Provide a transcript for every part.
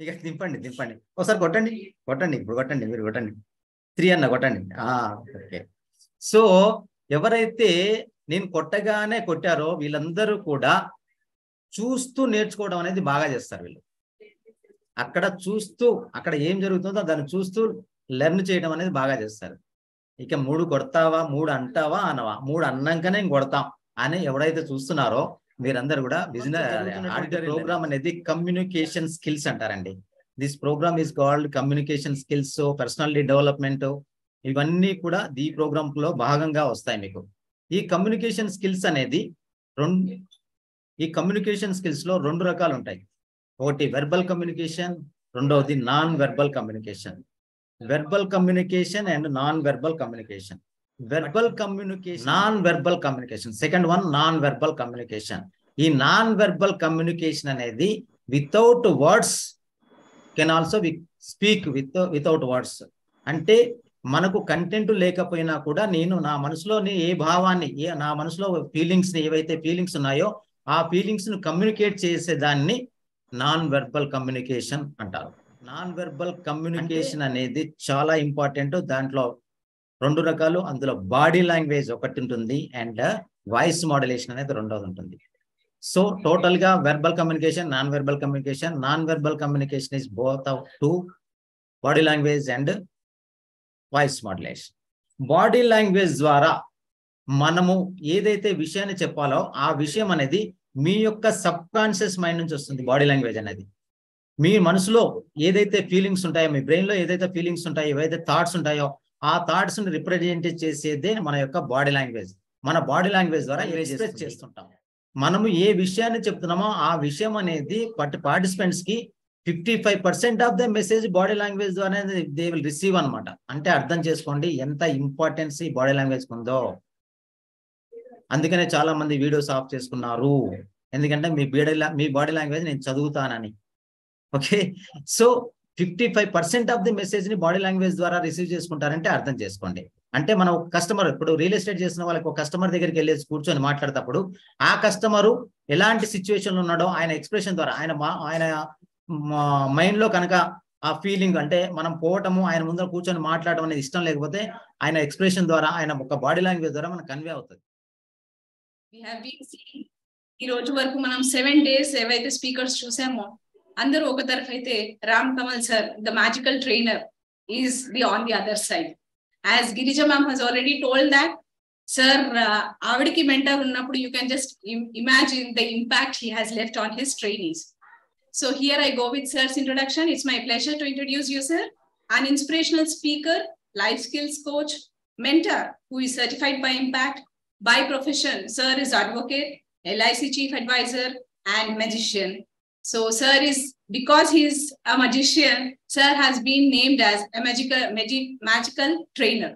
ఇక దింపండి ఒకసారి కొట్టండి ఇప్పుడు కొట్టండి, మీరు కొట్టండి 3 అన్న కొట్టండి. ఓకే. సో ఎవరైతే నేను కొట్టగానే కొట్టారో వీళ్ళందరూ కూడా చూస్తూ నేర్చుకోవడం అనేది బాగా చేస్తారు. వీళ్ళు అక్కడ చూస్తూ అక్కడ ఏం జరుగుతుందో దాన్ని చూస్తూ లెర్న్ చేయడం అనేది బాగా చేస్తారు. ఇక 3 కొడతావా, 3 అంటావా అనవా, 3 అన్నాకనే నేను కొడతాం అని ఎవరైతే చూస్తున్నారో మీరందరూ కూడా బిజినెస్ ప్రోగ్రామ్ అనేది కమ్యూనికేషన్ స్కిల్స్ అంటారండి. This programme is called communication skills, personality development, ఇవన్నీ కూడా ఈ ప్రోగ్రామ్ లో భాగంగా వస్తాయి మీకు. ఈ కమ్యూనికేషన్ స్కిల్స్ అనేది లో 2 రకాలు ఉంటాయి. ఒకటి వెర్బల్ కమ్యూనికేషన్, రెండవది non verbal communication. Verbal communication and non verbal communication. Verbal communication, non verbal communication, second one non verbal communication. ఈ నాన్ వెర్బల్ కమ్యూనికేషన్ అనేది without words can also speak without words. అంటే మనకు content లేకపోయినా కూడా నేను నా మనసులోని ఏ భావాన్ని, నా మనసులో ఫీలింగ్స్ ఏవైతే ఫీలింగ్స్ ఉన్నాయో ఆ ఫీలింగ్స్ ను కమ్యూనికేట్ చేసేదాన్ని నాన్ వెర్బల్ కమ్యూనికేషన్ అంటారు. నాన్ వెర్బల్ కమ్యూనికేషన్ అనేది చాలా ఇంపార్టెంట్. దాంట్లో 2 రకాలు, అందులో బాడీ లాంగ్వేజ్ ఒకటి ఉంటుంది అండ్ వాయిస్ మాడ్యులేషన్ అనేది రెండోది ఉంటుంది. సో టోటల్ గా verbal communication, non verbal communication. Non verbal communication is both of 2, body language and voice modulation. Body language ద్వారా మనము ఏదైతే విషయాన్ని చెప్పాలో ఆ విషయం అనేది మీ యొక్క సబ్ కాన్షియస్ మైండ్ నుంచి వస్తుంది. బాడీ లాంగ్వేజ్ అనేది మీ మనసులో ఏదైతే ఫీలింగ్స్ ఉంటాయో, మీ బ్రెయిన్ లో ఏదైతే ఫీలింగ్స్ ఉంటాయో, ఏవైతే థాట్స్ ఉంటాయో ఆ థాట్స్ ని రిప్రజెంట్ చేసేదే మన యొక్క బాడీ లాంగ్వేజ్. మన బాడీ లాంగ్వేజ్ ద్వారా ఎక్స్ప్రెస్ చేస్తుంటాం. మనము ఏ విషయాన్ని చెప్తున్నామో ఆ విషయం అనేది పార్టిసిపెంట్స్ కి 55% of the message body language ద్వారా దే విల్ రిసీవ్ అనమాట. అంటే అర్థం చేసుకోండి ఎంత ఇంపార్టెన్స్ ఈ బాడీ లాంగ్వేజ్ ఉందో. అందుకనే చాలా మంది వీడియోస్ ఆఫ్ చేసుకున్నారు, ఎందుకంటే మీ బాడీ లాంగ్వేజ్ నేను చదువుతానని. Okay, so 55% of the message ని బాడీ లాంగ్వేజ్ ద్వారా రిసీవ్ చేసుకుంటారంటే అర్థం చేసుకోండి. అంటే మనం కస్టమర్, ఇప్పుడు రియల్ ఎస్టేట్ చేసిన వాళ్ళకి ఒక కస్టమర్ దగ్గరికి వెళ్ళేసి కూర్చొని మాట్లాడేటప్పుడు ఆ కస్టమరు ఎలాంటి సిచ్యువేషన్ ఉన్నాడో ఆయన ఎక్స్ప్రెషన్ ద్వారా, ఆయన మైండ్ లో కనుక ఆ ఫీలింగ్, అంటే మనం పోవటము, ఆయన ముందర కూర్చొని మాట్లాడడం అనేది ఇష్టం లేకపోతే ఆయన ఎక్స్ప్రెషన్ ద్వారా, ఆయన ఒక బాడీ లాంగ్వేజ్ ద్వారా మనకు కన్వే అవుతుంది. ఈ రోజు వరకు మనం 7 days ఏవైతే స్పీకర్స్ చూసామో అందరూ ఒక తరఫు అయితే, Ram Kamal sir the magical trainer is on the other side. As Girija ma'am has already told that sir ఆవిడికి మెంటర్ ఉన్నప్పుడు you can just imagine the impact he has left on his trainees. So here I go with sir's introduction. It's my pleasure to introduce you, sir. An inspirational speaker, life skills coach, mentor who is certified by Impact. By profession, sir is advocate, LIC chief advisor and magician. So sir is, because he is a magician, sir has been named as a magical trainer.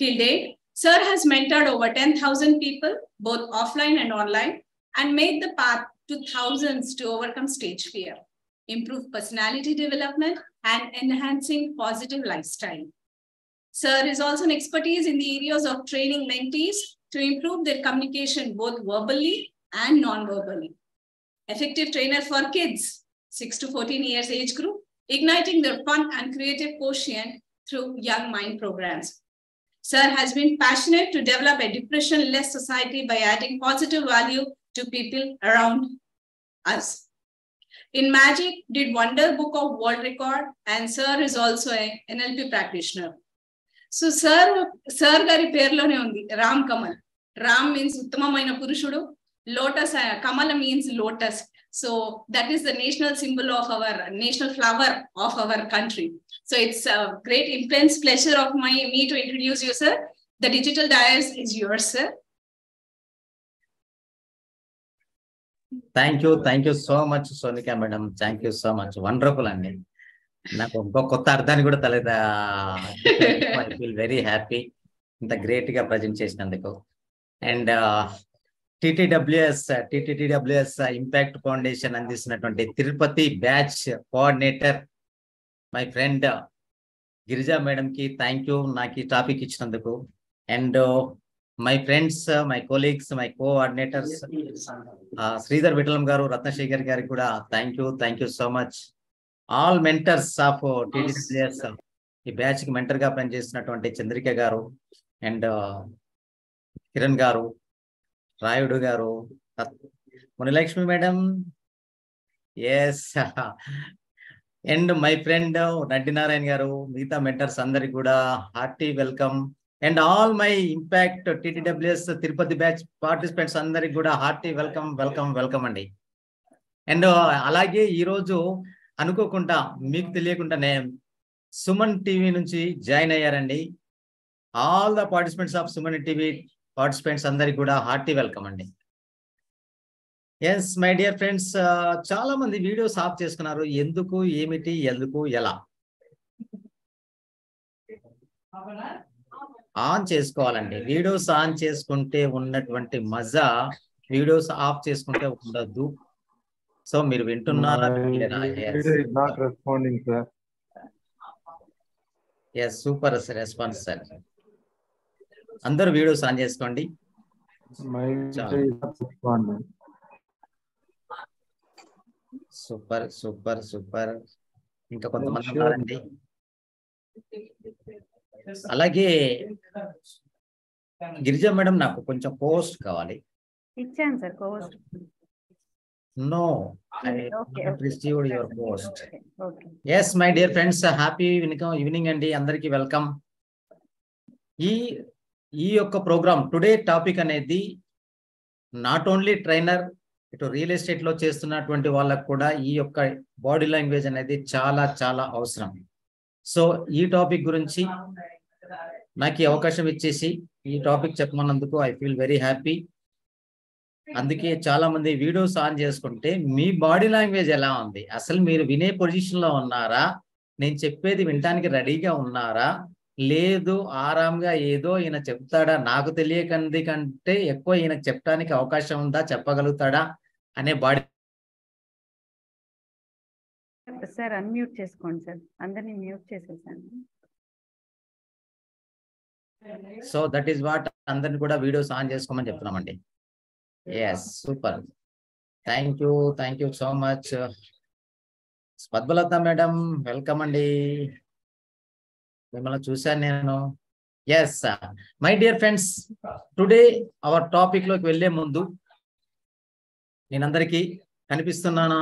Till date, sir has mentored over 10,000 people, both offline and online, and made the path to thousands to overcome stage fear, improve personality development, and enhancing positive lifestyle. Sir is also an expertise in the areas of training mentees to improve their communication both verbally and non-verbally. Effective trainer for kids, 6 to 14 years age group, igniting their fun and creative quotient through Young Mind programs. Sir has been passionate to develop a depression-less society by adding positive value to people around us. In magic, did Wonder Book of World Record, and sir is also a NLP practitioner. So sir gari perlone undi Ram Kamal. Ram means uttamaina purushudu, lotus, Kamala means lotus. So that is the national symbol of our national flower of our country. So it's a great immense pleasure of me to introduce you, sir. The digital dais is yours, sir. Thank you so much Sonika madam, thank you so much, wonderful అండి. నాకు ఇంకో కొత్త అర్థాన్ని కూడా I feel very happy ఇంత great గా present చేసినందుకు. And TTWS impact foundation అందిస్తున్నటువంటి Tirupati batch coordinator my friend Girija madam కి థ్యాంక్ యూ నాకు ఈ టాపిక్ ఇచ్చినందుకు. And my friends, my colleagues, my coordinators Sridhar Vitthalam garu, Ratnasekhar గారికి కూడా thank you so much. All mentors of TDWS ఈ బ్యాచ్ కి మెంటర్ గా పనిచేస్తున్నటువంటి Chandrika garu and Kiran garu, Rayudu garu, Munilakshmi madam, yes and my friend Naddinarayana garu, మిగతా మెంటర్స్ అందరికి కూడా hearty welcome and all my impact TDWS Tirupati batch participants అందరికి కూడా హార్టీ వెల్కమ్ వెల్కమ్ వెల్కమ్ అండి. అండ్ అలాగే ఈరోజు అనుకోకుండా మీకు తెలియకుండానే సుమన్ టీవీ నుంచి జాయిన్ అయ్యారండి. All the participants of Suman TV participants అందరికి కూడా హార్టీ వెల్కమ్ అండి. ఎస్ మై డియర్ ఫ్రెండ్స్, చాలా మంది వీడియోస్ ఆఫ్ చేసుకున్నారు. ఎందుకు, ఏమిటి, ఎందుకు, ఎలా? ఆన్ చేసుకోవాలండి. వీడియోస్ ఆన్ చేసుకుంటే ఉన్నటువంటి మజా వీడియోస్ ఆఫ్ చేసుకుంటే ఉండదు. సో మీరు వింటున్నారా? Yes super response sir. అందరూ వీడియోస్ ఆన్ చేసుకోండి. Super super super. ఇంకా కొంతమంది ఉన్నారండి. అలాగే గిరిజా మేడం, నాకు కొంచెం పోస్ట్ కావాలి. ఇచ్చాను sir post. No, I received your post. Yes my dear friends, happy evening అండి, అందరికీ వెల్కమ్. ఈ యొక్క ప్రోగ్రామ్ టుడే టాపిక్ అనేది నాట్ ఓన్లీ ట్రైనర్, ఇటు రియల్ ఎస్టేట్ లో చేస్తున్నటువంటి వాళ్ళకు కూడా ఈ యొక్క బాడీ లాంగ్వేజ్ అనేది చాలా చాలా అవసరం. సో ఈ టాపిక్ గురించి నాకు ఈ అవకాశం ఇచ్చేసి ఈ టాపిక్ చెప్పమన్నందుకు ఐ ఫీల్ వెరీ హ్యాపీ. అందుకే చాలా మంది వీడియోస్ ఆన్ చేసుకుంటే మీ బాడీ లాంగ్వేజ్ ఎలా ఉంది, అసలు మీరు వినే పొజిషన్ లో ఉన్నారా, నేను చెప్పేది వినడానికి రెడీగా ఉన్నారా, లేదు ఆరాంగా ఏదో ఈయన చెప్తాడా, నాకు తెలియకంది కంటే ఎక్కువ ఈయన చెప్పడానికి అవకాశం ఉందా, చెప్పగలుగుతాడా అనే బాడీ. సార్ అన్మ్యూట్ చేసుకోండి సార్, అందరినీ మ్యూట్ చేసేసాను. సో దట్ ఈస్ వాట్, అందరిని కూడా వీడియోస్ ఆన్ చేసుకోమని చెప్తున్నామండి. Yes super, thank you so much. Padmalatha madam welcome అండి, మిమ్మల్ని చూశాను నేను. Yes my dear friends, today our topic లోకి వెళ్లే ముందు నేను అందరికీ కనిపిస్తున్నానా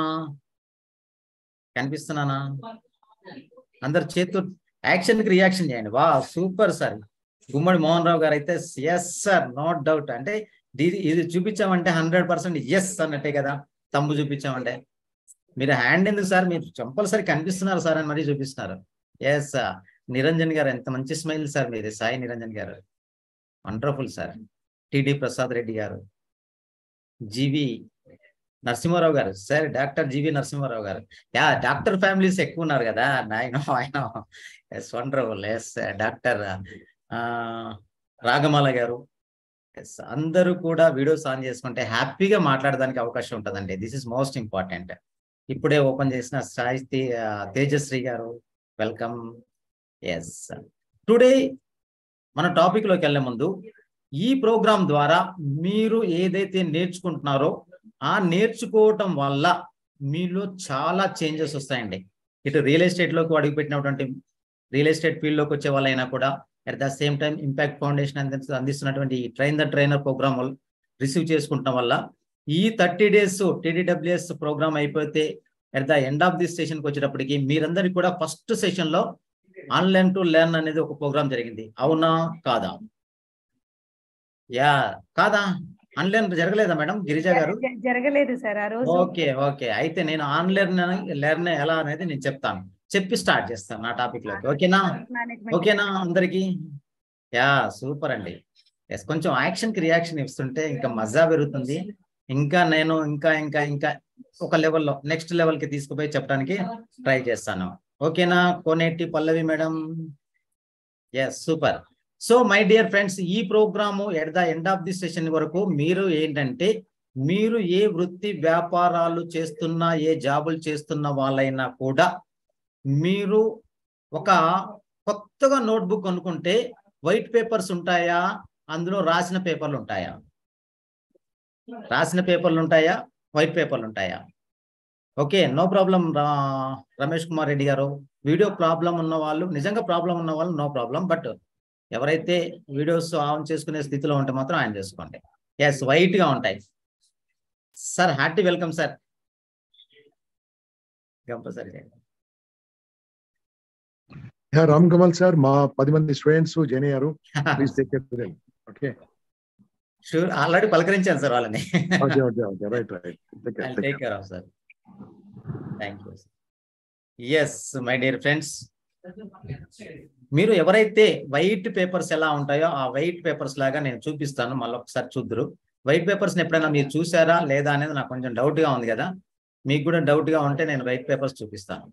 అందరు చేతు యాక్షన్ కి రియాక్షన్ చేయండి. వా సూపర్ సార్. గుమ్మడి మోహన్ రావు గారు అయితే ఎస్ సార్, నో డౌట్. అంటే ఇది చూపించామంటే 100% ఎస్ అన్నట్టే కదా. తమ్ము చూపించామంటే మీరు హ్యాండ్ ఎందుకు సార్, మీరు కంపల్సరీ కనిపిస్తున్నారు సార్ అని మరీ చూపిస్తున్నారు. ఎస్ నిరంజన్ గారు, ఎంత మంచి స్మైల్ సార్ మీది, సాయి నిరంజన్ గారు, వండర్ఫుల్ సార్. టిడి ప్రసాద్ రెడ్డి గారు, జీవి నరసింహారావు గారు సార్, డాక్టర్ జీవి నరసింహారావు గారు. యా డాక్టర్ ఫ్యామిలీస్ ఎక్కువ ఉన్నారు కదా, ఆయన ఎస్ వండర్ఫుల్. ఎస్ డాక్టర్ రాగమాల గారు. ఎస్ అందరూ కూడా వీడియోస్ ఆన్ చేసుకుంటే హ్యాపీగా మాట్లాడడానికి అవకాశం ఉంటుందండి. This is most important. ఇప్పుడే ఓపెన్ చేసిన సాయి తేజశ్రీ గారు వెల్కమ్. ఎస్ టుడే మన టాపిక్ లోకి వెళ్ళే ముందు ఈ ప్రోగ్రాం ద్వారా మీరు ఏదైతే నేర్చుకుంటున్నారో ఆ నేర్చుకోవటం వల్ల మీలో చాలా చేంజెస్ వస్తాయండి. ఇటు రియల్ ఎస్టేట్ లోకి అడుగుపెట్టినటువంటి రియల్ ఎస్టేట్ ఫీల్డ్ లోకి వచ్చే వాళ్ళైనా కూడా, at the same time impact foundation అందిస్తున్నటువంటి train the trainer program receive చేసుకుంటాం వల్ల ఈ 30 days TDWS ప్రోగ్రామ్ అయిపోతే at the end of the సెషన్కి వచ్చేటప్పటికి మీరందరికీ కూడా ఫస్ట్ సెషన్ లో ఆన్లైన్ టు లెర్న్ అనేది ఒక ప్రోగ్రామ్ జరిగింది. అవునా కాదా? యా కాదా? ఆన్లైన్ జరగలేదా మేడం గిరిజా గారు? జరగలేదు సార్ ఆ రోజు. ఓకే అయితే నేను ఆన్లైన్ లెర్న్ ఎలా అనేది నేను చెప్తాను, చెప్పి స్టార్ట్ చేస్తాను నా టాపిక్ లోకి. ఓకేనా అందరికి? యా సూపర్ అండి. ఎస్ కొంచెం యాక్షన్ కి రియాక్షన్ ఇస్తుంటే ఇంకా మజా పెరుగుతుంది. ఇంకా నేను ఇంకా ఇంకా ఇంకా ఒక లెవెల్లో నెక్స్ట్ లెవెల్ కి తీసుకుపోయి చెప్పడానికి ట్రై చేస్తాను. ఓకేనా? Koneti Pallavi madam. Yes super. So my dear friends, ఈ program at the end of the session వరకు మీరు ఏంటంటే, మీరు ఏ వృత్తి వ్యాపారాలు చేస్తున్నా, ఏ జాబులు చేస్తున్న వాళ్ళైనా కూడా మీరు ఒక కొత్తగా నోట్బుక్ కొనుక్కుంటే వైట్ పేపర్స్ ఉంటాయా, అందులో రాసిన పేపర్లు ఉంటాయా? రాసిన పేపర్లు ఉంటాయా, వైట్ పేపర్లు ఉంటాయా? Okay, no problem Ramesh Kumar Reddy గారు. వీడియో ప్రాబ్లం ఉన్న వాళ్ళు, నిజంగా ప్రాబ్లం ఉన్న వాళ్ళు నో ప్రాబ్లం, బట్ ఎవరైతే వీడియోస్ ఆన్ చేసుకునే స్థితిలో ఉంటే మాత్రం ఆన్ చేసుకోండి. ఎస్, వైట్ గా ఉంటాయి సార్. Hearty welcome sir. Compulsory Ram Kamal sir, మా 10 మంది స్టూడెంట్స్ జాయిన్ అయ్యారు. Please take care. Okay, sure, already పలకరించాను సార్ వాళ్ళని. Okay okay okay, right right. Take care of sir. Thank you. Yes my dear friends, మీరు ఎవరైతే వైట్ పేపర్స్ ఎలా ఉంటాయో ఆ వైట్ పేపర్స్ లాగా నేను చూపిస్తాను. మళ్ళీ ఒకసారి చూద్దరు. వైట్ పేపర్స్ ఎప్పుడైనా మీరు చూసారా లేదా అనేది నాకు కొంచెం డౌట్ గా ఉంది కదా. మీకు కూడా డౌట్ గా ఉంటే నేను వైట్ పేపర్స్ చూపిస్తాను.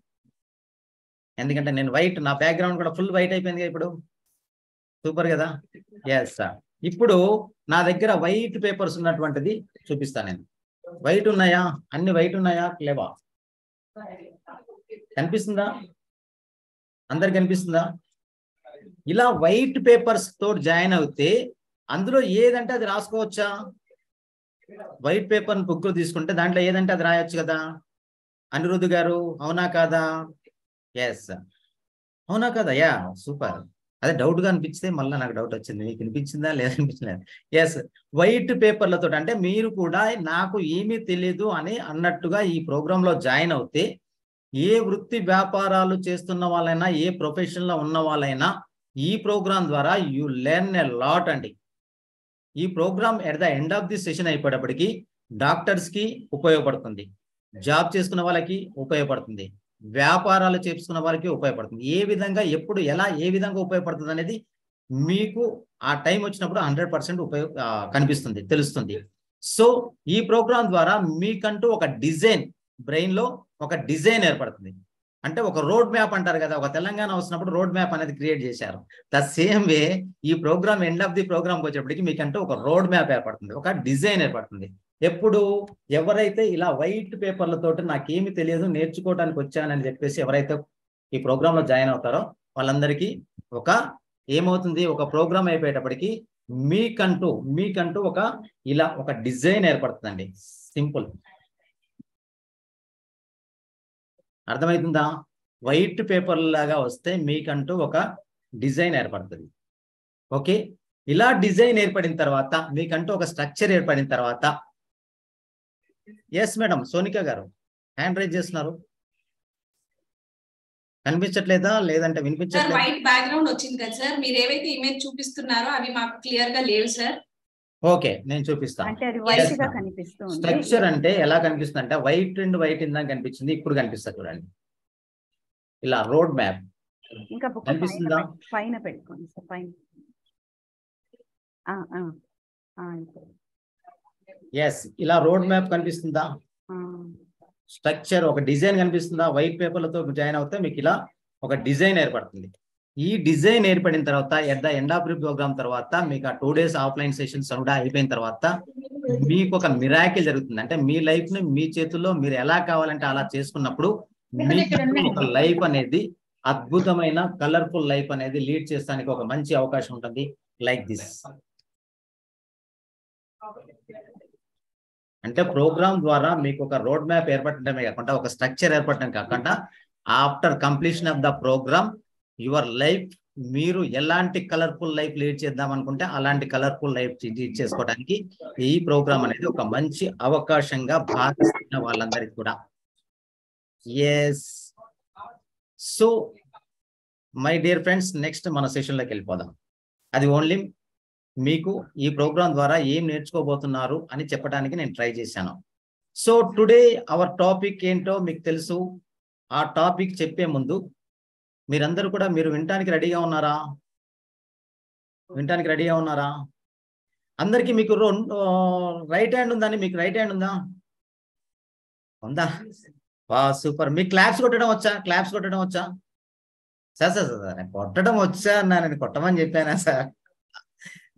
ఎందుకంటే నేను వైట్, నా బ్యాక్గ్రౌండ్ కూడా ఫుల్ వైట్ అయిపోయింది కదా ఇప్పుడు. సూపర్ కదా. ఎస్ సార్, ఇప్పుడు నా దగ్గర వైట్ పేపర్స్ ఉన్నటువంటిది చూపిస్తాను నేను. వైట్ ఉన్నాయా? అన్ని వైట్ ఉన్నాయా? లేవా? కనిపిస్తుందా? అందరికి కనిపిస్తుందా? ఇలా వైట్ పేపర్స్ తోటి జాయిన్ అవుతే అందులో ఏదంటే అది రాసుకోవచ్చా? వైట్ పేపర్ బుక్ తీసుకుంటే దాంట్లో ఏదంటే అది రాయొచ్చు కదా. అనిరుద్ధ్ గారు, అవునా కాదా? ఎస్, అవునా కదా? Yeah, super. అదే డౌట్ గా అనిపిస్తే మళ్ళీ నాకు డౌట్ వచ్చింది, మీకు అనిపించిందా లేదనిపించలేదు. ఎస్, వైట్ పేపర్లతో అంటే మీరు కూడా నాకు ఏమీ తెలియదు అని అన్నట్టుగా ఈ ప్రోగ్రామ్ లో జాయిన్ అవుతే, ఏ వృత్తి వ్యాపారాలు చేస్తున్న వాళ్ళైనా, ఏ ప్రొఫెషన్ లో ఉన్న వాళ్ళైనా ఈ ప్రోగ్రామ్ ద్వారా యూ లెర్న్ ఎ లాట్ అండి. ఈ program at the end of the session అయిపోయేటప్పటికి డాక్టర్స్ కి ఉపయోగపడుతుంది, జాబ్ చేసుకున్న వాళ్ళకి ఉపయోగపడుతుంది, వ్యాపారాలు చేసుకున్న వారికి ఉపయోగపడుతుంది. ఏ విధంగా, ఎప్పుడు, ఎలా, ఏ విధంగా ఉపయోగపడుతుంది అనేది మీకు ఆ టైం వచ్చినప్పుడు 100% కనిపిస్తుంది, తెలుస్తుంది. సో ఈ ప్రోగ్రామ్ ద్వారా మీకంటూ ఒక డిజైన్, బ్రెయిన్ లో ఒక డిజైన్ ఏర్పడుతుంది. అంటే ఒక రోడ్ మ్యాప్ అంటారు కదా, ఒక తెలంగాణ వచ్చినప్పుడు రోడ్ మ్యాప్ అనేది క్రియేట్ చేశారు. ద సేమ్ వే ఈ ప్రోగ్రామ్ ఎండ్ ఆఫ్ ది ప్రోగ్రామ్కి వచ్చేప్పటికి మీకంటూ ఒక రోడ్ మ్యాప్ ఏర్పడుతుంది, ఒక డిజైన్ ఏర్పడుతుంది. ఎప్పుడు ఎవరైతే ఇలా వైట్ పేపర్లతోటి నాకేమి తెలియదు, నేర్చుకోవడానికి వచ్చానని చెప్పేసి ఎవరైతే ఈ ప్రోగ్రామ్ లో జాయిన్ అవుతారో వాళ్ళందరికీ ఒక ఏమవుతుంది, ఒక ప్రోగ్రామ్ అయిపోయేటప్పటికి మీకంటూ ఒక ఇలా ఒక డిజైన్ ఏర్పడుతుందండి. సింపుల్, అర్థమవుతుందా? వైట్ పేపర్ లాగా వస్తే మీకంటూ ఒక డిజైన్ ఏర్పడుతుంది. ఓకే, ఇలా డిజైన్ ఏర్పడిన తర్వాత మీకంటూ ఒక స్ట్రక్చర్ ఏర్పడిన తర్వాత, ఎస్ మేడం, సోనికా గారు హ్యాండ్ రైజ్ చేస్తున్నారు. కనిపించట్లేదా? లేదంటే వినిపించట్లేదు? వైట్ బ్యాక్గ్రౌండ్ వచ్చింది కదా సార్, మీరు ఏవైతే ఇమేజ్ చూపిస్తున్నారో అవి మాకు క్లియర్ గా లేవు సార్. ఓకే, నేను చూపిస్తాను. అంటే అది వైట్ గా కనిపిస్తుంది. స్ట్రక్చర్ అంటే ఎలా కనిపిస్తుంది అంటే వైట్ అండ్ వైట్ ఇందాక కనిపించింది, ఇప్పుడు కనిపిస్తుంది చూడండి. ఇలా రోడ్ మ్యాప్ ఇంకా బుక్ కనిపిస్తుందా? పైన పెట్టుకోండి సార్, పైన. ఎస్, ఇలా రోడ్ మ్యాప్ కనిపిస్తుందా? స్ట్రక్చర్, ఒక డిజైన్ కనిపిస్తుందా? వైట్ పేపర్లతో జాయిన్ అవుతే మీకు ఇలా ఒక డిజైన్ ఏర్పడుతుంది. ఈ డిజైన్ ఏర్పడిన తర్వాత at the end of the programme తర్వాత మీకు ఆ 2 days ఆఫ్లైన్ సెషన్స్ కూడా అయిపోయిన తర్వాత మీకు ఒక మిరాకిల్ జరుగుతుంది. అంటే మీ లైఫ్ ని మీ చేతుల్లో మీరు ఎలా కావాలంటే అలా చేసుకున్నప్పుడు మీకు ఒక లైఫ్ అనేది, అద్భుతమైన కలర్ఫుల్ లైఫ్ అనేది లీడ్ చేస్తానికి ఒక మంచి అవకాశం ఉంటుంది. Like this. అంటే ప్రోగ్రామ్ ద్వారా మీకు ఒక రోడ్ మ్యాప్ ఏర్పడటమే కాకుండా, ఒక స్ట్రక్చర్ ఏర్పడటం కాకుండా, after completion of the programme your life, మీరు ఎలాంటి కలర్ఫుల్ లైఫ్ లీడ్ చేద్దాం అనుకుంటే అలాంటి కలర్ఫుల్ లైఫ్ లీడ్ చేసుకోవడానికి ఈ ప్రోగ్రామ్ అనేది ఒక మంచి అవకాశంగా భావిస్తున్న వాళ్ళందరికీ కూడా. Yes, so my dear friends, next మన సెషన్లోకి వెళ్ళిపోదాం. అది ఓన్లీ మీకు ఈ ప్రోగ్రామ్ ద్వారా ఏం నేర్చుకోబోతున్నారు అని చెప్పడానికి నేను ట్రై చేశాను. సో టుడే అవర్ టాపిక్ ఏంటో మీకు తెలుసు. ఆ టాపిక్ చెప్పే ముందు మీరందరూ కూడా మీరు వినటానికి రెడీగా ఉన్నారా? వినటానికి రెడీగా ఉన్నారా? అందరికీ మీకు రైట్ హ్యాండ్ ఉందండి? మీకు రైట్ హ్యాండ్ ఉందా? ఉందా? వా, సూపర్. మీకు క్లాప్స్ కొట్టడం వచ్చా? క్లాప్స్ కొట్టడం వచ్చా? సార్ సార్ సార్ నేను కొట్టడం వచ్చా అన్నా, నేను కొట్టమని చెప్పానా సార్?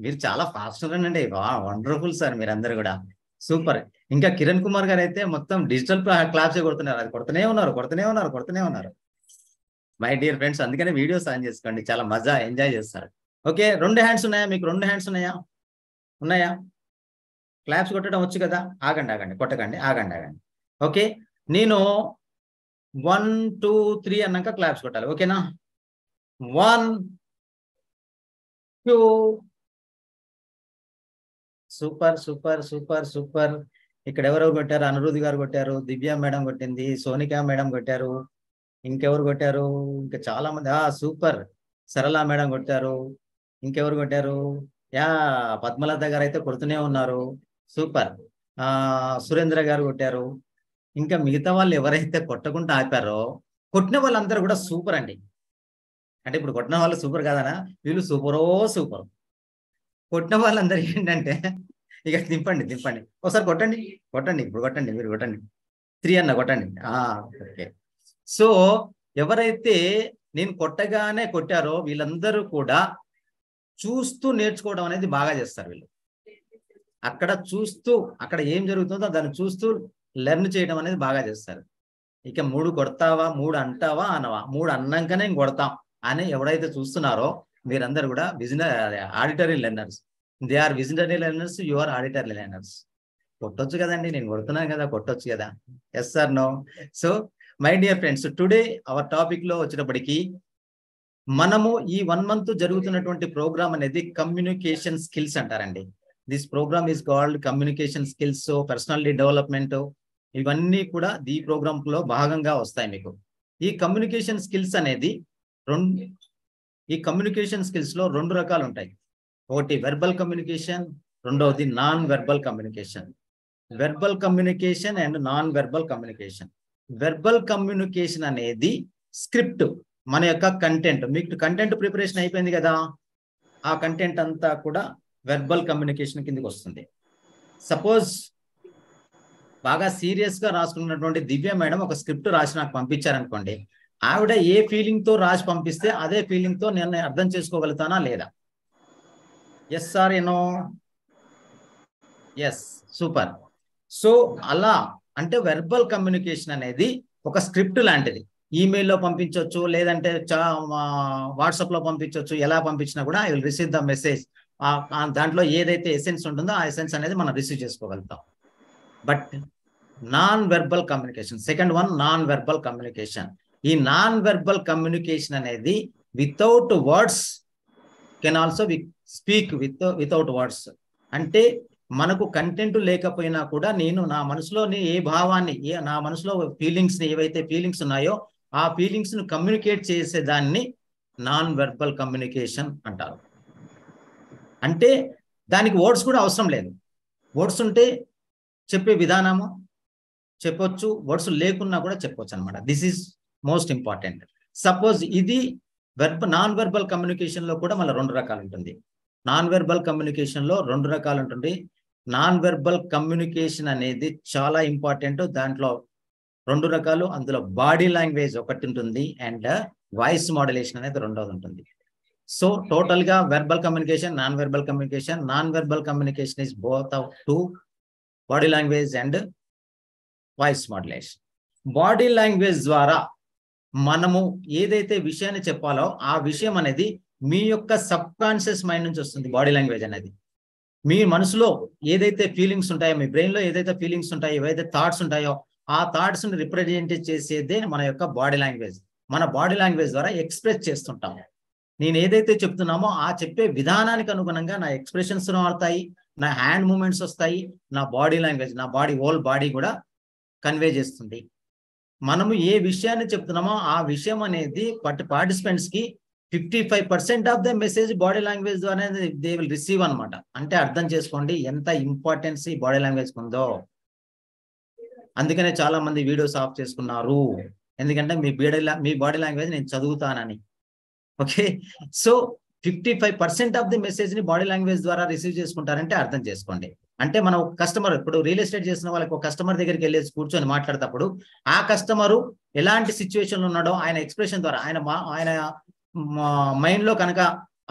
మీరు చాలా ఫాస్ట్ అండి. వండర్ఫుల్ సార్, మీరందరూ కూడా సూపర్. ఇంకా కిరణ్ కుమార్ గారు అయితే మొత్తం డిజిటల్ క్లాప్స్ కొడుతున్నారు. అది కొడుతూనే ఉన్నారు. మై డియర్ ఫ్రెండ్స్, అందుకనే వీడియోస్ ఆన్ చేసుకోండి, చాలా మజా ఎంజాయ్ చేస్తారు. ఓకే, 2 హ్యాండ్స్ ఉన్నాయా? మీకు 2 హ్యాండ్స్ ఉన్నాయా? క్లాప్స్ కొట్టడం వచ్చు కదా? ఆగండి, కొట్టకండి, ఆగండి. ఓకే, నేను 1 2 3 అన్నాక క్లాప్స్ కొట్టాలి. ఓకేనా? 1 2. Super super super super. ఇక్కడ ఎవరెవరు కొట్టారు? అనురుధి గారు కొట్టారు, దివ్య మేడం కొట్టింది, సోనికా మేడం కొట్టారు, ఇంకెవరు కొట్టారు? ఇంకా చాలా మంది. సూపర్. సరళ మేడం కొట్టారు. ఇంకెవరు కొట్టారు? యా, పద్మలత గారు అయితే కొడుతూనే ఉన్నారు. సూపర్. సురేంద్ర గారు కొట్టారు. ఇంకా మిగతా వాళ్ళు ఎవరైతే కొట్టకుండా ఆపారో కొట్టిన వాళ్ళందరూ కూడా సూపర్ అండి. అంటే ఇప్పుడు కొట్టిన వాళ్ళు సూపర్ కాదనా, వీళ్ళు సూపరో సూపర్. కొట్టిన వాళ్ళందరూ ఏంటంటే ఇక దింపండి దింపండి, ఒకసారి కొట్టండి కొట్టండి, ఇప్పుడు కొట్టండి, మీరు కొట్టండి. 3 అన్న కొట్టండి. ఓకే. సో ఎవరైతే నేను కొట్టగానే కొట్టారో వీళ్ళందరూ కూడా చూస్తూ నేర్చుకోవడం అనేది బాగా చేస్తారు. వీళ్ళు అక్కడ చూస్తూ, అక్కడ ఏం జరుగుతుందో దాన్ని చూస్తూ లెర్న్ చేయడం అనేది బాగా చేస్తారు. ఇక 3 కొడతావా, 3 అంటావా అనవా, 3 అన్నాకనే కొడతాం అని ఎవరైతే చూస్తున్నారో మీరందరూ కూడా auditory learners. They are visionary learners, you are auditory learners. కొట్టొచ్చు కదండి, నేను కొడుతున్నాను కదా, కొట్టొచ్చు కదా. Yes sir no? So my dear friends, today our topic లో వచ్చినప్పటికీ మనము ఈ 1 month జరుగుతున్నటువంటి ప్రోగ్రామ్ అనేది కమ్యూనికేషన్ స్కిల్స్ అంటారండి. This programme is called communication skills, personality development, ఇవన్నీ కూడా ఈ ప్రోగ్రామ్ లో భాగంగా వస్తాయి మీకు. ఈ కమ్యూనికేషన్ స్కిల్స్ అనేది ఈ కమ్యూనికేషన్ స్కిల్స్ లో 2 రకాలు ఉంటాయి. ఒకటి వెర్బల్ కమ్యూనికేషన్, రెండవది non verbal communication. Verbal communication and non verbal communication. Verbal communication అనేది స్క్రిప్ట్, మన యొక్క కంటెంట్. మీకు కంటెంట్ ప్రిపరేషన్ అయిపోయింది కదా, ఆ కంటెంట్ అంతా కూడా వెర్బల్ కమ్యూనికేషన్ కిందకి వస్తుంది. సపోజ్ బాగా సీరియస్ గా రాసుకున్నటువంటి దివ్య మేడం ఒక స్క్రిప్ట్ రాసి నాకు పంపించారనుకోండి, ఆవిడ ఏ ఫీలింగ్ తో రాసి పంపిస్తే అదే ఫీలింగ్ తో నేను అర్థం చేసుకోగలుగుతానా లేదా? ఎస్ సార్ ఏనో? Yes, super. సో అలా అంటే వెర్బల్ కమ్యూనికేషన్ అనేది ఒక స్క్రిప్ట్ లాంటిది. ఈమెయిల్లో పంపించవచ్చు, లేదంటే వాట్సాప్ లో పంపించవచ్చు. ఎలా పంపించినా కూడా I will receive the message. దాంట్లో ఏదైతే ఎసెన్స్ ఉంటుందో ఆ ఎసెన్స్ అనేది మనం రిసీవ్ చేసుకోగలుగుతాం. But non verbal communication, second one non verbal communication. ఈ నాన్ వెర్బల్ కమ్యూనికేషన్ అనేది without words can also speak without words. అంటే మనకు కంటెంట్ లేకపోయినా కూడా నేను నా మనసులోని ఏ భావాన్ని, నా మనసులో ఫీలింగ్స్ ని, ఏవైతే ఫీలింగ్స్ ఉన్నాయో ఆ ఫీలింగ్స్ ను కమ్యూనికేట్ చేసేదాన్ని నాన్ వెర్బల్ కమ్యూనికేషన్ అంటారు. అంటే దానికి వర్డ్స్ కూడా అవసరం లేదు. వర్డ్స్ ఉంటే చెప్పే విధానము చెప్పొచ్చు, వర్డ్స్ లేకున్నా కూడా చెప్పొచ్చు అనమాట. This is most important. Suppose ఇది నాన్ వెర్బల్ కమ్యూనికేషన్ లో కూడా మళ్ళీ 2 రకాలు ఉంటుంది. నాన్ వెర్బల్ కమ్యూనికేషన్ లో 2 రకాలు ఉంటుంది. నాన్ వెర్బల్ కమ్యూనికేషన్ అనేది చాలా ఇంపార్టెంట్. దాంట్లో 2 రకాలు. అందులో బాడీ లాంగ్వేజ్ ఒకటి ఉంటుంది అండ్ వాయిస్ మోడ్యులేషన్ అనేది రెండోది ఉంటుంది. సో టోటల్ గా verbal communication, non verbal communication. Non verbal communication is both of 2, body language and voice modulation. Body language ద్వారా మనము ఏదైతే విషయాన్ని చెప్పాలో ఆ విషయం అనేది మీ యొక్క సబ్ కాన్షియస్ మైండ్ నుంచి వస్తుంది. బాడీ లాంగ్వేజ్ అనేది మీ మనసులో ఏదైతే ఫీలింగ్స్ ఉంటాయో, మీ బ్రెయిన్ లో ఏదైతే ఫీలింగ్స్ ఉంటాయో, ఏవైతే థాట్స్ ఉంటాయో ఆ థాట్స్ ని రిప్రజెంట్ చేసేదే మన యొక్క బాడీ లాంగ్వేజ్. మన బాడీ లాంగ్వేజ్ ద్వారా ఎక్స్ప్రెస్ చేస్తుంటాం. నేను ఏదైతే చెప్తున్నామో ఆ చెప్పే విధానానికి అనుగుణంగా నా ఎక్స్ప్రెషన్స్ మారుతాయి, నా హ్యాండ్ మూమెంట్స్ వస్తాయి, నా బాడీ లాంగ్వేజ్, నా హోల్ బాడీ కూడా కన్వే చేస్తుంది. మనము ఏ విషయాన్ని చెప్తున్నామో ఆ విషయం అనేది పార్టిసిపెంట్స్ కి 55% of the message body language ద్వారా దే విల్ రిసీవ్ అనమాట. అంటే అర్థం చేసుకోండి ఎంత ఇంపార్టెన్స్ ఈ బాడీ లాంగ్వేజ్ ఉందో. అందుకనే చాలా మంది వీడియోస్ ఆఫ్ చేసుకున్నారు, ఎందుకంటే మీ బాడీ లాంగ్వేజ్ నేను చదువుతానని. Okay, so 55% of the message ని బాడీ లాంగ్వేజ్ ద్వారా రిసీవ్ చేసుకుంటారంటే అర్థం చేసుకోండి. అంటే మనం ఒక కస్టమర్, ఇప్పుడు రియల్ ఎస్టేట్ చేసిన వాళ్ళకి ఒక కస్టమర్ దగ్గరికి వెళ్ళేసి కూర్చొని మాట్లాడేటప్పుడు ఆ కస్టమరు ఎలాంటి సిచ్యువేషన్ ఉన్నాడో ఆయన ఎక్స్ప్రెషన్ ద్వారా, ఆయన మైండ్ లో కనుక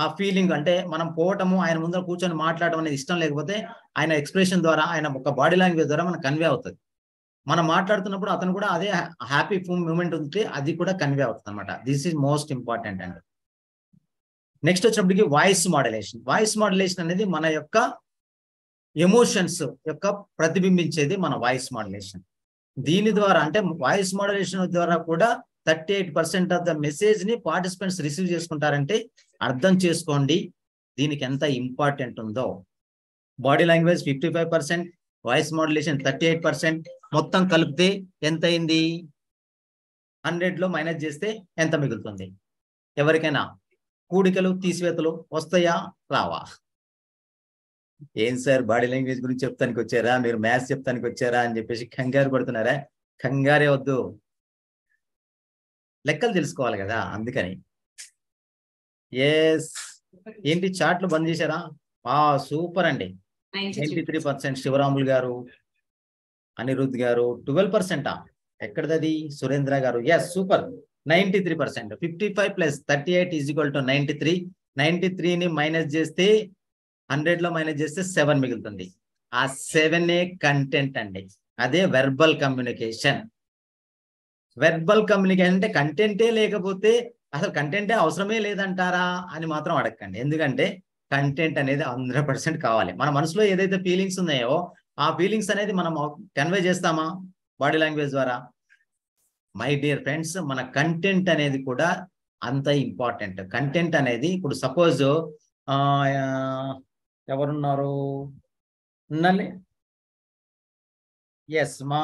ఆ ఫీలింగ్, అంటే మనం పోవటము, ఆయన ముందర కూర్చొని మాట్లాడడం అనేది ఇష్టం లేకపోతే ఆయన ఎక్స్ప్రెషన్ ద్వారా, ఆయన ఒక బాడీ లాంగ్వేజ్ ద్వారా మనకు కన్వే అవుతుంది. మనం మాట్లాడుతున్నప్పుడు అతను కూడా అదే హ్యాపీ మూమెంట్ ఉంటే అది కూడా కన్వే అవుతుంది అనమాట. దిస్ ఈజ్ మోస్ట్ ఇంపార్టెంట్ అండి. నెక్స్ట్ వచ్చినప్పటికి వాయిస్ మోడ్యులేషన్. వాయిస్ మోడ్యులేషన్ అనేది మన యొక్క ఎమోషన్స్ యొక్క ప్రతిబింబించేది మన వాయిస్ మోడ్యులేషన్. దీని ద్వారా అంటే వాయిస్ మోడరేషన్ ద్వారా కూడా 38% ఆఫ్ ద మెసేజ్ ని పార్టిసిపెంట్స్ రిసీవ్ చేసుకుంటారంటే అర్థం చేసుకోండి దీనికి ఎంత ఇంపార్టెంట్ ఉందో. బాడీ లాంగ్వేజ్ 55%, వాయిస్ మోడ్యులేషన్ 38%, మొత్తం కలిపితే ఎంత అయింది? 100 లో మైనస్ చేస్తే ఎంత మిగులుతుంది? ఎవరికైనా కూడికలు తీసివేతలు వస్తాయా రావా? ఏం సార్ బాడీ లాంగ్వేజ్ గురించి చెప్తానికి వచ్చారా, మీరు మ్యాథ్స్ చెప్తానికి వచ్చారా అని చెప్పేసి కంగారు పడుతున్నారా? కంగారే వద్దు, లెక్కలు తెలుసుకోవాలి కదా, అందుకని. ఎస్, ఏంటి చాట్లు బంద్ చేశారా? సూపర్ అండి. 93% శివరాములు గారు, అనిరుద్ గారు. 12% ఎక్కడది? సురేంద్ర గారు. Yes, super. 93%. 55 + 38 = 93. 93ని మైనస్ చేస్తే 100 లో మైనస్ చేస్తే 7 మిగులుతుంది. ఆ 7ఏ కంటెంట్ అండి. అదే వెర్బల్ కమ్యూనికేషన్. వెర్బల్ కమ్యూనికేషన్ అంటే కంటెంటే లేకపోతే అసలు కంటెంటే అవసరమే లేదంటారా అని మాత్రం అడగండి. ఎందుకంటే కంటెంట్ అనేది 100% కావాలి. మన మనసులో ఏదైతే ఫీలింగ్స్ ఉన్నాయో ఆ ఫీలింగ్స్ అనేది మనం కన్వే చేస్తామా బాడీ లాంగ్వేజ్ ద్వారా? మై డియర్ ఫ్రెండ్స్, మన కంటెంట్ అనేది కూడా అంత ఇంపార్టెంట్. కంటెంట్ అనేది ఇప్పుడు సపోజ్ ఎవరున్నారు? ఎస్, మా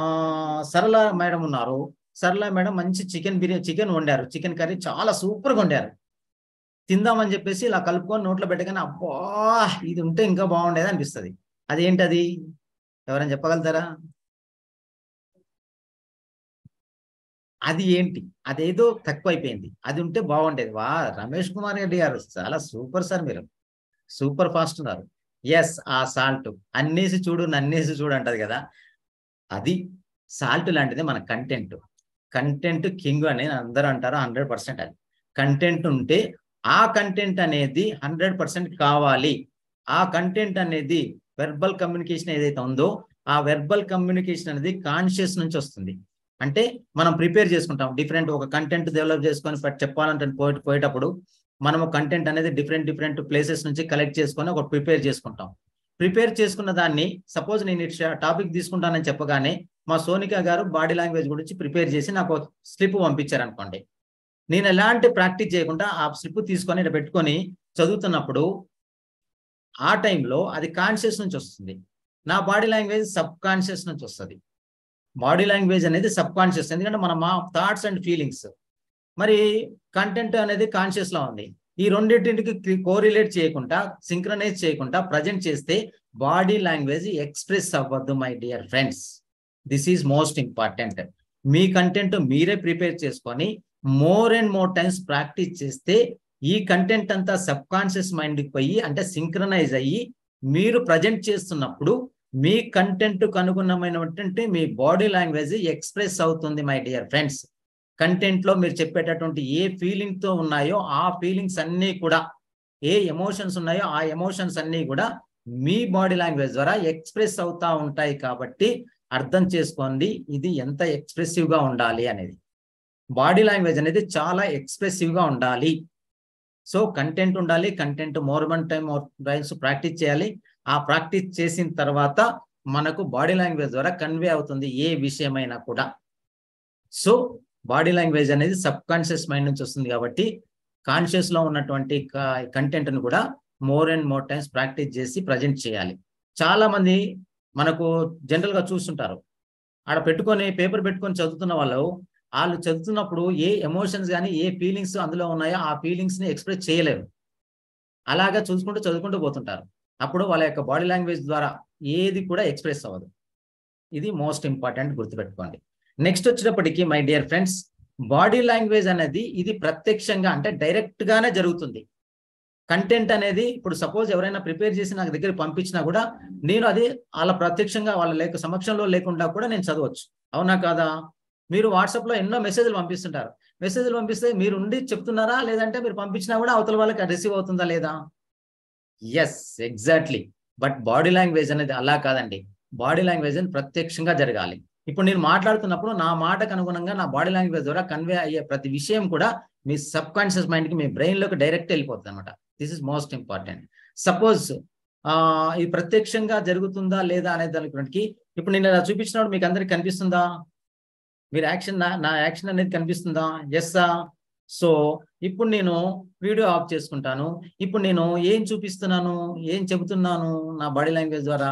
సరళ మేడం ఉన్నారు. సరళ మేడం మంచి చికెన్ వండారు. చికెన్ కర్రీ చాలా సూపర్గా వండారు. తిందామని చెప్పేసి ఇలా కలుపుకొని నోట్లో పెట్టగానే అబ్బా ఇది ఉంటే ఇంకా బాగుండేది అనిపిస్తుంది. అదేంటది? ఎవరైనా చెప్పగలుగుతారా? అది ఏంటి? అదేదో తక్కువైపోయింది, అది ఉంటే బాగుండేది. రమేష్ కుమార్ రెడ్డి గారు చాలా సూపర్ సార్, మీరు సూపర్ ఫాస్ట్ ఉన్నారు. ఎస్, ఆ సాల్ట్ అన్నేసి చూడు నన్నేసి చూడు అంటది కదా, అది సాల్ట్ లాంటిది మన కంటెంట్. కంటెంట్ కింగ్ అని అందరూ అంటారు. 100% అది కంటెంట్ ఉంటే ఆ కంటెంట్ అనేది 100% కావాలి. ఆ కంటెంట్ అనేది వెర్బల్ కమ్యూనికేషన్ ఏదైతే ఉందో ఆ వెర్బల్ కమ్యూనికేషన్ అనేది కాన్షియస్ నుంచి వస్తుంది. అంటే మనం ప్రిపేర్ చేసుకుంటాం డిఫరెంట్ ఒక కంటెంట్ డెవలప్ చేసుకొని చెప్పాలంటే పోయేటప్పుడు మనము కంటెంట్ అనేది డిఫరెంట్ ప్లేసెస్ నుంచి కలెక్ట్ చేసుకొని ఒక ప్రిపేర్ చేసుకుంటాం. ప్రిపేర్ చేసుకున్న దాన్ని సపోజ్ నేను టాపిక్ తీసుకుంటానని చెప్పగానే మా సోనికా గారు బాడీ లాంగ్వేజ్ గురించి ప్రిపేర్ చేసి నాకు స్లిప్ పంపించారు అనుకోండి. నేను ఎలాంటి ప్రాక్టీస్ చేయకుండా ఆ స్లిప్ తీసుకొని ఇక్కడ పెట్టుకొని చదువుతున్నప్పుడు ఆ టైంలో అది కాన్షియస్ నుంచి వస్తుంది. నా బాడీ లాంగ్వేజ్ సబ్ కాన్షియస్ నుంచి వస్తుంది. బాడీ లాంగ్వేజ్ అనేది సబ్ కాన్షియస్, ఎందుకంటే మా థాట్స్ అండ్ ఫీలింగ్స్. మరి కంటెంట్ అనేది కాన్షియస్ లో ఉంది. ఈ రెండింటికి కోరిలేట్ చేయకుండా సింక్రనైజ్ చేయకుండా ప్రజెంట్ చేస్తే బాడీ లాంగ్వేజ్ ఎక్స్ప్రెస్ అవ్వద్దు my dear friends. This is most important. Me content మీరే ప్రిపేర్ చేసుకొని more and more times practice చేస్తే ఈ కంటెంట్ అంతా సబ్ కాన్షియస్ మైండ్కి పోయి అంటే సింక్రనైజ్ అయ్యి మీరు ప్రజెంట్ చేస్తున్నప్పుడు మీ కంటెంట్కు అనుగుణమైనటువంటి మీ బాడీ లాంగ్వేజ్ ఎక్స్ప్రెస్ అవుతుంది మై డియర్ ఫ్రెండ్స్. కంటెంట్లో మీరు చెప్పేటటువంటి ఏ ఫీలింగ్తో ఉన్నాయో ఆ ఫీలింగ్స్ అన్నీ కూడా, ఏ ఎమోషన్స్ ఉన్నాయో ఆ ఎమోషన్స్ అన్నీ కూడా మీ బాడీ లాంగ్వేజ్ ద్వారా ఎక్స్ప్రెస్ అవుతా ఉంటాయి. కాబట్టి అర్థం చేసుకోండి ఇది ఎంత ఎక్స్ప్రెసివ్గా ఉండాలి అనేది. బాడీ లాంగ్వేజ్ అనేది చాలా ఎక్స్ప్రెసివ్గా ఉండాలి. సో కంటెంట్ ఉండాలి, కంటెంట్ మోర్ టైమ్స్ ప్రాక్టీస్ చేయాలి. ఆ ప్రాక్టీస్ చేసిన తర్వాత మనకు బాడీ లాంగ్వేజ్ ద్వారా కన్వే అవుతుంది ఏ విషయమైనా కూడా. సో బాడీ లాంగ్వేజ్ అనేది సబ్ కాన్షియస్ మైండ్ నుంచి వస్తుంది కాబట్టి కాన్షియస్ లో ఉన్నటువంటి కంటెంట్ ను కూడా more and more times practice చేసి ప్రజెంట్ చేయాలి. చాలా మంది మనకు జనరల్ గా చూస్తుంటారు, ఆడ పెట్టుకొని పేపర్ పెట్టుకొని చదువుతున్న వాళ్ళు చదువుతున్నప్పుడు ఏ ఎమోషన్స్ కానీ ఏ ఫీలింగ్స్ అందులో ఉన్నాయో ఆ ఫీలింగ్స్ ని ఎక్స్ప్రెస్ చేయలేరు. అలాగా చదువుకుంటూ పోతుంటారు. అప్పుడు వాళ్ళ యొక్క బాడీ లాంగ్వేజ్ ద్వారా ఏది కూడా ఎక్స్ప్రెస్ అవ్వదు. ఇది మోస్ట్ ఇంపార్టెంట్, గుర్తుపెట్టుకోండి. నెక్స్ట్ వచ్చేటప్పటికి my dear friends, body language అనేది ఇది ప్రత్యక్షంగా అంటే డైరెక్ట్ గానే జరుగుతుంది. కంటెంట్ అనేది ఇప్పుడు సపోజ్ ఎవరైనా ప్రిపేర్ చేసి నాకు దగ్గర పంపించినా కూడా నేను అది వాళ్ళ ప్రత్యక్షంగా వాళ్ళ సమక్షంలో లేకుండా కూడా నేను చదవచ్చు. అవునా కాదా? మీరు వాట్సాప్లో ఎన్నో మెసేజ్లు పంపిస్తుంటారు. మెసేజ్లు పంపిస్తే మీరు ఉండి చెప్తున్నారా, లేదంటే మీరు పంపించినా కూడా అవతల వాళ్ళకి రిసీవ్ అవుతుందా లేదా? Yes, exactly. But body language అనేది అలా కాదండి. బాడీ లాంగ్వేజ్ అనేది ప్రత్యక్షంగా జరగాలి. ఇప్పుడు నేను మాట్లాడుతున్నప్పుడు నా మాటకు అనుగుణంగా నా బాడీ లాంగ్వేజ్ ద్వారా కన్వే అయ్యే ప్రతి విషయం కూడా మీ సబ్ కాన్షియస్ మైండ్కి మీ బ్రెయిన్లోకి డైరెక్ట్ వెళ్ళిపోతుంది అనమాట. This is most important. Suppose ఇది ప్రత్యక్షంగా జరుగుతుందా లేదా అనే దానికి ఇప్పుడు నేను ఇలా చూపించినప్పుడు మీకు అందరికి కనిపిస్తుందా? మీరు యాక్షన్ నా యాక్షన్ అనేది కనిపిస్తుందా? ఎస్సా? సో ఇప్పుడు నేను వీడియో ఆఫ్ చేసుకుంటాను. ఇప్పుడు నేను ఏం చూపిస్తున్నాను, ఏం చెబుతున్నాను నా బాడీ లాంగ్వేజ్ ద్వారా?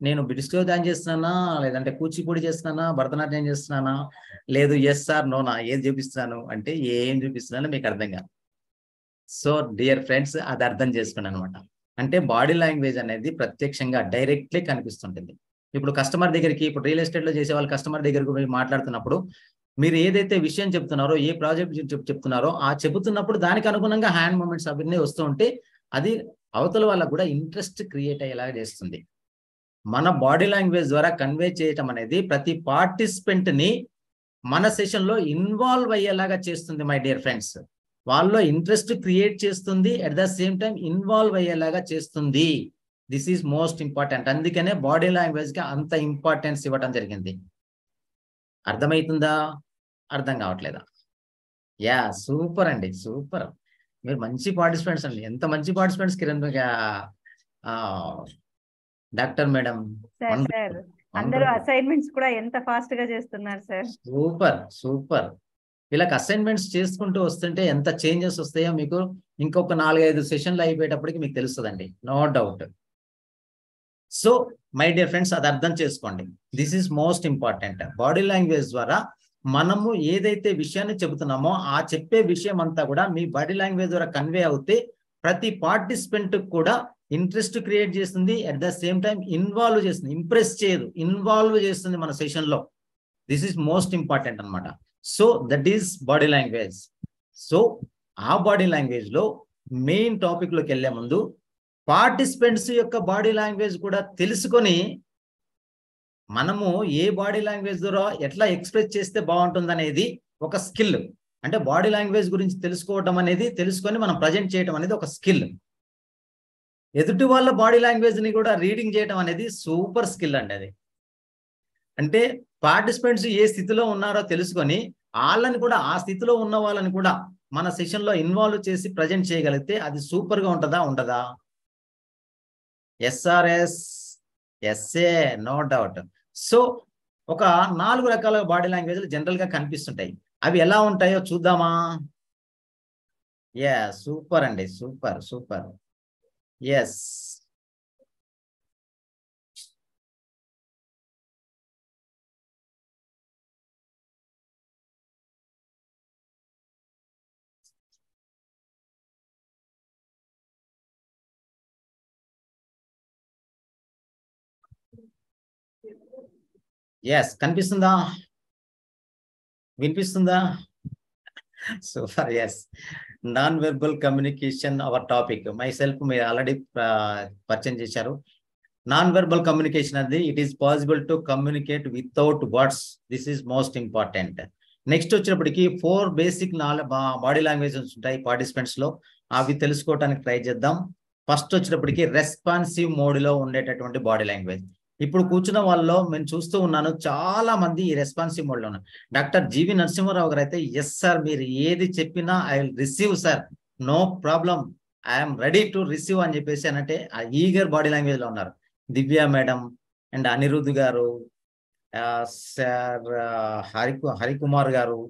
నేను డిస్కో డాన్స్ చేస్తున్నానా, లేదంటే కూచిపూడి చేస్తున్నానా, భరతనాట్యం చేస్తున్నానా, లేదు ఎస్ ఆర్ నోనా ఏది చూపిస్తున్నాను అంటే ఏం చూపిస్తున్నానో మీకు అర్థం కాదు. సో డియర్ ఫ్రెండ్స్, అది అర్థం చేసుకోండి అనమాట. అంటే బాడీ లాంగ్వేజ్ అనేది ప్రత్యక్షంగా డైరెక్ట్లీ కనిపిస్తుంటుంది. ఇప్పుడు కస్టమర్ దగ్గరికి, ఇప్పుడు రియల్ ఎస్టేట్ లో చేసే వాళ్ళు కస్టమర్ దగ్గరకు పోయి మాట్లాడుతున్నప్పుడు మీరు ఏదైతే విషయం చెప్తున్నారో, ఏ ప్రాజెక్ట్ చెప్తున్నారో ఆ చెబుతున్నప్పుడు దానికి అనుగుణంగా హ్యాండ్ మూమెంట్స్ అవన్నీ వస్తూ ఉంటే అది అవతల వాళ్ళకు కూడా ఇంట్రెస్ట్ క్రియేట్ అయ్యేలాగా చేస్తుంది. మన బాడీ లాంగ్వేజ్ ద్వారా కన్వే చేయటం అనేది ప్రతి పార్టిసిపెంట్ ని మన సెషన్ లో ఇన్వాల్వ్ అయ్యేలాగా చేస్తుంది మై డియర్ ఫ్రెండ్స్. వాళ్ళలో ఇంట్రెస్ట్ క్రియేట్ చేస్తుంది, at the same time involve అయ్యేలాగా చేస్తుంది. This is most important. అందుకనే బాడీ లాంగ్వేజ్ కి అంత ఇంపార్టెన్స్ ఇవ్వటం జరిగింది. అర్థమవుతుందా? అర్థం కావట్లేదా? యా, సూపర్ అండి, సూపర్. మీరు మంచి పార్టిసిపెంట్స్ అండి. ఎంత మంచి participants Kiran doctor madam. Sir అందరూ అసైన్మెంట్స్ కూడా ఎంత ఫాస్ట్ గా చేస్తున్నారు సార్. Super super. వీళ్ళకి అసైన్మెంట్స్ చేసుకుంటూ వస్తుంటే ఎంత చేంజెస్ వస్తాయో మీకు ఇంకొక 4-5 సెషన్లు అయిపోయేటప్పటికి మీకు తెలుస్తుందండి, no doubt. So my dear friends, అది అర్థం చేసుకోండి. This is most important. Body language ద్వారా మనము ఏదైతే విషయాన్ని చెబుతున్నామో ఆ చెప్పే విషయం అంతా కూడా మీ బాడీ లాంగ్వేజ్ ద్వారా కన్వే అవుతే ప్రతి పార్టిసిపెంట్ కూడా ఇంట్రెస్ట్ క్రియేట్ చేస్తుంది, at the same time involve చేస్తుంది. ఇంప్రెస్ చేయదు, ఇన్వాల్వ్ చేస్తుంది మన సెషన్ లో. దిస్ ఈస్ మోస్ట్ ఇంపార్టెంట్ అనమాట. So that is body language. So ఆ బాడీ లాంగ్వేజ్ లో మెయిన్ టాపిక్ లోకి వెళ్లే ముందు పార్టిసిపెంట్స్ యొక్క బాడీ లాంగ్వేజ్ కూడా తెలుసుకొని మనము ఏ బాడీ లాంగ్వేజ్ ద్వారా ఎట్లా ఎక్స్ప్రెస్ చేస్తే బాగుంటుంది అనేది ఒక స్కిల్. అంటే బాడీ లాంగ్వేజ్ గురించి తెలుసుకోవడం అనేది, తెలుసుకొని మనం ప్రజెంట్ చేయడం అనేది ఒక స్కిల్. ఎదుటి వాళ్ళ బాడీ లాంగ్వేజ్ ని కూడా రీడింగ్ చేయడం అనేది సూపర్ స్కిల్ అండి. అది అంటే పార్టిసిపెంట్స్ ఏ స్థితిలో ఉన్నారో తెలుసుకొని వాళ్ళని కూడా, ఆ స్థితిలో ఉన్న వాళ్ళని కూడా మన సెషన్ లో ఇన్వాల్వ్ చేసి ప్రజెంట్ చేయగలిగితే అది సూపర్ గా ఉంటుందా, ఉండదా? SRS, SA, no doubt. So ఒక 4 రకాల బాడీ లాంగ్వేజ్లు జనరల్ గా కనిపిస్తుంటాయి. అవి ఎలా ఉంటాయో చూద్దామా? యా, సూపర్ అండి, సూపర్ సూపర్. ఎస్, ఎస్, కనిపిస్తుందా, వినిపిస్తుందా? Super. Yes, non verbal communication our topic. My self మీరు ఆల్రెడీ పరిచయం చేశారు. నాన్ వెర్బల్ కమ్యూనికేషన్ అనేది it is possible to communicate without words. This is most important. Next వచ్చినప్పటికీ 4 basic body languages ఉంటాయి participants లో. అవి తెలుసుకోవడానికి ట్రై చేద్దాం. ఫస్ట్ వచ్చినప్పటికీ రెస్పాన్సివ్ మోడ్ లో ఉండేటటువంటి బాడీ లాంగ్వేజ్. ఇప్పుడు కూర్చున్న వాళ్ళలో నేను చూస్తూ ఉన్నాను, చాలా మంది ఈ రెస్పాన్సివ్ మోడ్ లో ఉన్నారు. డాక్టర్ జీవి నరసింహారావు గారు అయితే ఎస్ సార్, మీరు ఏది చెప్పినా I will receive sir, no problem, I'm ready to receive అని చెప్పేసి అంటే ఆ ఈగర్ బాడీ లాంగ్వేజ్ లో ఉన్నారు. దివ్య మేడం అండ్ అనిరుద్ధ్ గారు, సార్ హరికుమార్ గారు,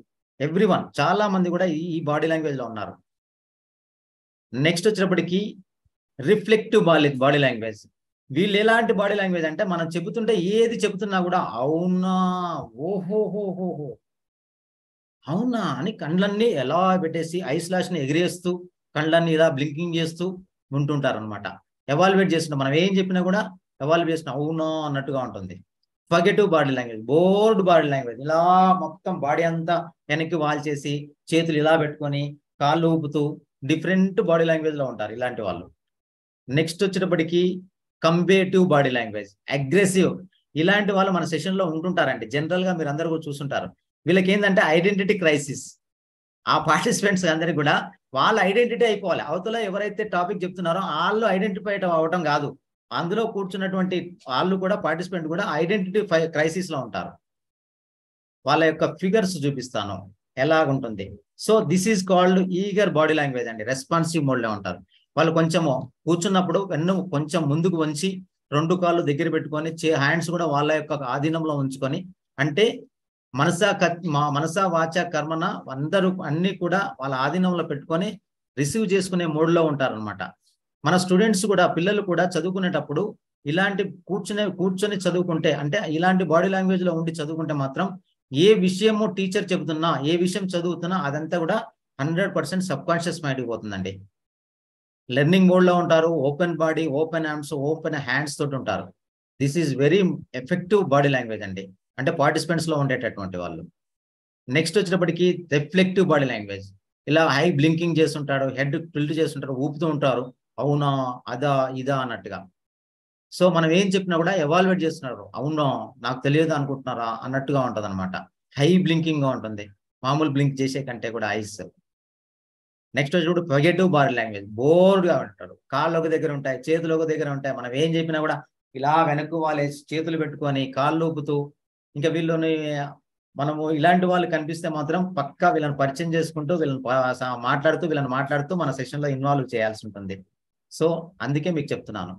ఎవ్రీవన్, చాలా మంది కూడా ఈ బాడీ లాంగ్వేజ్ లో ఉన్నారు. నెక్స్ట్ వచ్చినప్పటికీ రిఫ్లెక్టివ్ బాడీ లాంగ్వేజ్. వీళ్ళు ఎలాంటి బాడీ లాంగ్వేజ్ అంటే మనం చెబుతుంటే ఏది చెబుతున్నా కూడా అవునా, ఓహోహోహోహో, అవునా అని కళ్ళన్నీ ఎలా పెట్టేసి ఐస్ లాష్ ని ఎగిరేస్తూ కళ్ళన్నీ ఇలా బ్లింకింగ్ చేస్తూ ఉంటుంటారు అనమాట. ఎవాల్యుయేట్ చేస్తుంటాం, మనం ఏం చెప్పినా కూడా ఎవాల్యుయేట్ చేస్తున్నా అవునా అన్నట్టుగా ఉంటుంది. ఫర్గెటివ్ body language, bored body language. ఇలా మొత్తం బాడీ అంతా వెనక్కి వాల్చేసి చేతులు ఇలా పెట్టుకొని కాళ్ళు ఊపుతూ డిఫరెంట్ బాడీ లాంగ్వేజ్ లో ఉంటారు ఇలాంటి వాళ్ళు. నెక్స్ట్ వచ్చేటప్పటికి కంబేటివ్ బాడీ లాంగ్వేజ్, అగ్రెసివ్. ఇలాంటి వాళ్ళు మన సెషన్ లో ఉంటుంటారండి. జనరల్ గా మీరు అందరూ కూడా చూస్తుంటారు. వీళ్ళకి ఏంటంటే ఐడెంటిటీ క్రైసిస్. ఆ పార్టిసిపెంట్స్ అందరికి కూడా వాళ్ళ ఐడెంటిటీ అయిపోవాలి. అవతల ఎవరైతే టాపిక్ చెప్తున్నారో వాళ్ళు ఐడెంటిఫై అవ్వటం కాదు, అందులో కూర్చున్నటువంటి వాళ్ళు కూడా, పార్టిసిపెంట్ కూడా ఐడెంటిటీ క్రైసిస్ లో ఉంటారు. వాళ్ళ యొక్క ఫిగర్స్ చూపిస్తాను ఎలాగుంటుంది. So this is called eager body language అండి. రెస్పాన్సివ్ మోడ్ లో ఉంటారు వాళ్ళు. కొంచెము కూర్చున్నప్పుడు వెన్ను కొంచెం ముందుకు వంచి 2 కాళ్ళు దగ్గర పెట్టుకొని హ్యాండ్స్ కూడా వాళ్ళ యొక్క ఆధీనంలో ఉంచుకొని, అంటే మనస వాచ కర్మన అందరూ అన్ని కూడా వాళ్ళ ఆధీనంలో పెట్టుకొని రిసీవ్ చేసుకునే మోడ్లో ఉంటారనమాట. మన స్టూడెంట్స్ కూడా, పిల్లలు కూడా చదువుకునేటప్పుడు ఇలాంటి కూర్చొని చదువుకుంటే, అంటే ఇలాంటి బాడీ లాంగ్వేజ్ లో ఉండి చదువుకుంటే మాత్రం ఏ విషయము టీచర్ చెబుతున్నా, ఏ విషయం చదువుతున్నా అదంతా కూడా 100% సబ్ కాన్షియస్ మైండ్కి పోతుందండి. లెర్నింగ్ మోడ్ లో ఉంటారు. Open body, open arms, open hands తోటి ఉంటారు. This is very effective body language అండి, అంటే పార్టిసిపెంట్స్ లో ఉండేటటువంటి వాళ్ళు. నెక్స్ట్ వచ్చేటప్పటికి రిఫ్లెక్టివ్ బాడీ లాంగ్వేజ్. ఇలా హై బ్లింకింగ్ చేస్తుంటాడు, హెడ్ టిల్ట్ చేస్తుంటారు, ఊపుతూ ఉంటారు, అవునా అదా ఇదా అన్నట్టుగా. సో మనం ఏం చెప్పినా కూడా ఎవాల్యుయేట్ చేస్తున్నారు, అవునా నాకు తెలియదు అనుకుంటున్నారా అన్నట్టుగా ఉంటది అనమాట. హై బ్లింకింగ్ గా ఉంటుంది, మామూలు బ్లింక్ చేసే కంటే కూడా ఐస్. నెక్స్ట్ వచ్చి పొగెటివ్ బాడీ లాంగ్వేజ్. బోర్గా ఉంటాడు, కాళ్ళు ఒక దగ్గర ఉంటాయి, చేతులు ఒక దగ్గర ఉంటాయి. మనం ఏం చెప్పినా కూడా ఇలా వెనక్కు వాళ్ళే చేతులు పెట్టుకొని కాళ్ళు ఊపుతూ, ఇంకా వీళ్ళని మనము ఇలాంటి వాళ్ళు కనిపిస్తే మాత్రం పక్కా వీళ్ళని పరిచయం చేసుకుంటూ వీళ్ళని మాట్లాడుతూ మన సెషన్లో ఇన్వాల్వ్ చేయాల్సి ఉంటుంది. సో అందుకే మీకు చెప్తున్నాను.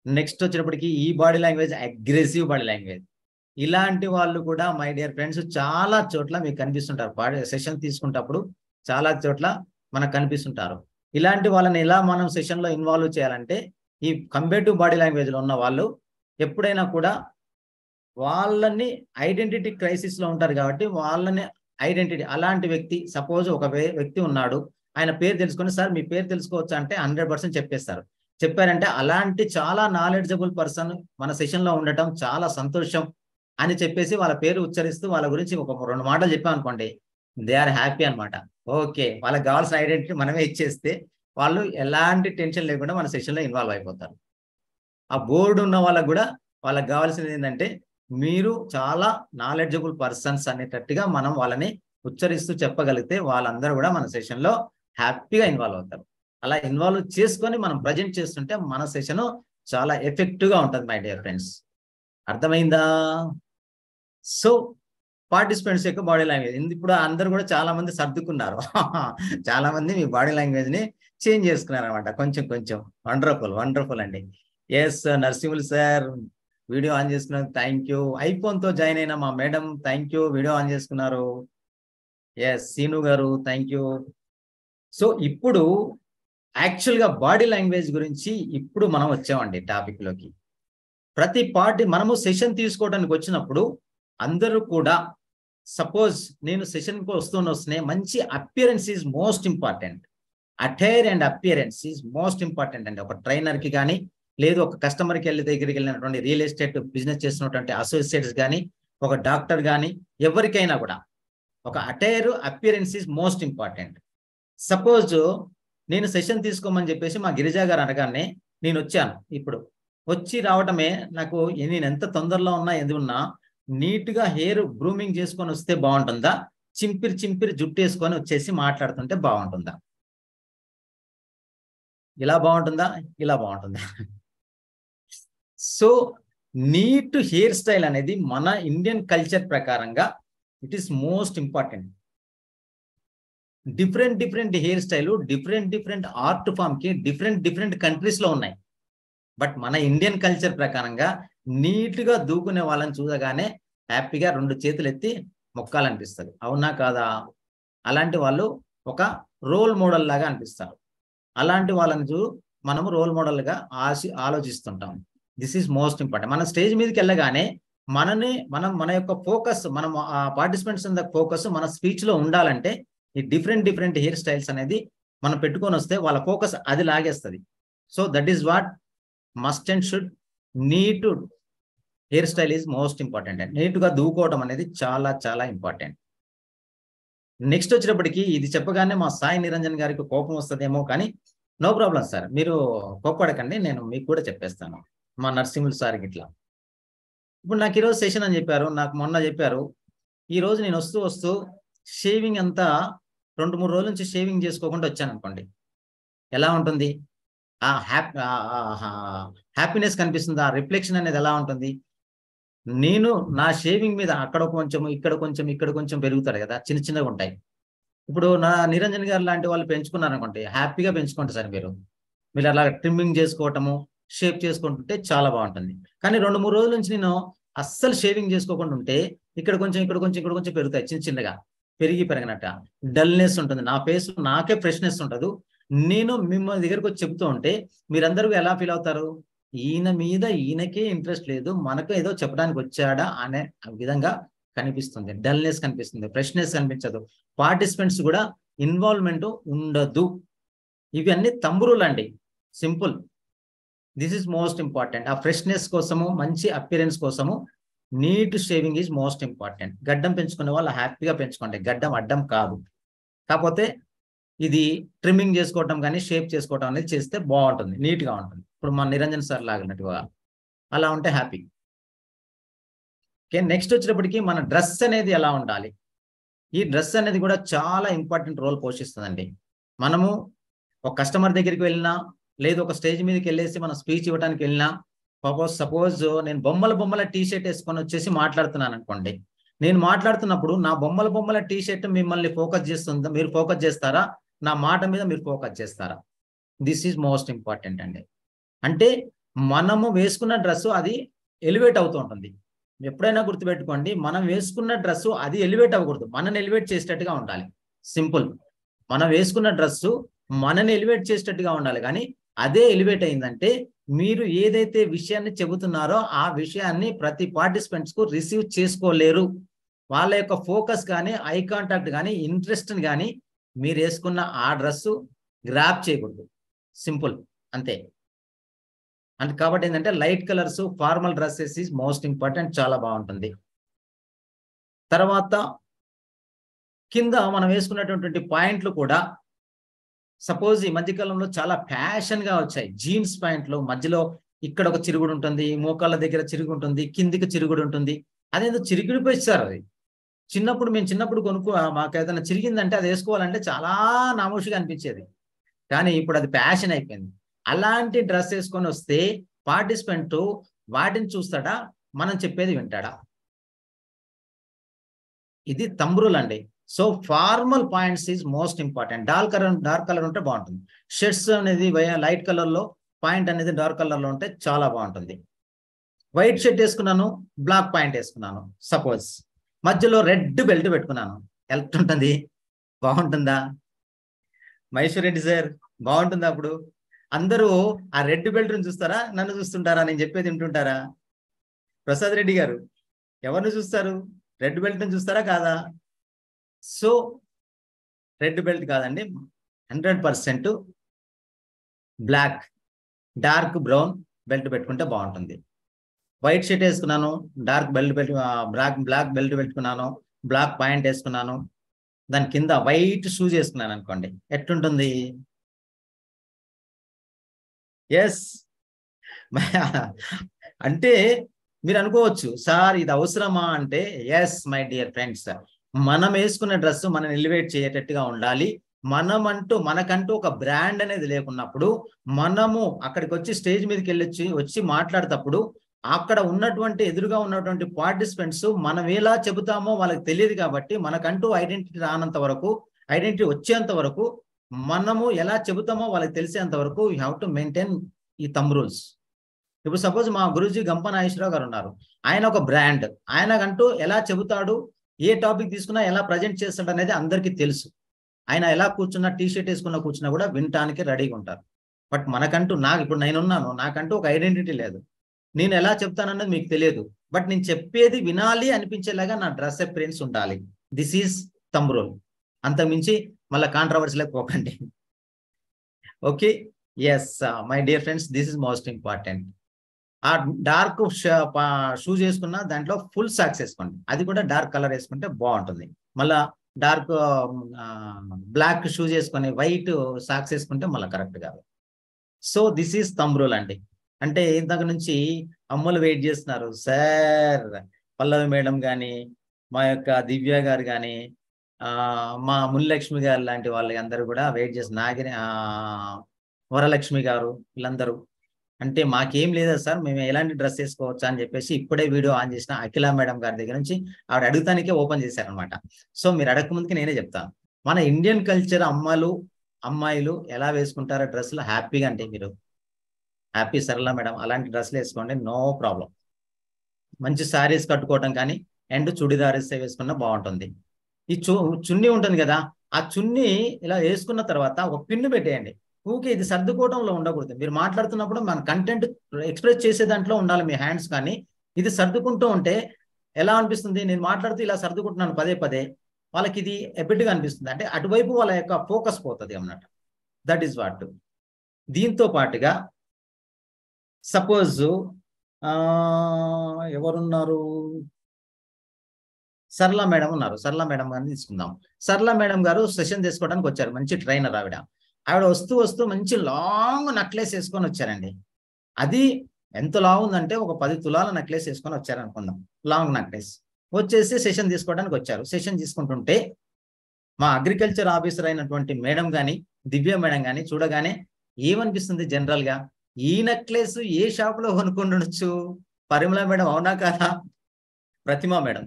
నెక్స్ట్ వచ్చేటప్పటికి ఈ body language aggressive body language. ఇలాంటి వాళ్ళు కూడా మై డియర్ ఫ్రెండ్స్ చాలా చోట్ల మీకు కనిపిస్తుంటారు. సెషన్ తీసుకున్నప్పుడు చాలా చోట్ల మనకు కనిపిస్తుంటారు. ఇలాంటి వాళ్ళని ఎలా మనం సెషన్లో ఇన్వాల్వ్ చేయాలంటే, ఈ కంపేటివ్ బాడీ లాంగ్వేజ్లో ఉన్న వాళ్ళు ఎప్పుడైనా కూడా వాళ్ళని ఐడెంటిటీ క్రైసిస్ లో ఉంటారు కాబట్టి వాళ్ళని ఐడెంటిటీ, అలాంటి వ్యక్తి సపోజ్ ఒక వ్యక్తి ఉన్నాడు, ఆయన పేరు తెలుసుకొని సార్ మీ పేరు తెలుసుకోవచ్చా అంటే 100% చెప్పేస్తారు. చెప్పారంటే అలాంటి చాలా నాలెడ్జబుల్ పర్సన్ మన సెషన్ లో ఉండటం చాలా సంతోషం అని చెప్పేసి వాళ్ళ పేరు ఉచ్చరిస్తూ వాళ్ళ గురించి ఒక 2 మాటలు చెప్పాం అనుకోండి, దే ఆర్ హ్యాపీ అనమాట. ఓకే, వాళ్ళకి కావాల్సిన ఐడెంటిటీ మనమే ఇచ్చేస్తే వాళ్ళు ఎలాంటి టెన్షన్ లేకుండా మన సెషన్ లో ఇన్వాల్వ్ అయిపోతారు. ఆ బోర్డు ఉన్న వాళ్ళకు కూడా వాళ్ళకి కావాల్సింది ఏంటంటే, మీరు చాలా నాలెడ్జబుల్ పర్సన్స్ అనేటట్టుగా మనం వాళ్ళని ఉచ్చరిస్తూ చెప్పగలిగితే వాళ్ళందరూ కూడా మన సెషన్లో హ్యాపీగా ఇన్వాల్వ్ అవుతారు. అలా ఇన్వాల్వ్ చేసుకొని మనం ప్రజెంట్ చేస్తుంటే మన సెషన్ చాలా ఎఫెక్టివ్గా ఉంటుంది మై డియర్ ఫ్రెండ్స్. అర్థమైందా? సో పార్టిసిపెంట్స్ యొక్క బాడీ లాంగ్వేజ్ ఇప్పుడు అందరూ కూడా చాలా మంది సర్దుకున్నారు. చాలా మంది మీ బాడీ లాంగ్వేజ్ ని చేంజ్ చేసుకున్నారు అనమాట, కొంచెం కొంచెం. వండర్ఫుల్ అండి. Yes Narasimhulu sir video on చేసుకున్నారు, థ్యాంక్ యూ. ఐఫోన్ తో జాయిన్ అయిన మా madam thank you, video on చేసుకున్నారు. ఎస్ సీను గారు థ్యాంక్ యూ. సో ఇప్పుడు యాక్చువల్గా బాడీ లాంగ్వేజ్ గురించి ఇప్పుడు మనం వచ్చామండి టాపిక్ లోకి. ప్రతి పార్టీ మనము సెషన్ తీసుకోవడానికి వచ్చినప్పుడు అందరూ కూడా, సపోజ్ నేను సెషన్కి వస్తూనే మంచి appearance is most important. Attire and appearance is most important అండి. ఒక ట్రైనర్కి కానీ, లేదు ఒక కస్టమర్కి దగ్గరికి వెళ్ళినటువంటి రియల్ ఎస్టేట్ బిజినెస్ చేస్తున్నటువంటి అసోసియేట్స్ కానీ, ఒక డాక్టర్ కానీ, ఎవరికైనా కూడా ఒక attire appearance is most important. Suppose నేను సెషన్ తీసుకోమని చెప్పేసి మా గిరిజా గారు అనగానే నేను వచ్చాను. ఇప్పుడు వచ్చి రావటమే నాకు, నేను ఎంత తొందరలో ఉన్నా ఏది ఉన్నా నీట్గా హెయిర్ గ్రూమింగ్ చేసుకొని వస్తే బాగుంటుందా, చింపిరి జుట్టు వేసుకొని వచ్చేసి మాట్లాడుతుంటే బాగుంటుందా? ఇలా బాగుంటుందా, ఇలా బాగుంటుందా? సో నీట్ హెయిర్ స్టైల్ అనేది మన ఇండియన్ కల్చర్ ప్రకారంగా it is most important. Different hair style, different art form కి డిఫరెంట్ కంట్రీస్ లో ఉన్నాయి. బట్ మన ఇండియన్ కల్చర్ ప్రకారంగా నీట్ గా దూకునే వాళ్ళని చూడగానే హ్యాపీగా 2 చేతులు ఎత్తి మొక్కాలనిపిస్తుంది. అవునా కాదా? అలాంటి వాళ్ళు ఒక రోల్ మోడల్ లాగా అనిపిస్తారు. అలాంటి వాళ్ళని మనము రోల్ మోడల్ గా ఆలోచిస్తుంటాం. This is most important. మన స్టేజ్ మీదకి వెళ్ళగానే మన యొక్క ఫోకస్, మనం పార్టిసిపెంట్స్ ఫోకస్ మన స్పీచ్ లో ఉండాలంటే ఈ డిఫరెంట్ హెయిర్ స్టైల్స్ అనేది మనం పెట్టుకొని వస్తే వాళ్ళ ఫోకస్ అది లాగేస్తుంది. So that is what must and should. Neat hair style is most important. And నీట్గా దూకోవడం అనేది చాలా ఇంపార్టెంట్. నెక్స్ట్ వచ్చేటప్పటికి ఇది చెప్పగానే మా సాయి నిరంజన్ గారికి కోపం వస్తుందేమో, కానీ నో ప్రాబ్లం సార్, మీరు కోప్పడకండి, నేను మీకు కూడా చెప్పేస్తాను. మా నరసింహులు సార్కి ఇట్లా ఇప్పుడు నాకు ఈరోజు సెషన్ అని చెప్పారు, నాకు మొన్న చెప్పారు. ఈరోజు నేను వస్తూ షేవింగ్ అంతా 2-3 రోజుల నుంచి షేవింగ్ చేసుకోకుండా వచ్చాను అనుకోండి, ఎలా ఉంటుంది? ఆ హ్యాపీనెస్ కనిపిస్తుంది, ఆ రిఫ్లెక్షన్ అనేది ఎలా ఉంటుంది? నేను నా షేవింగ్ మీద అక్కడ కొంచెం ఇక్కడ కొంచెం పెరుగుతాడు కదా, చిన్నగా ఉంటాయి. ఇప్పుడు నా నిరంజన్ గారు లాంటి వాళ్ళు పెంచుకున్నారనుకోండి, హ్యాపీగా పెంచుకుంటారు సార్. మీరు అలా ట్రిమ్మింగ్ చేసుకోవటము, షేప్ చేసుకుంటుంటే చాలా బాగుంటుంది. కానీ 2-3 రోజుల నుంచి నేను అస్సలు షేవింగ్ చేసుకోకుండా ఉంటే ఇక్కడ కొంచెం ఇక్కడ కొంచెం ఇక్కడ కొంచెం పెరుగుతాయి చిన్న చిన్నగా పెరిగినట్ట డల్నెస్ ఉంటుంది. నా ఫేస్ నాకే ఫ్రెష్నెస్ ఉండదు. నేను మిమ్మల్ని దగ్గరకు వచ్చి చెప్తూ ఉంటే మీరందరూ ఎలా ఫీల్ అవుతారు? ఈయన మీద ఈయనకే ఇంట్రెస్ట్ లేదు, మనకు ఏదో చెప్పడానికి వచ్చాడా అనే విధంగా కనిపిస్తుంది. డల్నెస్ కనిపిస్తుంది, ఫ్రెష్నెస్ కనిపించదు, పార్టిసిపెంట్స్ కూడా ఇన్వాల్వ్మెంట్ ఉండదు. ఇవన్నీ తంబురులు అండి, simple. This is most important. ఆ ఫ్రెష్నెస్ కోసము, మంచి అపియరెన్స్ కోసము neat shaving is most important. గడ్డం పెంచుకునే వాళ్ళు హ్యాపీగా పెంచుకోండి, గడ్డం అడ్డం కాదు. కాకపోతే ఇది ట్రిమ్మింగ్ చేసుకోవటం కానీ షేప్ చేసుకోవటం అనేది చేస్తే బాగుంటుంది, నీట్గా ఉంటుంది. ఇప్పుడు మన నిరంజన్ సార్ లాగినట్టుగా అలా ఉంటే హ్యాపీ. ఓకే, నెక్స్ట్ వచ్చేటప్పటికి మన డ్రెస్ అనేది ఎలా ఉండాలి? ఈ డ్రెస్ అనేది కూడా చాలా ఇంపార్టెంట్ రోల్ పోషిస్తుందండి. మనము ఒక కస్టమర్ దగ్గరికి వెళ్ళినా, లేదు ఒక స్టేజ్ మీదకి వెళ్ళేసి మనం స్పీచ్ ఇవ్వడానికి వెళ్ళినా, సపోజ్ నేను బొమ్మల టీ షర్ట్ వేసుకొని వచ్చేసి మాట్లాడుతున్నాను అనుకోండి. నేను మాట్లాడుతున్నప్పుడు నా బొమ్మల టీ షర్ట్ మిమ్మల్ని ఫోకస్ చేస్తుందా? మీరు ఫోకస్ చేస్తారా? నా మాట మీద మీరు ఫోకస్ చేస్తారా? దిస్ ఈజ్ మోస్ట్ ఇంపార్టెంట్ అండి. అంటే మనము వేసుకున్న డ్రెస్సు అది ఎలివేట్ అవుతూ ఉంటుంది. ఎప్పుడైనా గుర్తుపెట్టుకోండి, మనం వేసుకున్న డ్రెస్సు అది ఎలివేట్ అవ్వకూడదు, మనని ఎలివేట్ చేసేటట్టుగా ఉండాలి. సింపుల్. మనం వేసుకున్న డ్రెస్సు మనని ఎలివేట్ చేసేటట్టుగా ఉండాలి. కానీ అదే ఎలివేట్ అయిందంటే మీరు ఏదైతే విషయాన్ని చెబుతున్నారో ఆ విషయాన్ని ప్రతి పార్టిసిపెంట్స్ కు రిసీవ్ చేసుకోలేరు. వాళ్ళ యొక్క ఫోకస్ కానీ, ఐ కాంటాక్ట్ కానీ, ఇంట్రెస్ట్ కానీ మీరు వేసుకున్న ఆ డ్రెస్సు గ్రాప్ చేయకూడదు. సింపుల్, అంతే. అంటే కాబట్టి ఏంటంటే light colours, formal dresses is most important, చాలా బాగుంటుంది. తర్వాత కింద మనం వేసుకున్నటువంటి పాయింట్లు కూడా, సపోజ్ ఈ మధ్యకాలంలో చాలా ఫ్యాషన్ గా వచ్చాయి జీన్స్ ప్యాంట్లు. మధ్యలో ఇక్కడ ఒక చిరుగుడు ఉంటుంది, మోకాళ్ళ దగ్గర చిరుగు ఉంటుంది, కిందికి చిరుగుడు ఉంటుంది. అదేదో చిరిగిడిపోయిస్తారు. అది మేము చిన్నప్పుడు మాకు ఏదైనా చిరిగిందంటే అది వేసుకోవాలంటే చాలా నామోషిగా అనిపించేది. కానీ ఇప్పుడు అది ఫ్యాషన్ అయిపోయింది. అలాంటి డ్రెస్ వేసుకొని వస్తే పార్టిసిపెంట్ వాటిని చూస్తాడా, మనం చెప్పేది వింటాడా? ఇది తంబ్రులు అండి. So formal points is most important. Dark colour ఉంటే బాగుంటుంది. షర్ట్స్ అనేది లైట్ కలర్ లో, పాయింట్ అనేది డార్క్ కలర్ లో ఉంటే చాలా బాగుంటుంది. వైట్ షర్ట్ వేసుకున్నాను, బ్లాక్ పాయింట్ వేసుకున్నాను, సపోజ్ మధ్యలో రెడ్ బెల్ట్ పెట్టుకున్నాను, ఎలా ఉంటుంది? బాగుంటుందా? మహేశ్వర్ రెడ్డి సార్ బాగుంటుందా? అప్పుడు అందరూ ఆ రెడ్ బెల్ట్ ని చూస్తారా, నన్ను చూస్తుంటారా? నేను చెప్పేది వింటుంటారా? ప్రసాద్ రెడ్డి గారు ఎవరిని చూస్తారు? రెడ్ బెల్ట్ ని చూస్తారా కాదా? సో రెడ్ బెల్ట్ కాదండి, 100% బ్లాక్, డార్క్ బ్రౌన్ బెల్ట్ పెట్టుకుంటే బాగుంటుంది. వైట్ షర్ట్ వేసుకున్నాను, డార్క్ బ్లాక్ బెల్ట్ పెట్టుకున్నాను, బ్లాక్ పాయింట్ వేసుకున్నాను, దాని కింద వైట్ షూస్ వేసుకున్నాను అనుకోండి, ఎట్లుంటుంది? ఎస్. అంటే మీరు అనుకోవచ్చు, సార్ ఇది అవసరమా అంటే, ఎస్ మై డియర్ ఫ్రెండ్స్, మనం వేసుకున్న డ్రెస్ మనం ఎలివేట్ చేయటట్టుగా ఉండాలి. మనకంటూ ఒక బ్రాండ్ అనేది లేకున్నప్పుడు, మనము అక్కడికి వచ్చి స్టేజ్ మీదకి వచ్చి మాట్లాడేటప్పుడు అక్కడ ఎదురుగా ఉన్నటువంటి పార్టిసిపెంట్స్ మనం ఎలా చెబుతామో వాళ్ళకి తెలియదు. కాబట్టి మనకంటూ ఐడెంటిటీ రానంత వరకు, ఐడెంటిటీ వచ్చేంత వరకు, మనము ఎలా చెబుతామో వాళ్ళకి తెలిసేంత వరకు యూ హ్యావ్ టు మెయింటైన్ ఈ థంబ్ రూల్స్. ఇప్పుడు సపోజ్ మా గురూజీ గంప నాగేశ్వరరావు గారు ఉన్నారు. ఆయన ఒక బ్రాండ్, ఆయనకంటూ ఎలా చెబుతాడు, ఏ టాపిక్ తీసుకున్నా ఎలా ప్రజెంట్ చేస్తాడు అనేది అందరికీ తెలుసు. ఆయన ఎలా కూర్చున్నా, టీ షర్ట్ వేసుకున్నా కూర్చున్నా కూడా వినటానికి రెడీగా ఉంటారు. బట్ మనకంటూ, ఇప్పుడు నేనున్నాను, నాకంటూ ఒక ఐడెంటిటీ లేదు, నేను ఎలా చెప్తానన్నది మీకు తెలియదు. బట్ నేను చెప్పేది వినాలి అనిపించేలాగా నా డ్రెస్ అపియరెన్స్ ఉండాలి. This is thumb rule. అంతకుమించి మళ్ళీ కాంట్రవర్సీలకు పోకండి. Okay, yes my dear friends, this is most important. ఆ డార్క్ షూస్ వేసుకున్న దాంట్లో ఫుల్ సాక్స్ వేసుకోండి, అది కూడా డార్క్ కలర్ వేసుకుంటే బాగుంటుంది. మళ్ళా డార్క్ బ్లాక్ షూస్ వేసుకొని వైట్ సాక్స్ వేసుకుంటే మళ్ళీ కరెక్ట్ కాదు. So this is thumb rule అండి. అంటే ఇంతకు నుంచి అమ్మలు వెయిట్ చేస్తున్నారు, సార్ పల్లవి మేడం కానీ, మా యొక్క దివ్య గారు కానీ, మా మునిలక్ష్మి గారు లాంటి వాళ్ళు అందరూ కూడా వెయిట్ చేస్తున్నారు. వరలక్ష్మి గారు, వీళ్ళందరూ అంటే మాకేం లేదా సార్, మేము ఎలాంటి డ్రెస్ వేసుకోవచ్చా అని చెప్పేసి ఇప్పుడే వీడియో ఆన్ చేసిన అఖిల మేడం గారి దగ్గర నుంచి ఆవిడ అడుగుతానికే ఓపెన్ చేశారనమాట. సో మీరు అడగక ముందుకి నేనే చెప్తాను, మన ఇండియన్ కల్చర్ అమ్మాయిలు ఎలా వేసుకుంటారో డ్రెస్సులు హ్యాపీగా, అంటే మీరు హ్యాపీ సరళ మేడం అలాంటి డ్రెస్సులు వేసుకోండి, నో ప్రాబ్లం. మంచి శారీస్ కట్టుకోవటం కానీ అండ్ చుడిదారీస్ వేసుకున్నా బాగుంటుంది. ఈ చున్నీ ఉంటుంది కదా, ఆ చున్నీ ఇలా వేసుకున్న తర్వాత ఒక పిన్ను పెట్టేయండి. ఊకే ఇది సర్దుకోవడంలో ఉండకూడదు. మీరు మాట్లాడుతున్నప్పుడు మన కంటెంట్ ఎక్స్ప్రెస్ చేసే దాంట్లో ఉండాలి మీ హ్యాండ్స్. కానీ ఇది సర్దుకుంటూ ఉంటే ఎలా అనిపిస్తుంది, నేను మాట్లాడుతూ ఇలా సర్దుకుంటున్నాను పదే పదే, వాళ్ళకి ఇది ఎబిట్గా అనిపిస్తుంది. అంటే అటువైపు వాళ్ళ యొక్క ఫోకస్ పోతుంది అన్నమాట. That is what. దీంతో పాటుగా సపోజ్ ఎవరున్నారు, సరళ మేడం ఉన్నారు. సరళ మేడం గారిని తీసుకుందాం. సరళ మేడం గారు సెషన్ తీసుకోవడానికి వచ్చారు. మంచి ట్రైనర్ ఆవిడ. ఆవిడ వస్తూ వస్తూ మంచి లాంగ్ నెక్లెస్ వేసుకొని వచ్చారండి. అది ఎంత లాంగ్ ఉందంటే ఒక 10 తులాల నెక్లెస్ వేసుకొని వచ్చారు అనుకుందాం. లాంగ్ నెక్లెస్ వచ్చేసి సెషన్ తీసుకోవడానికి వచ్చారు. సెషన్ తీసుకుంటుంటే మా అగ్రికల్చర్ ఆఫీసర్ అయినటువంటి మేడం కానీ దివ్య మేడం కానీ చూడగానే ఏమనిపిస్తుంది జనరల్ గా, ఈ నెక్లెస్ ఏ షాప్ లో కొనుక్కుండొచ్చు, పరిమళ మేడం అవునా కాదా, ప్రతిమ మేడం,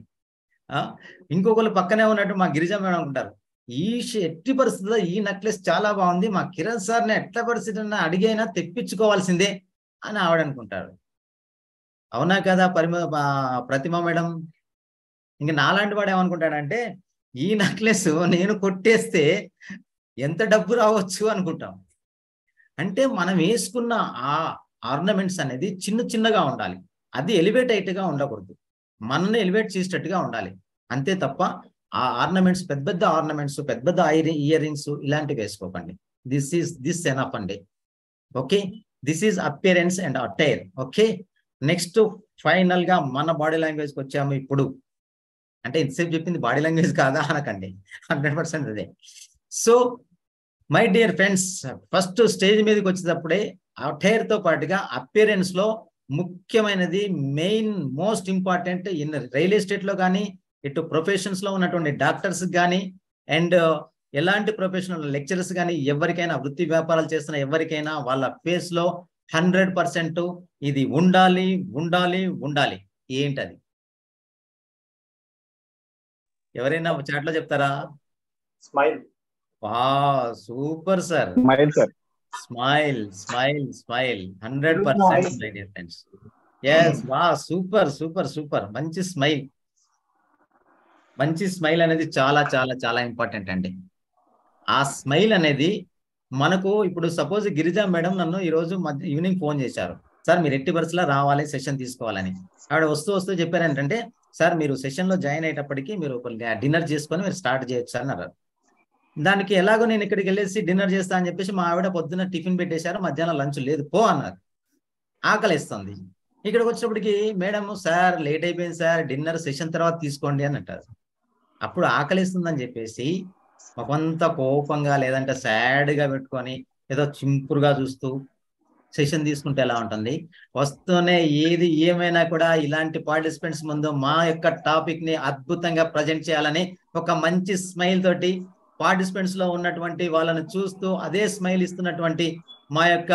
ఇంకొకరు పక్కనే ఉన్నట్టు మా గిరిజ మేడం ఉంటారు, ఈ ఎట్టి పరిస్థితుల్లో ఈ నెక్లెస్ చాలా బాగుంది, మా కిరణ్ సార్ని ఎట్ల పరిస్థితి అడిగైనా తెప్పించుకోవాల్సిందే అని ఆవిడ అనుకుంటారు. అవునా కదా ప్రతిమ మేడం? ఇంక నాలాంటి వాడు ఏమనుకుంటాడంటే, ఈ నెక్లెస్ నేను కొట్టేస్తే ఎంత డబ్బు రావచ్చు అనుకుంటాం. అంటే మనం వేసుకున్న ఆ ఆర్నమెంట్స్ అనేది చిన్న చిన్నగా ఉండాలి. అది ఎలివేట్ అయ్యేట్టుగా ఉండకూడదు, మనల్ని ఎలివేట్ చేసేటట్టుగా ఉండాలి. అంతే తప్ప ఆ ఆర్నమెంట్స్ పెద్ద పెద్ద ఆర్నమెంట్స్, పెద్ద పెద్ద ఇయర్ రింగ్స్ ఇలాంటివి వేసుకోకండి. దిస్ ఎనఫ్ అండి. Okay, this is appearance and attire. Okay, next final గా మన బాడీ లాంగ్వేజ్కి వచ్చాము ఇప్పుడు. అంటే ఇంతసేపు చెప్పింది బాడీ లాంగ్వేజ్ కాదా అనకండి, 100% అదే. So my dear friends, first stage మీదకి వచ్చేటప్పుడే అటైర్ తో పాటుగా అపియరెన్స్ లో ముఖ్యమైనది, main most important in real estate లో కానీ, ఇటు ప్రొఫెషన్స్ లో ఉన్నటువంటి డాక్టర్స్ కానీ, అండ్ ఎలాంటి ప్రొఫెషనల్ లెక్చరర్స్ కానీ, ఎవరికైనా వృత్తి వ్యాపారాలు చేస్తున్న ఎవరికైనా వాళ్ళ ఫేస్ లో 100% ఇది ఉండాలి ఉండాలి ఉండాలి. ఏంటది? ఎవరైనా చాట్ లో చెప్తారా? Smile. Super sir. Smile sir. Smile smile smile 100% my dear friends. yes, super super super. మంచి స్మైల్, మంచి స్మైల్ అనేది చాలా చాలా చాలా ఇంపార్టెంట్ అండి. ఆ స్మైల్ అనేది మనకు ఇప్పుడు సపోజ్ గిరిజా మేడం నన్ను ఈరోజు ఈవినింగ్ ఫోన్ చేశారు, సార్ మీరు ఎట్టి పరిస్థితుల్లో రావాలి, సెషన్ తీసుకోవాలని. ఆవిడ వస్తూ వస్తూ చెప్పారు ఏంటంటే, సార్ మీరు సెషన్ లో జాయిన్ అయ్యేటప్పటికి మీరు డిన్నర్ చేసుకొని మీరు స్టార్ట్ చేయొచ్చు అన్నారు. దానికి ఎలాగో నేను ఇక్కడికి వెళ్ళేసి డిన్నర్ చేస్తా అని చెప్పేసి మా ఆవిడ పొద్దున్న టిఫిన్ పెట్టేశారు, మధ్యాహ్నం లంచ్ లేదు పో అన్నారు. ఆకలిస్తుంది. ఇక్కడికి వచ్చినప్పటికి మేడం, సార్ లేట్ అయిపోయింది సార్, డిన్నర్ సెషన్ తర్వాత తీసుకోండి అని అంటారు. అప్పుడు ఆకలిస్తుందని చెప్పేసి కొంత కోపంగా లేదంటే సాడ్గా పెట్టుకొని ఏదో చింపురుగా చూస్తూ సెషన్ తీసుకుంటే ఎలా ఉంటుంది? వస్తూనే ఏది ఏమైనా కూడా ఇలాంటి పార్టిసిపెంట్స్ ముందు మా యొక్క టాపిక్ ని అద్భుతంగా ప్రజెంట్ చేయాలని ఒక మంచి స్మైల్ తోటి పార్టిసిపెంట్స్ లో ఉన్నటువంటి వాళ్ళని చూస్తూ అదే స్మైల్ ఇస్తున్నటువంటి మా యొక్క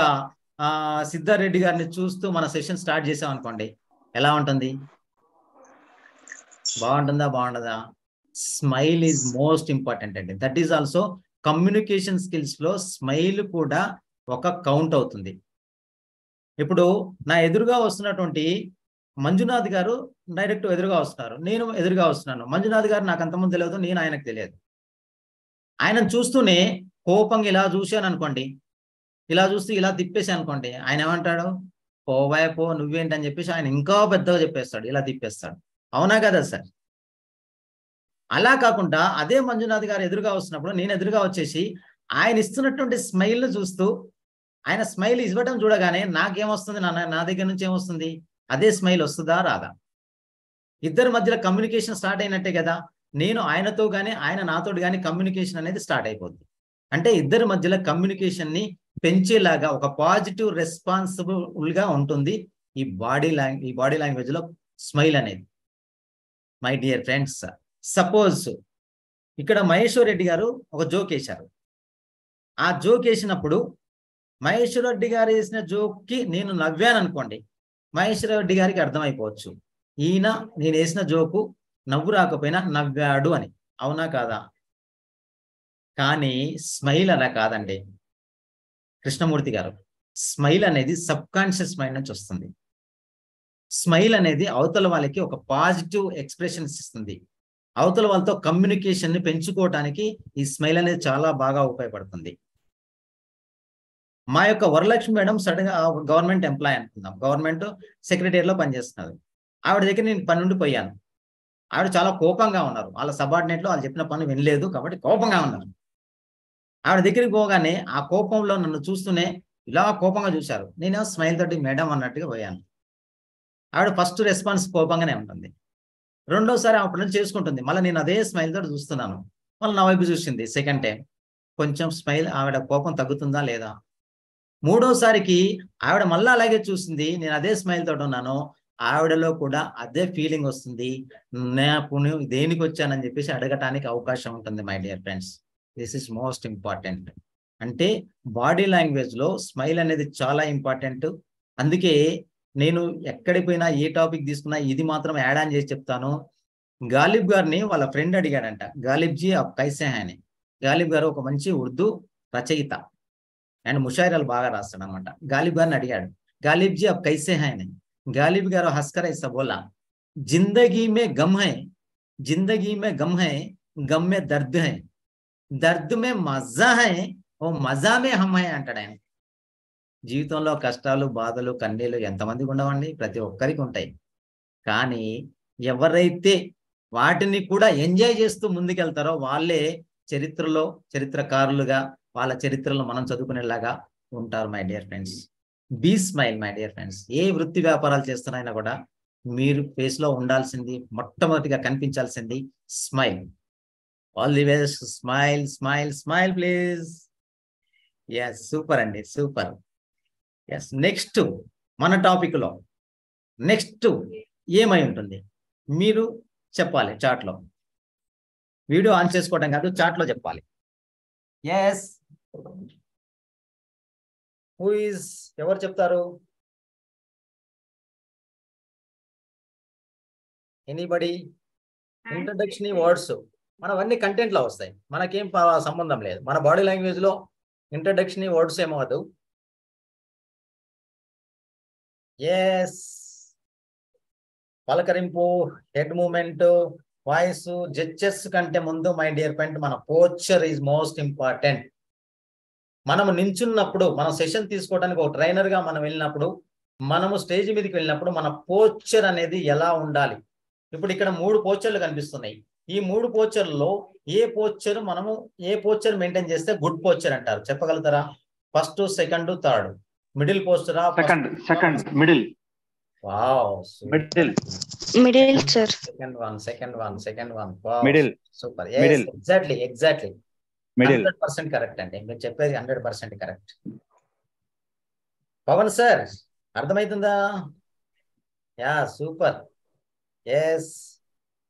సిద్ధారెడ్డి గారిని చూస్తూ మన సెషన్ స్టార్ట్ చేసాం అనుకోండి, ఎలా ఉంటుంది? బాగుంటుందా బాగుంటుందా? స్మైల్ ఈజ్ మోస్ట్ ఇంపార్టెంట్ అండి. That is also communication skills లో స్మైల్ కూడా ఒక కౌంట్ అవుతుంది. ఇప్పుడు నా ఎదురుగా వస్తున్నటువంటి మంజునాథ్ గారు డైరెక్ట్ ఎదురుగా వస్తున్నారు, నేను ఎదురుగా వస్తున్నాను. మంజునాథ్ గారు నాకు అంతకుముందు తెలియదు, నేను ఆయనకు తెలియదు. ఆయనను చూస్తూనే కోపంగా ఇలా చూశాను అనుకోండి, ఇలా చూస్తూ ఇలా తిప్పేసి అనుకోండి, ఆయన ఏమంటాడు? పోవాయ్ పో నువ్వేంటని చెప్పేసి ఆయన ఇంకా పెద్దగా చెప్పేస్తాడు, ఇలా తిప్పేస్తాడు. అవునా కదా సార్? అలా కాకుండా అదే మంజునాథ్ గారు ఎదురుగా వస్తున్నప్పుడు నేను ఎదురుగా వచ్చేసి ఆయన ఇస్తున్నటువంటి స్మైల్ ను చూస్తూ, ఆయన స్మైల్ ఇవ్వడం చూడగానే నాకేమొస్తుంది, నా దగ్గర నుంచి ఏమొస్తుంది? అదే స్మైల్ వస్తుందా రాదా? ఇద్దరి మధ్యలో కమ్యూనికేషన్ స్టార్ట్ అయినట్టే కదా. నేను ఆయనతో కానీ ఆయన నాతో కానీ కమ్యూనికేషన్ అనేది స్టార్ట్ అయిపోద్ది. అంటే ఇద్దరి మధ్యలో కమ్యూనికేషన్ ని పెంచేలాగా ఒక పాజిటివ్ రెస్పాన్సిబుల్ గా ఉంటుంది ఈ బాడీ లాంగ్వేజ్ లో స్మైల్ అనేది. మై డియర్ ఫ్రెండ్స్, సపోజ్ ఇక్కడ మహేశ్వర్ రెడ్డి గారు ఒక జోక్ వేశారు. ఆ జోక్ వేసినప్పుడు మహేశ్వర్ రెడ్డి గారు వేసిన జోక్ కి నేను నవ్వాను అనుకోండి, మహేశ్వర్ రెడ్డి గారికి అర్థమైపోవచ్చు ఈయన నేను వేసిన జోకు నవ్వు రాకపోయినా నవ్వాడు అని. అవునా కాదా? కానీ స్మైల్ అలా కాదండి కృష్ణమూర్తి గారు. స్మైల్ అనేది సబ్ కాన్షియస్ మైండ్ నుంచి వస్తుంది. స్మైల్ అనేది అవతల వాళ్ళకి ఒక పాజిటివ్ ఎక్స్ప్రెషన్స్ ఇస్తుంది. అవతల వాళ్ళతో కమ్యూనికేషన్ ని పెంచుకోవడానికి ఈ స్మైల్ అనేది చాలా బాగా ఉపయోగపడుతుంది. మా యొక్క వరలక్ష్మి మేడం సడన్ గా గవర్నమెంట్ ఎంప్లాయ్ అనుకుందాం, గవర్నమెంట్ సెక్రటరీలో పనిచేస్తున్నారు. ఆవిడ దగ్గర నేను పని నుండి పోయాను. ఆవిడ చాలా కోపంగా ఉన్నారు. వాళ్ళ సబార్డినేట్లు వాళ్ళు చెప్పిన పని వినలేదు కాబట్టి కోపంగా ఉన్నారు. ఆవిడ దగ్గరికి పోగానే ఆ కోపంలో నన్ను చూస్తూనే ఇలా కోపంగా చూశారు. నేనేమో స్మైల్ తోటి మేడం అన్నట్టుగా పోయాను. ఆవిడ ఫస్ట్ రెస్పాన్స్ కోపంగానే ఉంటుంది. రెండోసారి అప్పటి నుంచి చేసుకుంటుంది. మళ్ళీ నేను అదే స్మైల్ తోటి చూస్తున్నాను. మళ్ళీ నా వైపు చూసింది. సెకండ్ టైం కొంచెం స్మైల్, ఆవిడ కోపం తగ్గుతుందా లేదా. మూడోసారికి ఆవిడ మళ్ళీ అలాగే చూసింది. నేను అదే స్మైల్ తోటి ఉన్నాను. ఆవిడలో కూడా అదే ఫీలింగ్ వస్తుంది. నేను దేనికి వచ్చానని చెప్పేసి అడగటానికి అవకాశం ఉంటుంది. My dear friends, this is most important. అంటే బాడీ లాంగ్వేజ్ లో స్మైల్ అనేది చాలా ఇంపార్టెంట్. అందుకే నేను ఎక్కడికి పోయినా ఏ టాపిక్ తీసుకున్నా ఇది మాత్రం యాడ్ ఆన్ చేసి చెప్తాను. గాలిబ్ గారిని వాళ్ళ ఫ్రెండ్ అడిగాడంట, గాలిబ్ జీ ఆప్ కైసే హై అని. గాలిబ్ గారు ఒక మంచి ఉర్దూ రచయిత అండ్ ముషాయిరాలు బాగా రాస్తాడు అనమాట. గాలిబ్ గారిని అడిగాడు, గాలిబ్ జీ ఆప్ కైసే హై అని. గాలిబ్ గారు హస్కర్ ఐసా బోలా, జిందగీ మే గమ్ హై, జిందగీ మే గమ్ హై, గమ్ మే దర్ద్ హై, దర్ద్ మే మజా హై, ఓ మజా మే హమ్ హై అంటాడు ఆయన. జీవితంలో కష్టాలు, బాధలు, కన్నీళ్ళు ఎంతమందికి ఉండవండి? ప్రతి ఒక్కరికి ఉంటాయి. కానీ ఎవరైతే వాటిని కూడా ఎంజాయ్ చేస్తూ ముందుకెళ్తారో వాళ్ళే చరిత్రలో చరిత్రకారులుగా వాళ్ళ చరిత్రలో మనం చదువుకునేలాగా ఉంటారు. My dear friends, be smile. My dear friends, ఏ వృత్తి వ్యాపారాలు చేస్తున్నా కూడా మీరు ఫేస్ లో ఉండాల్సింది, మొట్టమొదటిగా కనిపించాల్సింది smile. All the best. Smile smile smile please. Yes, super అండి, సూపర్. ఎస్, నెక్స్ట్ మన టాపిక్ లో నెక్స్ట్ ఏమై ఉంటుంది మీరు చెప్పాలి. చాట్ లో వీడియో ఆన్ చేసుకోవడం కాదు, చాట్ లో చెప్పాలి. ఎస్, హూ ఈజ్, ఎవరు చెప్తారు? ఎనీబడి? ఇంట్రడక్షన్ వర్డ్స్ మనవన్నీ కంటెంట్ లో వస్తాయి, మనకేం సంబంధం లేదు. మన బాడీ లాంగ్వేజ్ లో ఇంట్రడక్షన్ వర్డ్స్ ఏమవదు. ఎస్, పలకరింపు, హెడ్ మూమెంట్, వాయిస్, జెస్చర్స్ కంటే ముందు మై డియర్ ఫ్రెండ్ మన పోస్చర్ ఈజ్ మోస్ట్ ఇంపార్టెంట్. మనము నించున్నప్పుడు, మనం సెషన్ తీసుకోవడానికి ఒక ట్రైనర్ గా మనం వెళ్ళినప్పుడు, మనము స్టేజ్ మీదకి వెళ్ళినప్పుడు మన పోస్చర్ అనేది ఎలా ఉండాలి? ఇప్పుడు ఇక్కడ 3 పోస్చర్లు కనిపిస్తున్నాయి. ఈ 3 పోస్చర్లలో ఏ పోస్చర్ మెయింటైన్ చేస్తే గుడ్ పోస్చర్ అంటారు? చెప్పగలుగుతారా? ఫస్ట్, సెకండ్, థర్డ్, మిడిల్ పోస్చరా? Second middle. Wow, middle sir. Second one. Middle. Super. Middle. Exactly middle. 100% correct అండి, మీరు చెప్పేది 100% కరెక్ట్. పవన్ సార్, అర్థమవుతుందా? Yeah, super. ఎస్,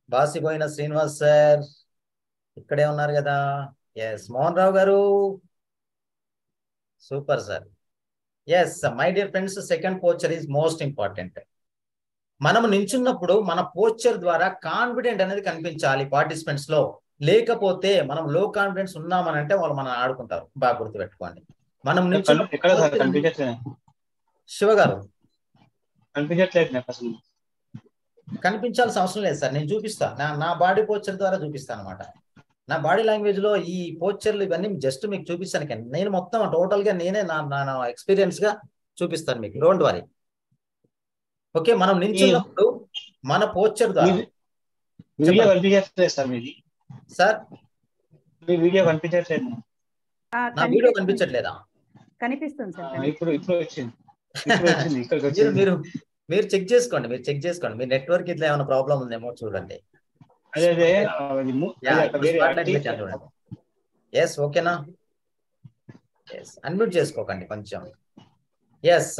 బాసిపోయిన శ్రీనివాస్ సార్ ఇక్కడే ఉన్నారు కదా. Yes, Mohan Rao garu, super sir. Yes, my dear friends, second posture is most important. మనం నించున్నప్పుడు మన పోస్చర్ ద్వారా కాన్ఫిడెంట్ అనేది కనిపించాలి పార్టిసిపెంట్స్ లో. లేకపోతే మనం లో కాన్ఫిడెన్స్ ఉన్నామనంటే వాళ్ళు మనం ఆడుకుంటారు. బాగా గుర్తుపెట్టుకోండి. మనం శివ గారు కనిపించాల్సిన అవసరం లేదు సార్, నేను చూపిస్తా. నా బాడీ పోస్చర్ ద్వారా చూపిస్తాను అనమాట. నా బాడీ లాంగ్వేజ్ లో ఈ పోస్చర్లు ఇవన్నీ జస్ట్ మీకు చూపిస్తాను. నేను మొత్తం టోటల్ గా నేనే నా ఎక్స్పీరియన్స్ గా చూపిస్తాను మీకు, డోంట్ వరీ. ఓకే, మనం నించున్నప్పుడు మన పోస్చర్ ద్వారా సార్. మీ వీడియో కనిపించట్లేదు. నా వీడియో కనిపించట్లేదా? కనిపిస్తుంది సార్. ఇప్పుడు వచ్చింది. మీరు చెక్ చేసుకోండి, మీ నెట్వర్క్ ఇట్లా ఏమైనా ప్రాబ్లం ఉందేమో చూడండి. ఎస్, ఓకేనా? ఎస్, అన్మ్యూట్ చేసుకోకండి కొంచెం. ఎస్,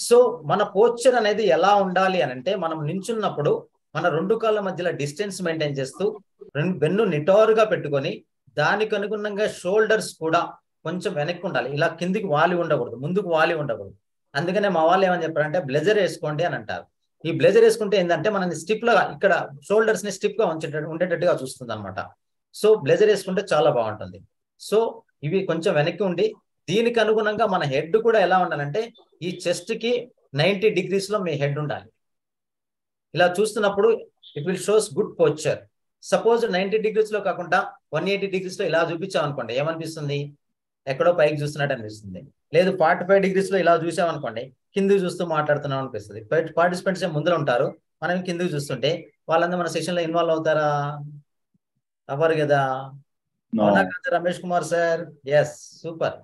సో మన పోస్చర్ అనేది ఎలా ఉండాలి అని అంటే, మనం నించున్నప్పుడు మన 2 కాళ్ళ మధ్యలో డిస్టెన్స్ మెయింటైన్ చేస్తూ వెన్ను నిటారుగా పెట్టుకొని దానికి అనుగుణంగా షోల్డర్స్ కూడా కొంచెం వెనక్కి ఉండాలి. ఇలా కిందికి వాలి ఉండకూడదు, ముందుకు వాలి ఉండకూడదు. అందుకనే మా వాళ్ళు ఏమని చెప్పారంటే బ్లెజర్ వేసుకోండి అని అంటారు. ఈ బ్లెజర్ వేసుకుంటే ఏంటంటే మనని స్టిప్ లా ఇక్కడ షోల్డర్స్ ని స్టిప్ గా ఉండేటట్టుగా చూస్తుంది అనమాట. సో బ్లెజర్ వేసుకుంటే చాలా బాగుంటుంది. సో ఇవి కొంచెం వెనక్కి ఉండి దీనికి అనుగుణంగా మన హెడ్ కూడా ఎలా ఉండాలంటే ఈ చెస్ట్ కి 90 degrees లో మీ హెడ్ ఉండాలి. ఇలా చూస్తున్నప్పుడు it will shows good posture. Suppose 90 degrees లో కాకుండా 180 degrees లో ఇలా చూపించాం అనుకోండి, ఏమనిపిస్తుంది? ఎక్కడో పైకి చూస్తున్నట్టు అనిపిస్తుంది. లేదు 45 degrees లో ఇలా చూసామనుకోండి, కిందికి చూస్తూ మాట్లాడుతున్నాం అనిపిస్తుంది. పార్టిసిపెంట్స్ ముందులో ఉంటారు, మనం కిందికి చూస్తుంటే వాళ్ళందరూ మన సెషన్ లో ఇన్వాల్వ్ అవుతారా? అవ్వరు కదా. అవునా కదా Ramesh Kumar sir? Yes, super.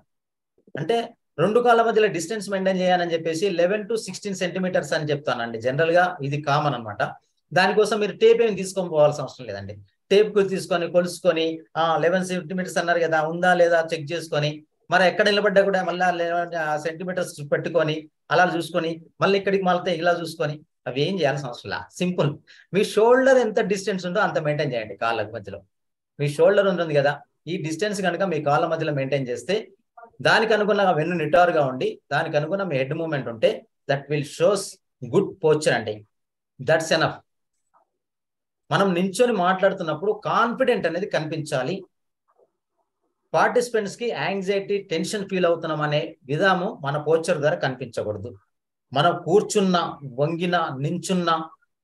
అంటే రెండు కాళ్ళ మధ్యలో డిస్టెన్స్ మెయింటైన్ చేయాలని చెప్పేసి 11 to 16 సెంటీమీటర్స్ అని చెప్తానండి. జనరల్ గా ఇది కామన్ అనమాట. దానికోసం మీరు టేప్ ఏమి తీసుకొని పోవాల్సిన అవసరం లేదండి. టేప్ తీసుకొని కొలుసుకొని 11 సెంటీమీటర్స్ అన్నారు కదా, ఉందా లేదా చెక్ చేసుకొని, మరి ఎక్కడ నిలబడ్డా కూడా మళ్ళీ 11 సెంటీమీటర్స్ పెట్టుకొని అలా చూసుకొని మళ్ళీ ఇక్కడికి మళ్ళీ ఇలా చూసుకొని అవి ఏం చేయాల్సిన అవసరం లేదు. సింపుల్. మీ షోల్డర్ ఎంత డిస్టెన్స్ ఉందో అంత మెయింటైన్ చేయండి. కాళ్ళ మధ్యలో మీ షోల్డర్ ఉంటుంది కదా, ఈ డిస్టెన్స్ కనుక మీ కాళ్ళ మధ్యలో మెయింటైన్ చేస్తే, దానికి అనుగుణంగా వెన్ను నిటారుగా ఉండి దానికి అనుగుణ మీ హెడ్ మూవ్మెంట్ ఉంటే that will shows good posture అండి. That's enough. మనం నించొని మాట్లాడుతున్నప్పుడు కాన్ఫిడెంట్ అనేది కనిపించాలి. పార్టిసిపెంట్స్ కి యాంగ్జైటీ, టెన్షన్ ఫీల్ అవుతున్నాం అనే విధానం మన పోస్చర్ ద్వారా కనిపించకూడదు. మనం కూర్చున్నా, వంగినా, నించున్నా,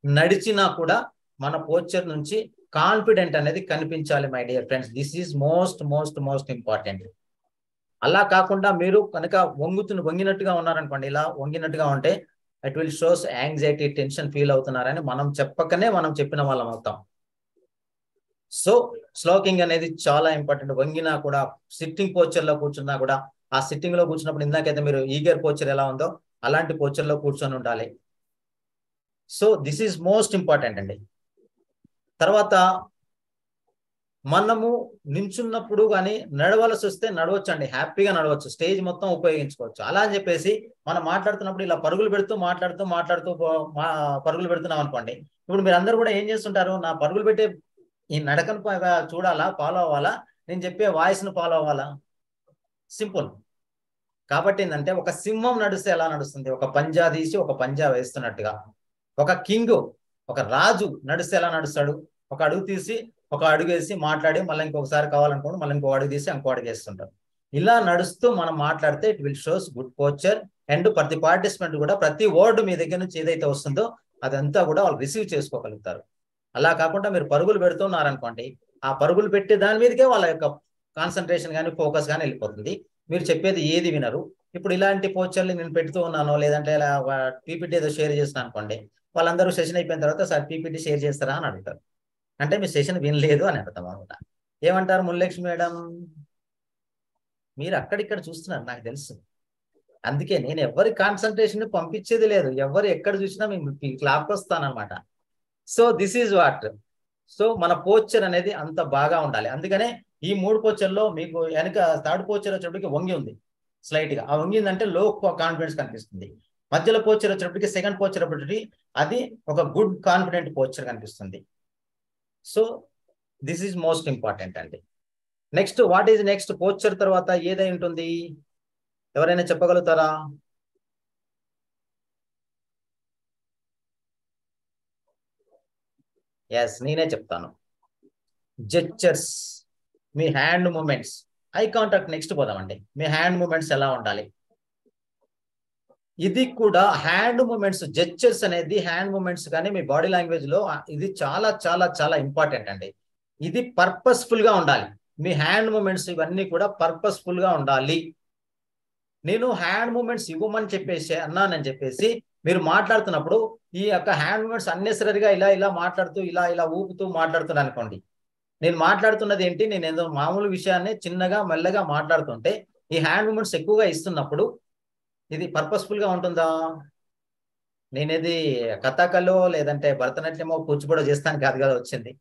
నడిచినా కూడా మన పోస్చర్ నుంచి కాన్ఫిడెంట్ అనేది కనిపించాలి my dear friends. This is most important. అలా కాకుండా మీరు కనుక వంగినట్టుగా ఉన్నారనుకోండి, ఇలా వంగినట్టుగా ఉంటే it will shows anxiety, tension feel అవుతున్నారని మనం చెప్పకనే మనం చెప్పిన వాళ్ళం అవుతాం. సో స్లోకింగ్ అనేది చాలా ఇంపార్టెంట్. వంగినా కూడా, సిట్టింగ్ పోస్చర్ లో కూర్చున్నా కూడా, ఆ సిట్టింగ్ లో కూర్చున్నప్పుడు ఇందాకైతే మీరు ఈగర్ పోస్చర్ ఎలా ఉందో అలాంటి పోస్చర్ లో కూర్చొని ఉండాలి. So this is most important అండి. తర్వాత మనము నించున్నప్పుడు కానీ నడవలసి వస్తే నడవచ్చు అండి, హ్యాపీగా నడవచ్చు, స్టేజ్ మొత్తం ఉపయోగించుకోవచ్చు. అలా అని చెప్పేసి మనం మాట్లాడుతున్నప్పుడు ఇలా పరుగులు పెడుతూ పరుగులు పెడుతున్నాం అనుకోండి. ఇప్పుడు మీరు అందరూ కూడా ఏం చేస్తుంటారు? నా పరుగులు పెట్టే ఈ నడకను చూడాలా, ఫాలో అవ్వాలా, నేను చెప్పే వాయిస్ ను ఫాలో అవ్వాలా? సింపుల్. కాబట్టి ఏంటంటే ఒక సింహం నడిస్తే ఎలా నడుస్తుంది? ఒక పంజా తీసి ఒక పంజా వేస్తున్నట్టుగా. ఒక కింగ్, ఒక రాజు నడిస్తే ఎలా నడుస్తాడు? ఒక అడుగు తీసి ఒక అడుగు వేసి మాట్లాడి మళ్ళీ ఇంకొకసారి కావాలనుకోండి మళ్ళీ ఇంకో అడుగు తీసి ఇంకో అడుగు వేస్తుంటారు. ఇలా నడుస్తూ మనం మాట్లాడితే it will shows good posture. And ప్రతి పార్టిసిపెంట్ కూడా ప్రతి వర్డ్ మీ దగ్గర నుంచి ఏదైతే వస్తుందో అదంతా కూడా వాళ్ళు రిసీవ్ చేసుకోగలుగుతారు. అలా కాకుండా మీరు పరుగులు పెడుతున్నారనుకోండి, ఆ పరుగులు పెట్టే దాని మీదకే వాళ్ళ యొక్క కాన్సన్ట్రేషన్ కానీ ఫోకస్ కానీ వెళ్ళిపోతుంది. మీరు చెప్పేది ఏది వినరు. ఇప్పుడు ఇలాంటి పోస్చర్లు నేను పెడుతూ ఉన్నాను, లేదంటే ఇలా పీపీటీ ఏదో షేర్ చేస్తున్నాను అనుకోండి, వాళ్ళందరూ సెషన్ అయిపోయిన తర్వాత సార్ పీపీటీ షేర్ చేస్తారా అని అడుగుతారు. అంటే మీ సెషన్ వినలేదు అని అర్థం అనమాట. ఏమంటారు ముల్లక్ష్మి మేడం? మీరు అక్కడిక్కడ చూస్తున్నారు నాకు తెలుసు, అందుకే నేను ఎవరి కాన్సన్ట్రేషన్ పంపించేది లేదు. ఎవరు ఎక్కడ చూసినా మేము క్లాప్కి వస్తానమాట. So this is what. So మన పోస్చర్ అనేది అంత బాగా ఉండాలి. అందుకనే ఈ 3 పోస్చర్లో మీకు వెనక థర్డ్ పోస్చర్ వచ్చేటప్పటికి వంగి ఉంది స్లైట్ గా. ఆ వంగిందంటే లో కాన్ఫిడెన్స్ కనిపిస్తుంది. మధ్యలో పోస్చర్ వచ్చేటప్పటికి, సెకండ్ పోస్చర్ వచ్చేటప్పటికి అది ఒక గుడ్ కాన్ఫిడెంట్ పోస్చర్ కనిపిస్తుంది. So this is most important అండి. Next what is next? Posture తర్వాత ఏదై ఉంటుంది? ఎవరైనా చెప్పగలుగుతారా? ఎస్, నేనే చెప్తాను. జెస్చర్స్, మీ hand movements, eye contact. Next పోదామండి. మీ హ్యాండ్ మూమెంట్స్ ఎలా ఉండాలి? ఇది కూడా హ్యాండ్ మూమెంట్స్, జెస్చర్స్ అనేది హ్యాండ్ మూమెంట్స్ కానీ మీ బాడీ లాంగ్వేజ్ లో ఇది చాలా చాలా చాలా ఇంపార్టెంట్ అండి. ఇది పర్పస్ఫుల్ గా ఉండాలి. మీ హ్యాండ్ మూమెంట్స్ ఇవన్నీ కూడా పర్పస్ఫుల్ గా ఉండాలి. నేను హ్యాండ్ మూమెంట్స్ ఇవ్వమని చెప్పేసి అన్నానని చెప్పేసి మీరు మాట్లాడుతున్నప్పుడు ఈ యొక్క హ్యాండ్ మూమెంట్స్ అన్నెసరీగా ఇలా ఇలా మాట్లాడుతూ ఇలా ఇలా ఊపుతూ మాట్లాడుతున్నాను అనుకోండి, నేను మాట్లాడుతున్నది ఏంటి? నేను ఏదో మామూలు విషయాన్ని చిన్నగా మెల్లగా మాట్లాడుతుంటే ఈ హ్యాండ్ మూమెంట్స్ ఎక్కువగా ఇస్తున్నప్పుడు ఇది పర్పస్ఫుల్ గా ఉంటుందా? నేనేది కథకలో లేదంటే భరతనాట్యమో కూచిపూడో చేస్తాను కాదు కదా వచ్చింది.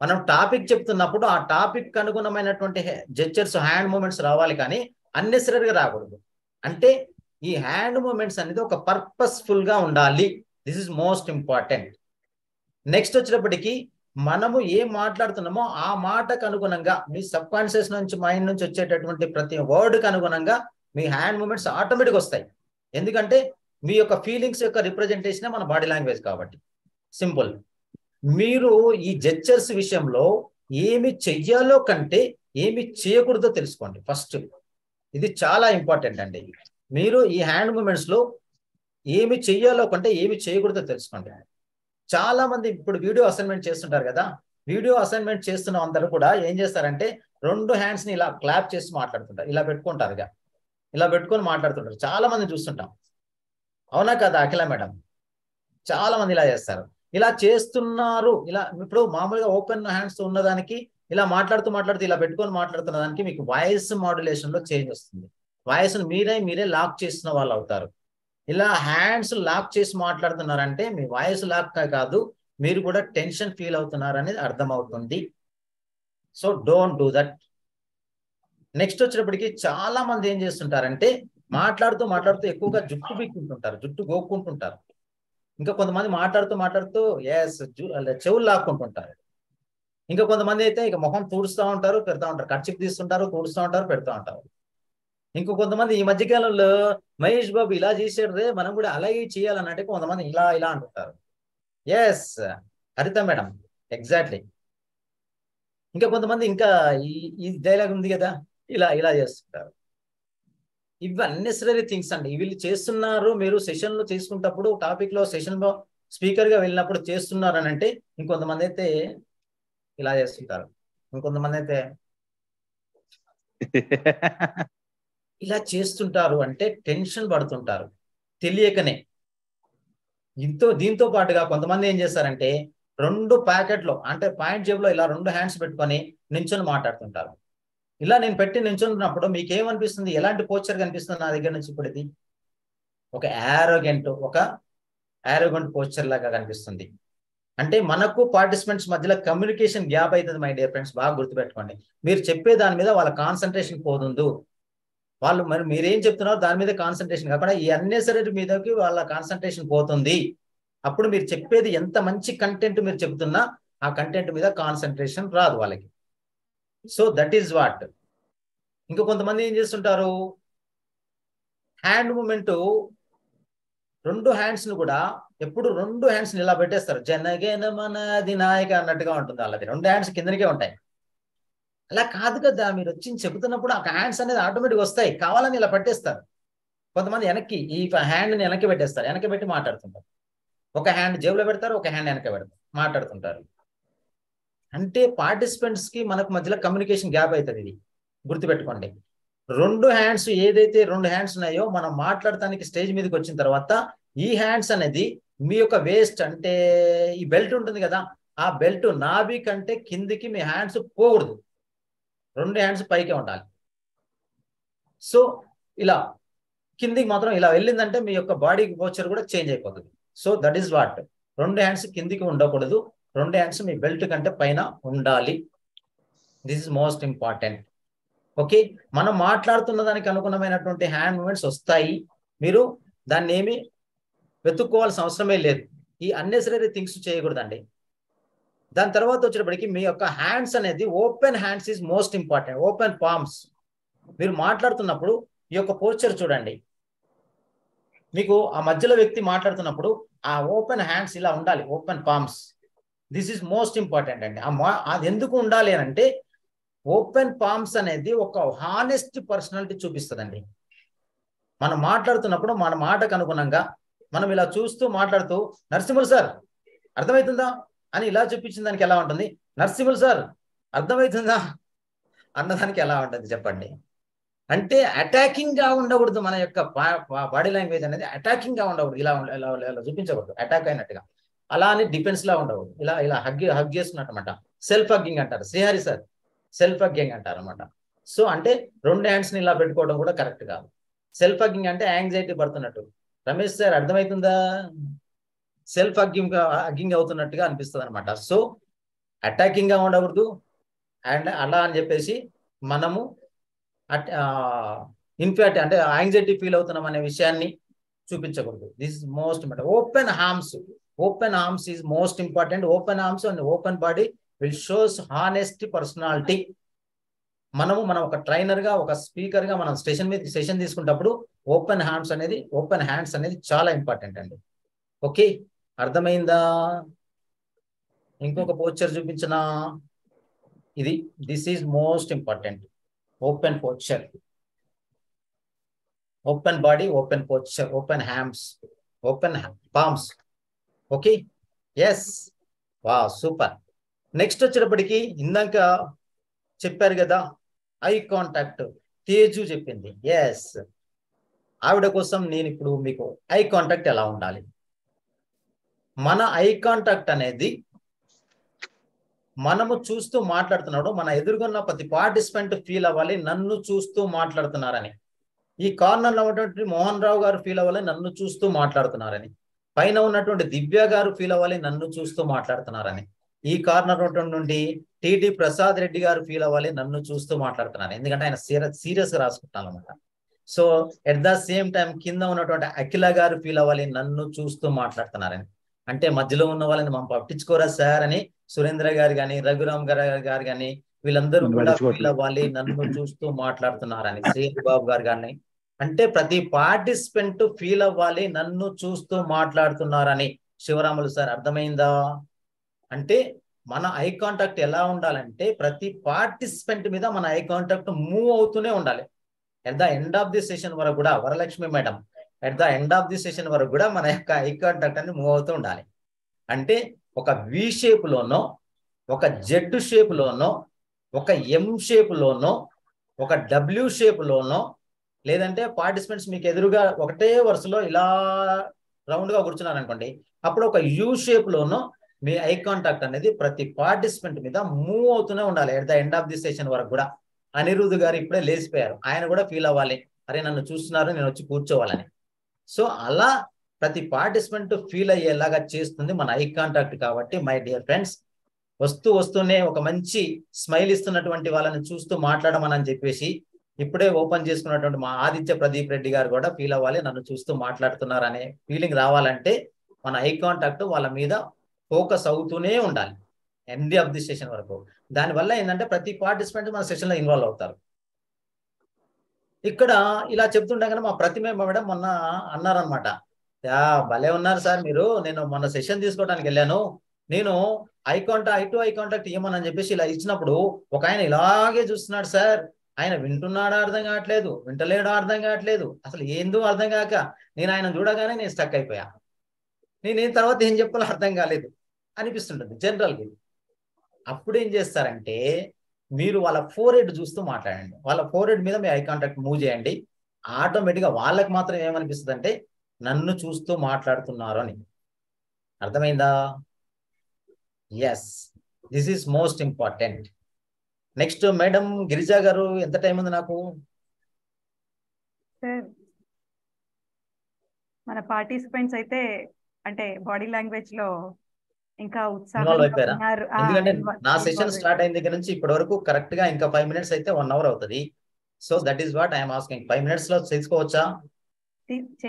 మనం టాపిక్ చెప్తున్నప్పుడు ఆ టాపిక్ అనుగుణమైనటువంటి జెస్చర్స్, హ్యాండ్ మూమెంట్స్ రావాలి, కానీ అన్నెసరీగా రాకూడదు. అంటే ఈ హ్యాండ్ మూమెంట్స్ అనేది ఒక పర్పస్ఫుల్ గా ఉండాలి. This is most important. Next వచ్చేటప్పటికి మనము ఏం మాట్లాడుతున్నామో ఆ మాటకు అనుగుణంగా మీ సబ్ కాన్షియస్ నుంచి, మైండ్ నుంచి వచ్చేటటువంటి ప్రతి వర్డ్కి అనుగుణంగా మీ హ్యాండ్ మూమెంట్స్ ఆటోమేటిక్ వస్తాయి. ఎందుకంటే మీ యొక్క ఫీలింగ్స్ యొక్క రిప్రజెంటేషన్ మన బాడీ లాంగ్వేజ్ కాబట్టి. సింపుల్. మీరు ఈ జెస్చర్స్ విషయంలో ఏమి చెయ్యాలో కంటే ఏమి చేయకూడదో తెలుసుకోండి ఫస్ట్. ఇది చాలా ఇంపార్టెంట్ అండి. మీరు ఈ హ్యాండ్ మూమెంట్స్ లో ఏమి చెయ్యాలో కంటే ఏమి చేయకూడదో తెలుసుకోండి. చాలా మంది ఇప్పుడు వీడియో అసైన్మెంట్ చేస్తుంటారు కదా, వీడియో అసైన్మెంట్ చేస్తున్న అందరూ కూడా ఏం చేస్తారంటే 2 హ్యాండ్స్ ని ఇలా క్లాప్ చేసి మాట్లాడుతుంటారు, ఇలా పెట్టుకుంటారు, ఇలా పెట్టుకొని మాట్లాడుతుంటారు. చాలా మంది చూస్తుంటాం, అవునా కదా అఖిల మేడం? చాలా మంది ఇలా చేస్తారు. ఇలా చేస్తున్నారు. ఇలా ఇప్పుడు మామూలుగా ఓపెన్ హ్యాండ్స్ ఉన్నదానికి ఇలా మాట్లాడుతూ ఇలా పెట్టుకొని మాట్లాడుతున్న దానికి మీకు వాయిస్ మాడ్యులేషన్ లో చేంజ్ వస్తుంది. వాయిస్ మీరే లాక్ చేసిన వాళ్ళు అవుతారు. ఇలా హ్యాండ్స్ లాక్ చేసి మాట్లాడుతున్నారంటే మీ వాయిస్ లాక్ కాదు, మీరు కూడా టెన్షన్ ఫీల్ అవుతున్నారు అనేది అర్థమవుతుంది. So don't do that. Next వచ్చేటప్పటికి చాలా మంది ఏం చేస్తుంటారంటే మాట్లాడుతూ ఎక్కువగా జుట్టు పీక్కుంటుంటారు, జుట్టు గోక్కుంటుంటారు. ఇంకా కొంతమంది మాట్లాడుతూ చెవులు లాక్కుంటుంటారు. ఇంకా కొంతమంది అయితే ఇక మొహం తుడుస్తూ ఉంటారు, పెడతా ఉంటారు, కర్చీఫ్ తీస్తుంటారు, తుడుస్తూ ఉంటారు, పెడతా ఉంటారు. ఇంకో కొంతమంది ఈ మధ్యకాలంలో మహేష్ బాబు ఇలా చేసాడు రే మనం కూడా అలాగే చేయాలన్నట్టు కొంతమంది ఇలా అంటుంటారు. ఎస్ హరిత మేడం, ఎగ్జాక్ట్లీ. ఇంకా కొంతమంది ఇంకా ఈ డైలాగ్ ఉంది కదా, ఇలా చేస్తుంటారు. ఇవి అన్నెసరీ థింగ్స్ అండి. వీళ్ళు చేస్తున్నారు. మీరు సెషన్ లో తీసుకున్నప్పుడు టాపిక్ లో సెషన్ లో స్పీకర్ గా వెళ్ళినప్పుడు చేస్తున్నారు అని అంటే, ఇంకొంతమంది అయితే ఇలా చేస్తుంటారు, ఇంకొంతమంది అయితే ఇలా చేస్తుంటారు. అంటే టెన్షన్ పడుతుంటారు తెలియకనే. దీంతో పాటుగా కొంతమంది ఏం చేస్తారంటే 2 ప్యాకెట్లో అంటే పాయింట్ జేబులో ఇలా 2 హ్యాండ్స్ పెట్టుకొని నించొని మాట్లాడుతుంటారు. ఇలా నేను పెట్టి నించున్నప్పుడు మీకు ఏమనిపిస్తుంది? ఎలాంటి పోస్చర్ కనిపిస్తుంది నా దగ్గర నుంచి? ఇప్పుడు ఇది ఒక యారోగెంట్ పోస్చర్ లాగా కనిపిస్తుంది. అంటే మనకు పార్టిసిపెంట్స్ మధ్యలో కమ్యూనికేషన్ గ్యాప్ అవుతుంది మై డియర్ ఫ్రెండ్స్. బాగా గుర్తుపెట్టుకోండి. మీరు చెప్పే దాని మీద వాళ్ళ కాన్సన్ట్రేషన్ పోతుంది. వాళ్ళు మరి మీరేం చెప్తున్నారో దాని మీద కాన్సన్ట్రేషన్ కాకుండా ఈ అన్నెసరీ మీదకి వాళ్ళ కాన్సన్ట్రేషన్ పోతుంది. అప్పుడు మీరు చెప్పేది ఎంత మంచి కంటెంట్ మీరు చెప్తున్నా ఆ కంటెంట్ మీద కాన్సన్ట్రేషన్ రాదు వాళ్ళకి. So that is what. ఇంకా కొంతమంది ఏం చేస్తుంటారు, హ్యాండ్ మూమెంట్ 2 హ్యాండ్స్ ను కూడా ఎప్పుడు 2 హ్యాండ్స్ ని ఇలా పెట్టేస్తారు. జనగణ మన అధినాయక అన్నట్టుగా ఉంటుంది వాళ్ళది. 2 హ్యాండ్స్ కిందనికే ఉంటాయి. అలా కాదు కదా, మీరు వచ్చి చెబుతున్నప్పుడు ఆ హ్యాండ్స్ అనేది ఆటోమేటిక్ వస్తాయి. కావాలని ఇలా పట్టేస్తారు. కొంతమంది వెనక్కి ఈ హ్యాండ్ ని వెనక్కి పెట్టేస్తారు, వెనక్కి పెట్టి మాట్లాడుతుంటారు. ఒక హ్యాండ్ జేబులో పెడతారు, ఒక హ్యాండ్ వెనక్కి పెడతారు, మాట్లాడుతుంటారు. అంటే పార్టిసిపెంట్స్ కి మనకు మధ్యలో కమ్యూనికేషన్ గ్యాప్ అవుతుంది. ఇది గుర్తుపెట్టుకోండి. 2 హ్యాండ్స్ ఏదైతే 2 హ్యాండ్స్ ఉన్నాయో మనం మాట్లాడటానికి స్టేజ్ మీదకి వచ్చిన తర్వాత ఈ హ్యాండ్స్ అనేది మీ యొక్క వేస్ట్ అంటే ఈ బెల్ట్ ఉంటుంది కదా, ఆ బెల్ట్ నాభి కంటే కిందికి మీ హ్యాండ్స్ పోకూడదు. 2 హ్యాండ్స్ పైకే ఉండాలి. సో ఇలా కిందికి మాత్రం ఇలా వెళ్ళిందంటే మీ యొక్క బాడీ పోస్చర్ కూడా చేంజ్ అయిపోతుంది. So that is what. 2 hands కిందికి ఉండకూడదు, 2 హ్యాండ్స్ మీ బెల్ట్ కంటే పైన ఉండాలి. This is most important. Okay, మనం మాట్లాడుతున్న దానికి అనుగుణమైనటువంటి హ్యాండ్ మూమెంట్స్ వస్తాయి. మీరు దాన్ని ఏమి వెతుక్కోవాల్సిన అవసరమే లేదు. ఈ అన్నెసరీ థింగ్స్ చేయకూడదండి. దాని తర్వాత వచ్చేటప్పటికి మీ యొక్క హ్యాండ్స్ అనేది open hands is most important. Open palms. మీరు మాట్లాడుతున్నప్పుడు ఈ యొక్క పోస్చర్ చూడండి. మీకు ఆ మధ్యలో వ్యక్తి మాట్లాడుతున్నప్పుడు ఆ ఓపెన్ హ్యాండ్స్ ఇలా ఉండాలి, open palms. This is most important అండి. అది ఎందుకు ఉండాలి అని అంటే ఓపెన్ పామ్స్ అనేది ఒక హానెస్ట్ పర్సనాలిటీ చూపిస్తుందండి. మనం మాట్లాడుతున్నప్పుడు మన మాటకు అనుగుణంగా మనం ఇలా చూస్తూ మాట్లాడుతూ నరసింహులు సార్ అర్థమవుతుందా అని ఇలా చూపించిన దానికి ఎలా ఉంటుంది? నరసింహులు సార్ అర్థమవుతుందా అన్నదానికి ఎలా ఉంటుంది చెప్పండి? అంటే అటాకింగ్ గా ఉండకూడదు. మన యొక్క బాడీ లాంగ్వేజ్ అనేది అటాకింగ్ గా ఉండకూడదు. ఇలా చూపించకూడదు అటాక్ అయినట్టుగా. అలా అని డిఫెన్స్ లా ఉండకూడదు. ఇలా హగ్ చేస్తున్నట్టు అనమాట. సెల్ఫ్ హగ్గింగ్ అంటారు. శ్రీహరి సార్ సెల్ఫ్ హగ్గింగ్ అంటారు అనమాట. సో అంటే 2 హ్యాండ్స్ ని ఇలా పెట్టుకోవడం కూడా కరెక్ట్ కాదు. సెల్ఫ్ హగ్గింగ్ అంటే యాంగ్జైటీ పడుతున్నట్టు. రమేష్ సార్ అర్థమవుతుందా? సెల్ఫ్ హగ్గింగ్ అవుతున్నట్టుగా అనిపిస్తుంది అనమాట. సో అటాకింగ్ గా ఉండకూడదు. అండ్ అలా అని చెప్పేసి మనము ఇన్ఫాక్ట్ అంటే యాంగ్జైటీ ఫీల్ అవుతున్నాం అనే విషయాన్ని చూపించకూడదు. This is most important. Open arms is most important. Open arms and open body will shows honest personality. మనం ఒక ట్రైనర్ గా ఒక స్పీకర్ గా మనం సెషన్ తీసుకున్నప్పుడు ఓపెన్ హ్యాండ్స్ అనేది చాలా ఇంపార్టెంట్ అండి. ఓకే, అర్థమైందా? ఇంకొక పోస్చర్ చూపించిన ఇది. This is most important. Open posture, open body, open posture, open hands, open palms. Okay, yes, వా సూపర్. నెక్స్ట్ వచ్చేటప్పటికి ఇందాక చెప్పారు కదా ఐ కాంటాక్ట్, తేజు చెప్పింది. ఎస్, ఆవిడ కోసం నేను ఇప్పుడు మీకు ఐ కాంటాక్ట్ ఎలా ఉండాలి. మన ఐ కాంటాక్ట్ అనేది మనము చూస్తూ మాట్లాడుతున్నాడు, మన ఎదురుగున్న ప్రతి పార్టిసిపెంట్ ఫీల్ అవ్వాలి నన్ను చూస్తూ మాట్లాడుతున్నారని. ఈ కార్నర్ లో ఉన్నటువంటి మోహన్ రావు గారు ఫీల్ అవ్వాలి నన్ను చూస్తూ మాట్లాడుతున్నారని. పైన ఉన్నటువంటి దివ్య గారు ఫీల్ అవ్వాలి నన్ను చూస్తూ మాట్లాడుతున్నారని. ఈ కార్నర్ నుండి టిటి ప్రసాద్ రెడ్డి గారు ఫీల్ అవ్వాలి నన్ను చూస్తూ మాట్లాడుతున్నారు. ఎందుకంటే ఆయన సీరియస్ గా రాసుకుంటాను అనమాట. So at the same time కింద ఉన్నటువంటి అఖిల గారు ఫీల్ అవ్వాలి నన్ను చూస్తూ మాట్లాడుతున్నారని. అంటే మధ్యలో ఉన్న వాళ్ళని మనం పట్టించుకోరా సార్ అని సురేంద్ర గారు కానీ రఘురామ్ గారు కానీ వీళ్ళందరూ కూడా ఫీల్ అవ్వాలి నన్ను చూస్తూ మాట్లాడుతున్నారని. శ్రీధర్ బాబు గారు కానీ, అంటే ప్రతి పార్టిసిపెంట్ ఫీల్ అవ్వాలి నన్ను చూస్తూ మాట్లాడుతున్నారని. శివరాములు సార్ అర్థమైందా? అంటే మన ఐ కాంటాక్ట్ ఎలా ఉండాలంటే ప్రతి పార్టిసిపెంట్ మీద మన ఐ కాంటాక్ట్ మూవ్ అవుతూనే ఉండాలి. At the end of the session వరకు కూడా Varalakshmi madam at the end of the session వరకు కూడా మన యొక్క ఐ కాంటాక్ట్ అనేది మూవ్ అవుతూ ఉండాలి. అంటే ఒక వి షేప్ లోనో, ఒక జెడ్ షేప్ లోనో, ఒక ఎం షేప్ లోనో, ఒక డబ్ల్యూ షేప్ లోనో, లేదంటే పార్టిసిపెంట్స్ మీకు ఎదురుగా ఒకటే వరుసలో ఇలా రౌండ్ గా కూర్చున్నారు అనుకోండి, అప్పుడు ఒక యూ షేప్ లోనో మీ ఐ కాంటాక్ట్ అనేది ప్రతి పార్టిసిపెంట్ మీద మూవ్ అవుతూనే ఉండాలి at the end of the session వరకు కూడా. అనిరుద్ధ్ గారు ఇప్పుడే లేచిపోయారు, ఆయన కూడా ఫీల్ అవ్వాలి అరే నన్ను చూస్తున్నారు నేను వచ్చి కూర్చోవాలని. సో అలా ప్రతి పార్టిసిపెంట్ ఫీల్ అయ్యేలాగా చేస్తుంది మన ఐ కాంటాక్ట్. కాబట్టి మై డియర్ ఫ్రెండ్స్, వస్తూనే ఒక మంచి స్మైల్ ఇస్తున్నటువంటి వాళ్ళని చూస్తూ మాట్లాడమని చెప్పేసి ఇప్పుడే ఓపెన్ చేసుకున్నటువంటి మా ఆదిత్య ప్రదీప్ రెడ్డి గారు కూడా ఫీల్ అవ్వాలి నన్ను చూస్తూ మాట్లాడుతున్నారు అనే ఫీలింగ్ రావాలంటే మన ఐ కాంటాక్ట్ వాళ్ళ మీద ఫోకస్ అవుతూనే ఉండాలి ఎండ్ ఆఫ్ ది సెషన్ వరకు. దానివల్ల ఏంటంటే ప్రతి పార్టిసిపెంట్ మన సెషన్ లో ఇన్వాల్వ్ అవుతారు. ఇక్కడ ఇలా చెప్తుండగానే మా ప్రతిమ మేడం మొన్న అన్నారనమాట, భలే ఉన్నారు సార్ మీరు, నేను మొన్న సెషన్ తీసుకోవడానికి వెళ్ళాను, నేను ఐ కాంటాక్ట్ ఇవ్వమని చెప్పేసి ఇలా ఇచ్చినప్పుడు ఒక ఆయన ఇలాగే చూస్తున్నాడు సార్, ఆయన వింటున్నాడా అర్థం కావట్లేదు, వింటలేడా అర్థం కావట్లేదు, అసలు ఏందో అర్థం కాక నేను ఆయన చూడగానే నేను స్టక్ అయిపోయా, నేను తర్వాత ఏం చెప్పాలో అర్థం కాలేదు అనిపిస్తుంటుంది జనరల్గా. అప్పుడు ఏం చేస్తారంటే మీరు వాళ్ళ ఫోర్ హెడ్ చూస్తూ మాట్లాడండి, వాళ్ళ ఫోర్ హెడ్ మీద మీ ఐ కాంటాక్ట్ మూవ్ చేయండి. ఆటోమేటిక్గా వాళ్ళకి మాత్రం ఏమనిపిస్తుంది అంటే నన్ను చూస్తూ మాట్లాడుతున్నారు అని. అర్థమైందా? Yes, this is most important. Next madam Girija గారు, ఎంత టైం ఉంది నాకు? సార్ మన పార్టిసిపెంట్స్ అయితే అంటే బాడీ లాంగ్వేజ్ లో ఇంకా ఇన్వాల్వ్ అయిపోయారా? ఉన్నారు. ఎందుకంటే నా సెషన్ స్టార్ట్ అయిన దగ్గర నుంచి ఇప్పటి వరకు కరెక్ట్ గా ఇంకా 5 minutes అయితే 1 hour అవుతుంది. So that is what I'm asking. 5 minutes లో చేసుకోవచ్చా?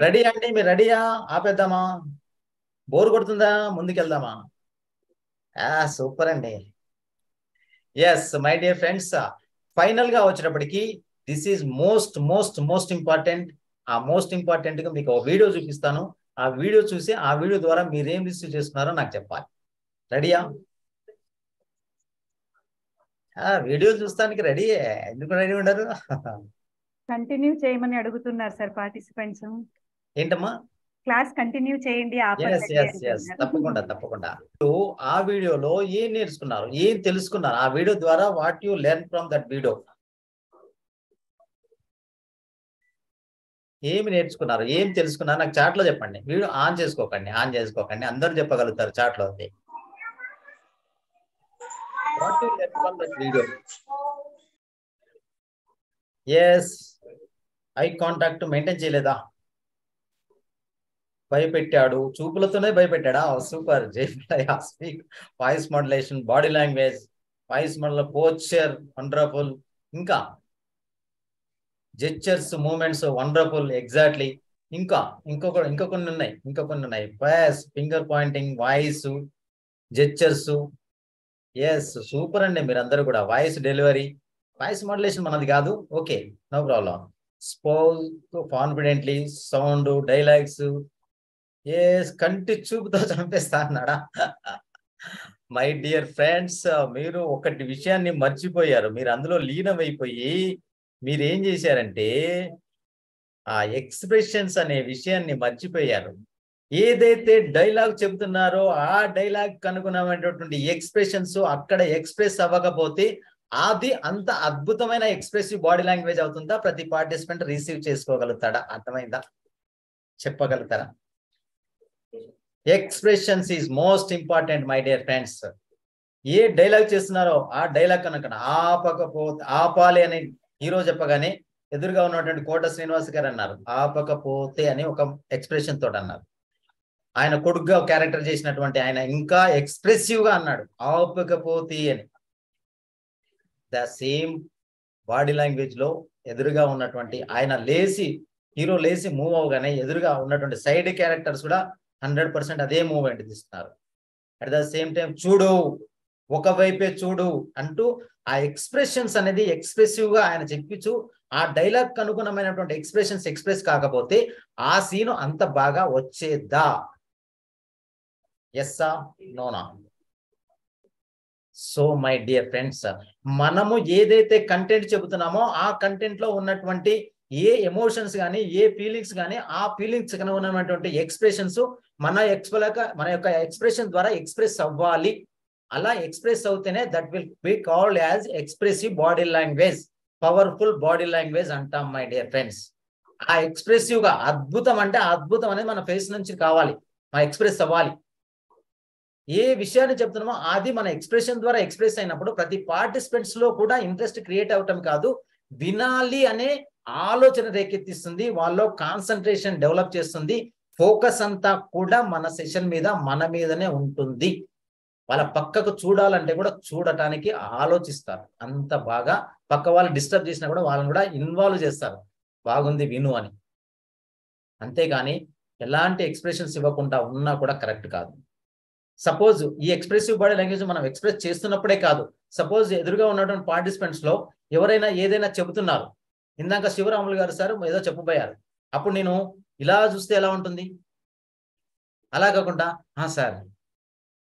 రెడీ అండి? మీరు రెడీయా? ఆపేద్దామా? బోర్ కొడుతుందా? ముందుకెళ్దామా? సూపర్ అండి. Yes my dear friends, final గా వచ్చేటప్పటికి దిస్ ఈజ్ మోస్ట్ ఇంపార్టెంట్. ఆ మోస్ట్ ఇంపార్టెంట్ గా మీకు ఒక వీడియో చూపిస్తాను. ఆ వీడియో చూసి ఆ వీడియో ద్వారా మీరేం రిసీవ్ చేసుకున్నారో నాకు చెప్పాలి. రెడీయా? వీడియో చూస్తానికి రెడీ, ఎందుకు రెడీ ఉండరు? కంటిన్యూ చేయమని అడుగుతున్నారు సార్ పార్టిసిపెంట్స్. ఏంటమ్మా? క్లాస్ కంటిన్యూ చేయండి. తప్పకుండా. ఆ వీడియోలో ఏం నేర్చుకున్నారు, ఏం తెలుసుకున్నారు, ఆ వీడియో ద్వారా what you learn from that video, ఏమి నేర్చుకున్నారు, ఏం తెలుసుకున్నారు నాకు చాట్ లో చెప్పండి. వీడియో ఆన్ చేసుకోకండి, అందరూ చెప్పగలుగుతారు చాట్ లో. అది what you learn from that video. Yes, eye contact maintain చేయలేదా? భయపెట్టాడు, చూపులతోనే భయపెట్టాడా? Super. Speak, voice modulation, body language, voice modulation, posture wonderful, ఇంకా జెస్చర్స్, మూమెంట్స్ వండర్ఫుల్, ఎగ్జాక్ట్లీ. ఇంకా కొన్ని ఉన్నాయి. Pause, finger pointing, voice, gestures. Yes super అండి మీరందరూ కూడా. వాయిస్ డెలివరీ, వాయిస్ మోడ్యులేషన్ మనది కాదు, okay no problem. Spoke confidently, sound, dialogues. కంటి చూపుతో చంపేస్తా అన్నాడా? మై డియర్ ఫ్రెండ్స్, మీరు ఒకటి విషయాన్ని మర్చిపోయారు. మీరు అందులో లీనమైపోయి మీరేం చేశారంటే ఆ ఎక్స్ప్రెషన్స్ అనే విషయాన్ని మర్చిపోయారు. ఏదైతే డైలాగ్ చెబుతున్నారో ఆ డైలాగ్ అనుగుణమైనటువంటి ఎక్స్ప్రెషన్స్ అక్కడ ఎక్స్ప్రెస్ అవ్వకపోతే అది అంత అద్భుతమైన ఎక్స్ప్రెసివ్ బాడీ లాంగ్వేజ్ అవుతుందా? ప్రతి పార్టిసిపెంట్ రిసీవ్ చేసుకోగలుగుతాడా? అర్థమైందా? చెప్పగలుగుతారా? Expressions is most important my dear friends. A dialogue చేస్తున్నారో ఆ డైలాగ్ కనుక ఆపకపోతే, ఆపాలి అని హీరో చెప్పగానే ఎదురుగా ఉన్నటువంటి కోట శ్రీనివాస్ గారు అన్నారు ఆపకపోతే అని ఒక ఎక్స్ప్రెషన్ తోటి అన్నారు. ఆయన కొడుకుగా క్యారెక్టర్ చేసినటువంటి ఆయన ఇంకా ఎక్స్ప్రెసివ్ గా అన్నాడు ఆపకపోతే అని. ద సేమ్ బాడీ లాంగ్వేజ్ లో ఎదురుగా ఉన్నటువంటి ఆయన లేచి హీరో లేచి మూవ్ అవగానే ఎదురుగా ఉన్నటువంటి సైడ్ క్యారెక్టర్స్ కూడా 100% అదే మూవ్మెంట్ తీస్తున్నారు. అట్ ద సేమ్ టైం చూడు, ఒకవైపే చూడు అంటూ ఆ ఎక్స్ప్రెషన్స్ అనేది ఎక్స్ప్రెసివ్ గా ఆయన చెప్పించు ఆ డైలాగ్ అనుగుణమైనటువంటి ఎక్స్ప్రెషన్స్ ఎక్స్ప్రెస్ కాకపోతే ఆ సీను అంత బాగా వచ్చేద్దా? ఎస్సా నోనా? సో మై డియర్ ఫ్రెండ్స్, మనము ఏదైతే కంటెంట్ చెబుతున్నామో ఆ కంటెంట్ లో ఉన్నటువంటి ఏ ఎమోషన్స్ కానీ ఏ ఫీలింగ్స్ కానీ ఆ ఫీలింగ్స్ ఉన్నటువంటి ఎక్స్ప్రెషన్స్ మన యొక్క ఎక్స్ప్రెషన్ ద్వారా ఎక్స్ప్రెస్ అవ్వాలి. అలా ఎక్స్ప్రెస్ అవుతేనే that will be called as expressive body language, powerful body language అంటాం మై డియర్ ఫ్రెండ్స్. ఆ ఎక్స్ప్రెసివ్ గా అద్భుతం అంటే అద్భుతం అనేది మన ఫేస్ నుంచి కావాలి, మన ఎక్స్ప్రెస్ అవ్వాలి. ఏ విషయాన్ని చెప్తున్నామో అది మన ఎక్స్ప్రెషన్ ద్వారా ఎక్స్ప్రెస్ అయినప్పుడు ప్రతి పార్టిసిపెంట్స్ లో కూడా ఇంట్రెస్ట్ క్రియేట్ అవటం కాదు, వినాలి అనే ఆలోచన రేకెత్తిస్తుంది, వాళ్ళలో కాన్సన్ట్రేషన్ డెవలప్ చేస్తుంది, ఫోకస్ అంతా కూడా మన సెషన్ మీద మన మీదనే ఉంటుంది. వాళ్ళ పక్కకు చూడాలంటే కూడా చూడటానికి ఆలోచిస్తారు. అంత బాగా పక్క వాళ్ళు డిస్టర్బ్ చేసినా కూడా వాళ్ళని కూడా ఇన్వాల్వ్ చేస్తారు, బాగుంది విను అని. అంతేగాని ఎలాంటి ఎక్స్ప్రెషన్స్ ఇవ్వకుండా ఉన్నా కూడా కరెక్ట్ కాదు. సపోజ్ ఈ ఎక్స్ప్రెసివ్ బాడీ లాంగ్వేజ్ మనం ఎక్స్ప్రెస్ చేస్తున్నప్పుడే కాదు, సపోజ్ ఎదురుగా ఉన్నటువంటి పార్టిసిపెంట్స్ లో ఎవరైనా ఏదైనా చెబుతున్నారు, ఇందాక శివరాములు గారు సార్ ఏదో చెప్పబోయారు, అప్పుడు నేను ఇలా చూస్తే ఎలా ఉంటుంది? అలా కాకుండా సార్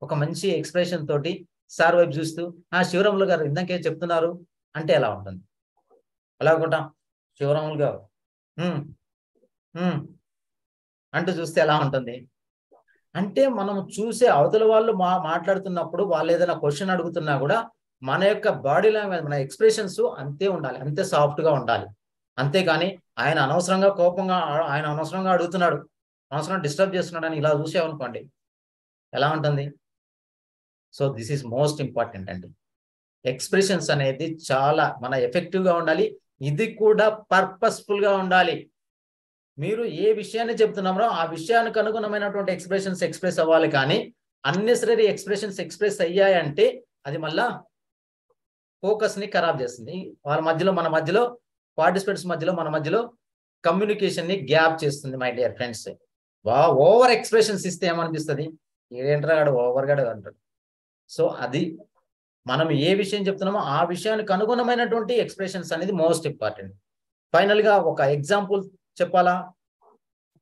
ఒక మంచి ఎక్స్ప్రెషన్ తోటి సార్ వైపు చూస్తూ శివరాములు గారు ఇందాకేం చెప్తున్నారు అంటే ఎలా ఉంటుంది? అలా కాకుండా శివరాములు గారు అంటూ చూస్తే ఎలా ఉంటుంది? అంటే మనం చూసే అవతల వాళ్ళు మాట్లాడుతున్నప్పుడు వాళ్ళు ఏదైనా క్వశ్చన్ అడుగుతున్నా కూడా మన యొక్క బాడీ లాంగ్వేజ్ మన ఎక్స్ప్రెషన్స్ అంతే ఉండాలి, అంతే సాఫ్ట్ గా ఉండాలి. అంతేగాని ఆయన అనవసరంగా కోపంగా ఆయన అనవసరంగా అడుగుతున్నాడు, అనవసరంగా డిస్టర్బ్ చేస్తున్నాడు అని ఇలా చూసామనుకోండి ఎలా ఉంటుంది? So this is most important అండి. ఎక్స్ప్రెషన్స్ అనేది చాలా మన ఎఫెక్టివ్ గా ఉండాలి, ఇది కూడా పర్పస్ఫుల్ గా ఉండాలి. మీరు ఏ విషయాన్ని చెప్తున్నారో ఆ విషయానికి అనుగుణమైనటువంటి ఎక్స్ప్రెషన్స్ ఎక్స్ప్రెస్ అవ్వాలి, కానీ అన్నెసరీ ఎక్స్ప్రెషన్స్ ఎక్స్ప్రెస్ అయ్యాయంటే అది మళ్ళా ఫోకస్ ని ఖరాబ్ చేస్తుంది. వాళ్ళ మధ్యలో మన మధ్యలో పార్టిసిపెంట్స్ మధ్యలో మన మధ్యలో కమ్యూనికేషన్ ని గ్యాప్ చేస్తుంది my dear friends. Over expressions ఇస్తే ఏమనిపిస్తుంది? ఏంట్రా గాడు ఓవర్ గాడు అంటాడు. సో అది మనం ఏ విషయం చెప్తున్నామో ఆ విషయానికి అనుగుణమైనటువంటి ఎక్స్ప్రెషన్స్ అనేది మోస్ట్ ఇంపార్టెంట్. ఫైనల్ గా ఒక ఎగ్జాంపుల్ చెప్పాలా?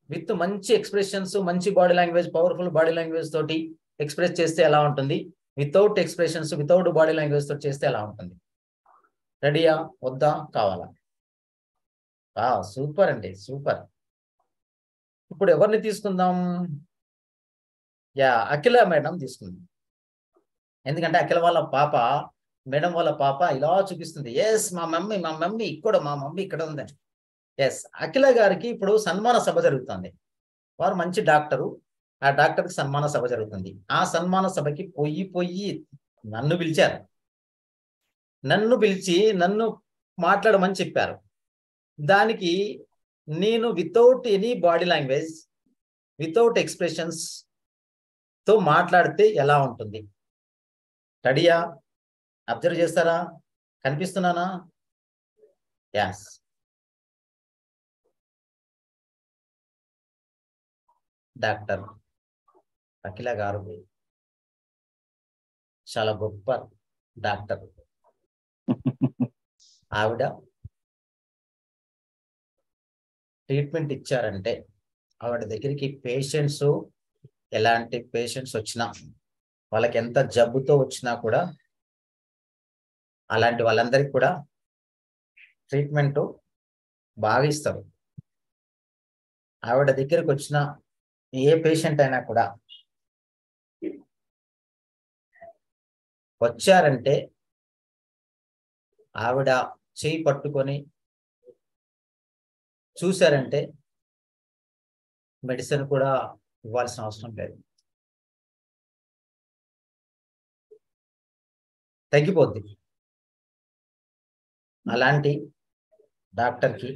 విత్ మంచి ఎక్స్ప్రెషన్స్, మంచి body language, powerful body language తోటి ఎక్స్ప్రెస్ చేస్తే ఎలా ఉంటుంది, without expressions without body language తోటి చేస్తే ఎలా ఉంటుంది? రెడీయా? వద్దా? కావాలా? సూపర్ అండి, సూపర్. ఇప్పుడు ఎవరిని తీసుకుందాం? అఖిల మేడం తీసుకుందాం. ఎందుకంటే అఖిల వాళ్ళ పాప, మేడం వాళ్ళ పాప ఇలా చూపిస్తుంది, ఎస్ మా మమ్మీ ఇక్కడ ఉందని. ఎస్, అఖిల గారికి ఇప్పుడు సన్మాన సభ జరుగుతుంది. వారు మంచి డాక్టరు, ఆ డాక్టర్కి సన్మాన సభ జరుగుతుంది. ఆ సన్మాన సభకి పోయి నన్ను పిలిచారు. నన్ను పిలిచి నన్ను మాట్లాడమని చెప్పారు. దానికి నేను without any body language, without expressions తో మాట్లాడితే ఎలా ఉంటుంది? రెడీయా? అబ్జర్వ్ చేస్తారా? కనిపిస్తున్నానా? యాస్. డాక్టర్ అఖిల గారు చాలా గొప్ప డాక్టర్. ఆవిడ ట్రీట్మెంట్ ఇచ్చారంటే ఆవిడ దగ్గరికి పేషెంట్స్, ఎలాంటి పేషెంట్స్ వచ్చినా, వాళ్ళకి ఎంత జబ్బుతో వచ్చినా కూడా అలాంటి వాళ్ళందరికీ కూడా ట్రీట్మెంట్ బాగా ఇస్తారు. ఆవిడ దగ్గరికి వచ్చిన ఏ పేషెంట్ అయినా కూడా వచ్చారంటే ఆవిడ చేయి పట్టుకొని చూశారంటే మెడిసిన్ కూడా ఇవ్వాల్సిన అవసరం లేదు, తగ్గిపోద్ది. అలాంటి డాక్టర్కి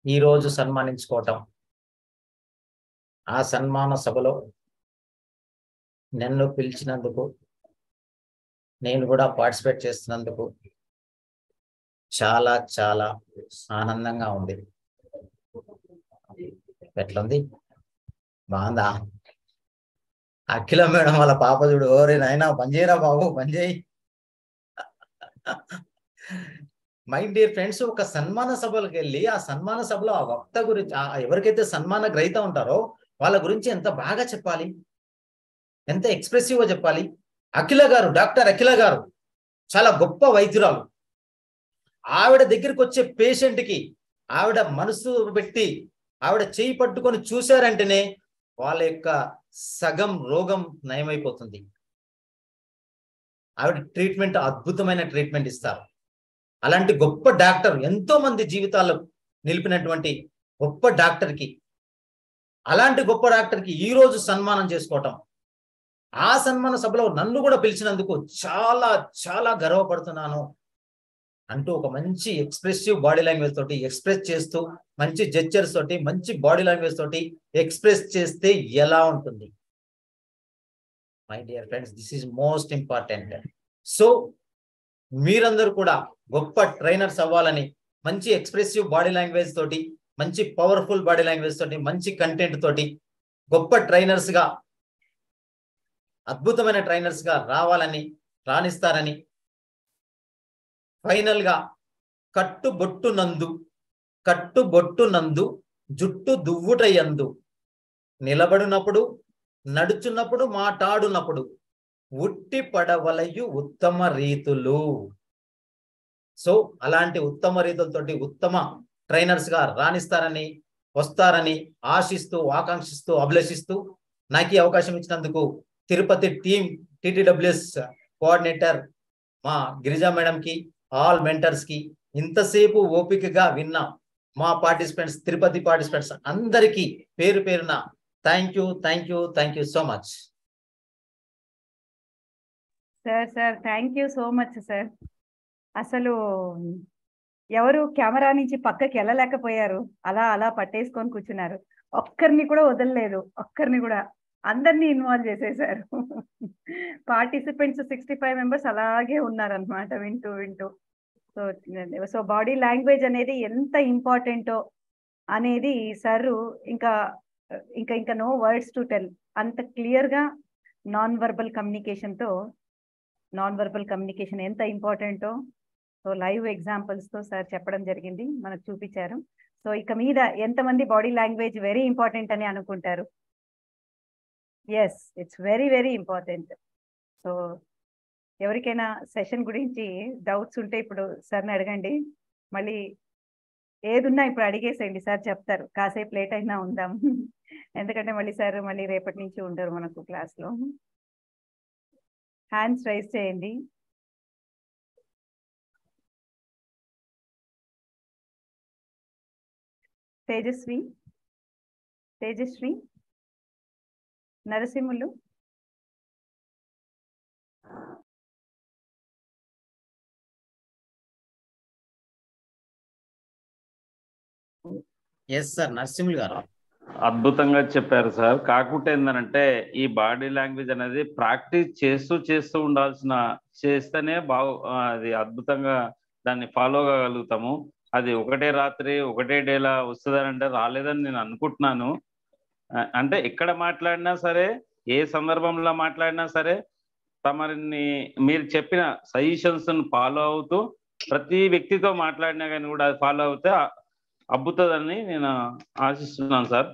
ఈరోజు సన్మానించుకోవటం, ఆ సన్మాన సభలో నన్ను పిలిచినందుకు, నేను కూడా పార్టిసిపేట్ చేస్తున్నందుకు చాలా చాలా ఆనందంగా ఉంది. ఎట్లుంది? బాగుందా? అఖిల మేడం వాళ్ళ పాప చూడు, ఓరే నాయనా పనిచేయరా బాబు, పనిచేయి. మై డియర్ ఫ్రెండ్స్, ఒక సన్మాన సభలకు వెళ్ళి ఆ సన్మాన సభలో ఆ వక్త గురించి, ఎవరికైతే సన్మాన గ్రహీత ఉంటారో వాళ్ళ గురించి ఎంత బాగా చెప్పాలి, ఎంత ఎక్స్ప్రెసివ్గా చెప్పాలి. అఖిల గారు, డాక్టర్ అఖిల గారు చాలా గొప్ప వైద్యురాలు. ఆవిడ దగ్గరికి వచ్చే పేషెంట్కి ఆవిడ మనసు పెట్టి ఆవిడ చేయి పట్టుకొని చూశారంటేనే వాళ్ళ యొక్క సగం రోగం నయమైపోతుంది. ఆవిడ ట్రీట్మెంట్ అద్భుతమైన ట్రీట్మెంట్ ఇస్తారు. అలాంటి గొప్ప డాక్టర్, ఎంతో మంది జీవితాలు నిలిపినటువంటి గొప్ప డాక్టర్కి, అలాంటి గొప్ప డాక్టర్కి ఈరోజు సన్మానం చేసుకోవటం, ఆ సన్మాన సభలో నన్ను కూడా పిలిచినందుకు చాలా చాలా గర్వపడుతున్నాను అంటూ ఒక మంచి ఎక్స్ప్రెసివ్ బాడీ లాంగ్వేజ్ తోటి ఎక్స్ప్రెస్ చేస్తూ, మంచి జెస్చర్స్ తోటి, మంచి బాడీ లాంగ్వేజ్ తోటి ఎక్స్ప్రెస్ చేస్తే ఎలా ఉంటుంది? My dear friends, this is most important. So మీరందరూ కూడా గొప్ప ట్రైనర్స్ అవ్వాలని, మంచి ఎక్స్ప్రెసివ్ బాడీ లాంగ్వేజ్ తోటి, మంచి పవర్ఫుల్ బాడీ లాంగ్వేజ్ తోటి, మంచి కంటెంట్ తోటి గొప్ప ట్రైనర్స్ గా, అద్భుతమైన ట్రైనర్స్ గా రావాలని, రాణిస్తారని, ఫైనల్ గా కట్టుబొట్టునందు జుట్టు దువ్వుటయందు, నిలబడినప్పుడు, నడుచున్నప్పుడు, మాట్లాడున్నప్పుడు ఉట్టి పడవలయు ఉత్తమ రీతులు. సో అలాంటి ఉత్తమ రీతులతోటి ఉత్తమ ట్రైనర్స్ గా రాణిస్తారని, వస్తారని ఆశిస్తూ, ఆకాంక్షిస్తూ, అభిలషిస్తూ నాకు ఈ అవకాశం ఇచ్చినందుకు తిరుపతి టీం టిటిడబ్ల్యూఎస్ కోఆర్డినేటర్ మా గిరిజా మేడంకి, ఆల్ మెంటర్స్ కి, ఇంతసేపు ఓపికగా విన్న మా పార్టిసిపెంట్స్, తిరుపతి పార్టిసిపెంట్స్ అందరికీ పేరు పేరున thank you so much. Sir thank you so much sir. అసలు ఎవరు కెమెరా నుంచి పక్కకి వెళ్ళలేకపోయారు, అలా పట్టేసుకొని కూర్చున్నారు. ఒక్కరిని కూడా వదలలేదు, ఒక్కరిని కూడా, అందరినీ ఇన్వాల్వ్ చేసేసారు. పార్టిసిపెంట్స్ 65 మెంబర్స్ అలాగే ఉన్నారనమాట వింటూ. సో బాడీ లాంగ్వేజ్ అనేది ఎంత ఇంపార్టెంటో అనేది సార్ ఇంకా నో వర్డ్స్ టు టెల్. అంత క్లియర్ గా నాన్ వర్బల్ కమ్యూనికేషన్ ఎంత ఇంపార్టెంటో సో లైవ్ ఎగ్జాంపుల్స్ తో సార్ చెప్పడం జరిగింది, మనకు చూపించారు. సో ఇక మీద ఎంతమంది బాడీ లాంగ్వేజ్ వెరీ ఇంపార్టెంట్ అని అనుకుంటారు? Yes, it's very very important. So ఎవరికైనా సెషన్ గురించి డౌట్స్ ఉంటే ఇప్పుడు సార్ని అడగండి, మళ్ళీ ఏదున్నా ఇప్పుడు అడిగేసేయండి, సార్ చెప్తారు. కాసేపు లేట్ అయినా ఉందాం, ఎందుకంటే సార్ మళ్ళీ రేపటి నుంచి ఉండరు మనకు క్లాస్లో. హ్యాండ్స్ రైజ్ చేయండి. తేజస్వి, నరసింహులు, ఎస్ సార్, నరసింహులు గారు అద్భుతంగా చెప్పారు సార్. కాకుంటే ఏంటంటే ఈ బాడీ లాంగ్వేజ్ అనేది ప్రాక్టీస్ చేస్తూ ఉండాల్సిన, చేస్తేనే అది అద్భుతంగా దాన్ని ఫాలో కాగలుగుతాము. అది ఒకటే రాత్రి ఒకటే డేలా వస్తుందని అంటే రాలేదని నేను అనుకుంటున్నాను. అంటే ఎక్కడ మాట్లాడినా సరే, ఏ సందర్భంలో మాట్లాడినా సరే, తమని మీరు చెప్పిన సజెషన్స్ ఫాలో అవుతూ ప్రతి వ్యక్తితో మాట్లాడినా కానీ కూడా అది ఫాలో అవుతే అబ్బుతుందని నేను ఆశిస్తున్నాను సార్.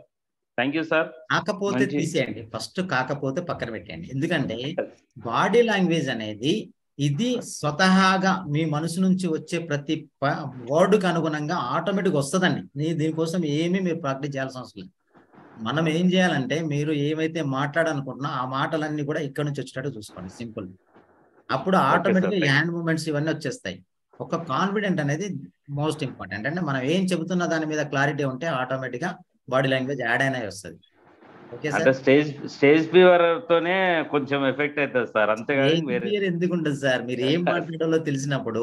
Thank you sir. కాకపోతే తీసేయండి, ఫస్ట్ కాకపోతే పక్కన పెట్టండి. ఎందుకంటే బాడీ లాంగ్వేజ్ అనేది ఇది స్వతహాగా మీ మనసు నుంచి వచ్చే ప్రతి వర్డ్కి అనుగుణంగా ఆటోమేటిక్ వస్తుందండి. దీనికోసం ఏమీ మీరు ప్రాక్టీస్ చేయాల్సిన అవసరం లేదు. మనం ఏం చేయాలంటే మీరు ఏమైతే మాట్లాడాలనుకుంటున్నా ఆ మాటలన్నీ కూడా ఇక్కడ నుంచి వచ్చేటట్టు చూసుకోండి, సింపుల్. అప్పుడు ఆటోమేటిక్గా ఈ హ్యాండ్ మూమెంట్స్ ఇవన్నీ వచ్చేస్తాయి. ఒక కాన్ఫిడెంట్ అనేది మోస్ట్ ఇంపార్టెంట్. అంటే మనం ఏం చెబుతున్న దాని మీద క్లారిటీ ఉంటే ఆటోమేటిక్గా బాడీ లాంగ్వేజ్ యాడ్ అయినా వస్తుంది. Okay sir. స్టేజ్ ఫీవర్ తోనే కొంచెం ఎఫెక్ట్ అవుతుంది సార్, అంతేగాని ఎందుకు ఉంటుంది సార్? మీరు ఏం మాట్లాడాలో తెలిసినప్పుడు,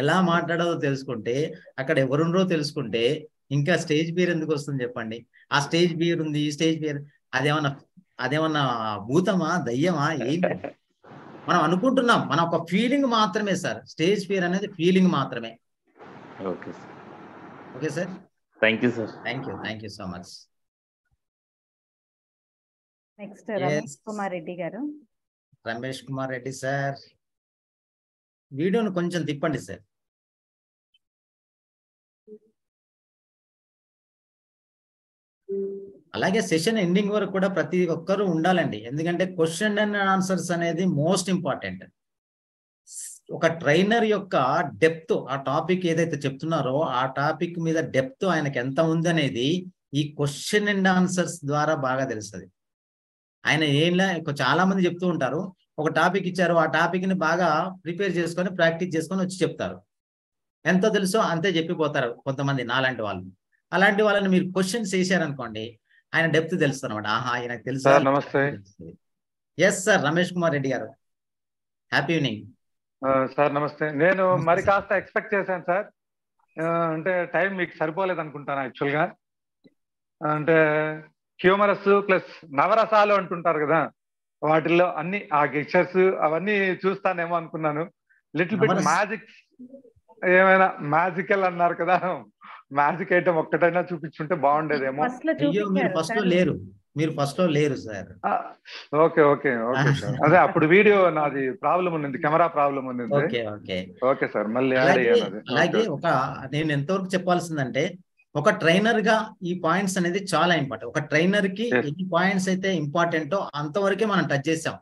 ఎలా మాట్లాడాలో తెలుసుకుంటే, అక్కడ ఎవరుండో తెలుసుకుంటే ఇంకా స్టేజ్ ఫియర్ ఎందుకు వస్తుంది చెప్పండి? ఆ స్టేజ్ ఫియర్ ఉంది, ఈ స్టేజ్ ఫియర్ అదేమన్నా భూతమా, దయ్యమా? ఏంటి మనం అనుకుంటున్నాం? మన ఒక ఫీలింగ్ మాత్రమే సార్. స్టేజ్ ఫియర్ అనేది ఫీలింగ్ మాత్రమే. Okay sir. Okay sir. Thank you sir. Thank you so much. Next Ramesh Kumar Reddy గారు. రమేష్ కుమార్ రెడ్డి సార్, వీడియోను కొంచెం తిప్పండి సార్. అలాగే సెషన్ ఎండింగ్ వరకు కూడా ప్రతి ఒక్కరూ ఉండాలండి. ఎందుకంటే క్వశ్చన్ అండ్ ఆన్సర్స్ అనేది మోస్ట్ ఇంపార్టెంట్. ఒక ట్రైనర్ యొక్క డెప్త్, ఆ టాపిక్ ఏదైతే చెప్తున్నారో ఆ టాపిక్ మీద డెప్త్ ఆయనకి ఎంత ఉందనేది ఈ క్వశ్చన్ అండ్ ఆన్సర్స్ ద్వారా బాగా తెలుస్తుంది. ఆయన చాలా మంది చెప్తూ ఉంటారు, ఒక టాపిక్ ఇచ్చారు, ఆ టాపిక్ ని బాగా ప్రిపేర్ చేసుకొని ప్రాక్టీస్ చేసుకొని వచ్చి చెప్తారు. ఎంతో తెలుసో అంతే చెప్పిపోతారు కొంతమంది నాలాంటి వాళ్ళు. అలాంటి వాళ్ళని మీరు క్వశ్చన్స్ వేసారనుకోండి, ఆయన డెప్త్ తెలుస్తుంది అనమాట. ఆహా, ఆయనకు తెలుసు. నమస్తే. ఎస్ సార్, రమేష్ కుమార్ రెడ్డి గారు, హ్యాపీ ఈవినింగ్ సార్. నమస్తే. నేను మరి కాస్త ఎక్స్పెక్ట్ చేశాను సార్, అంటే టైం మీకు సరిపోలేదు అనుకుంటాను యాక్చువల్గా. అంటే హ్యూమరస్ ప్లస్ నవరసాలు అంటుంటారు కదా, వాటిల్లో అన్ని ఆ గెక్చర్స్ అవన్నీ చూస్తానేమో అనుకున్నాను. లిటిల్ బిట్ మ్యాజిక్, ఏమైనా మ్యాజికల్ అన్నారు కదా, మ్యాజిక్ ఐటమ్ ఒక్కటైనా చూపించుంటే బాగుండేదేమో. మీరు ఫస్ట్ లో లేరు sir. Okay okay okay sir. అదే అప్పుడు వీడియో నాది ప్రాబ్లం ఉంది, కెమెరా ప్రాబ్లం ఉంది. ఓకే సార్, మళ్ళీ అలాగే నేను ఎంతవరకు చెప్పాల్సిందంటే, ఒక ట్రైనర్ గా ఈ పాయింట్స్ అనేది చాలా ఇంపార్టెంట్. ఒక ట్రైనర్ కి ఎన్ని పాయింట్స్ అయితే ఇంపార్టెంటో అంతవరకే మనం టచ్ చేసాం.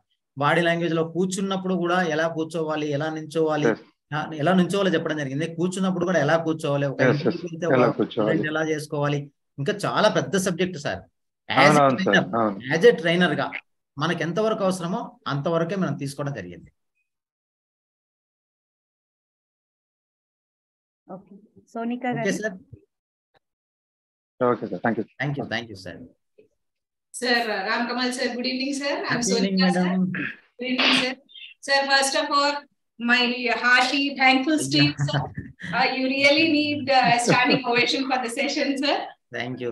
బాడీ లాంగ్వేజ్ లో కూర్చున్నప్పుడు కూడా ఎలా కూర్చోవాలి, ఎలా నుంచోవాలో చెప్పడం జరిగింది. కూర్చున్నప్పుడు కూడా ఎలా కూర్చోవాలి, ఎలా చేసుకోవాలి, ఇంకా చాలా పెద్ద subject sir. As a trainer గా మనకి ఎంతవరకు అవసరమో అంతవరకే మనం తీసుకోవడం జరిగింది. Sonika sir. Okay sir, thank you. Thank you sir. Sir, Ram Kamal sir, good evening sir. I'm Sonika sir. Good evening sir. Sir, first of all, my hearty thankful speech sir. You really need a standing ovation for the session sir. Thank you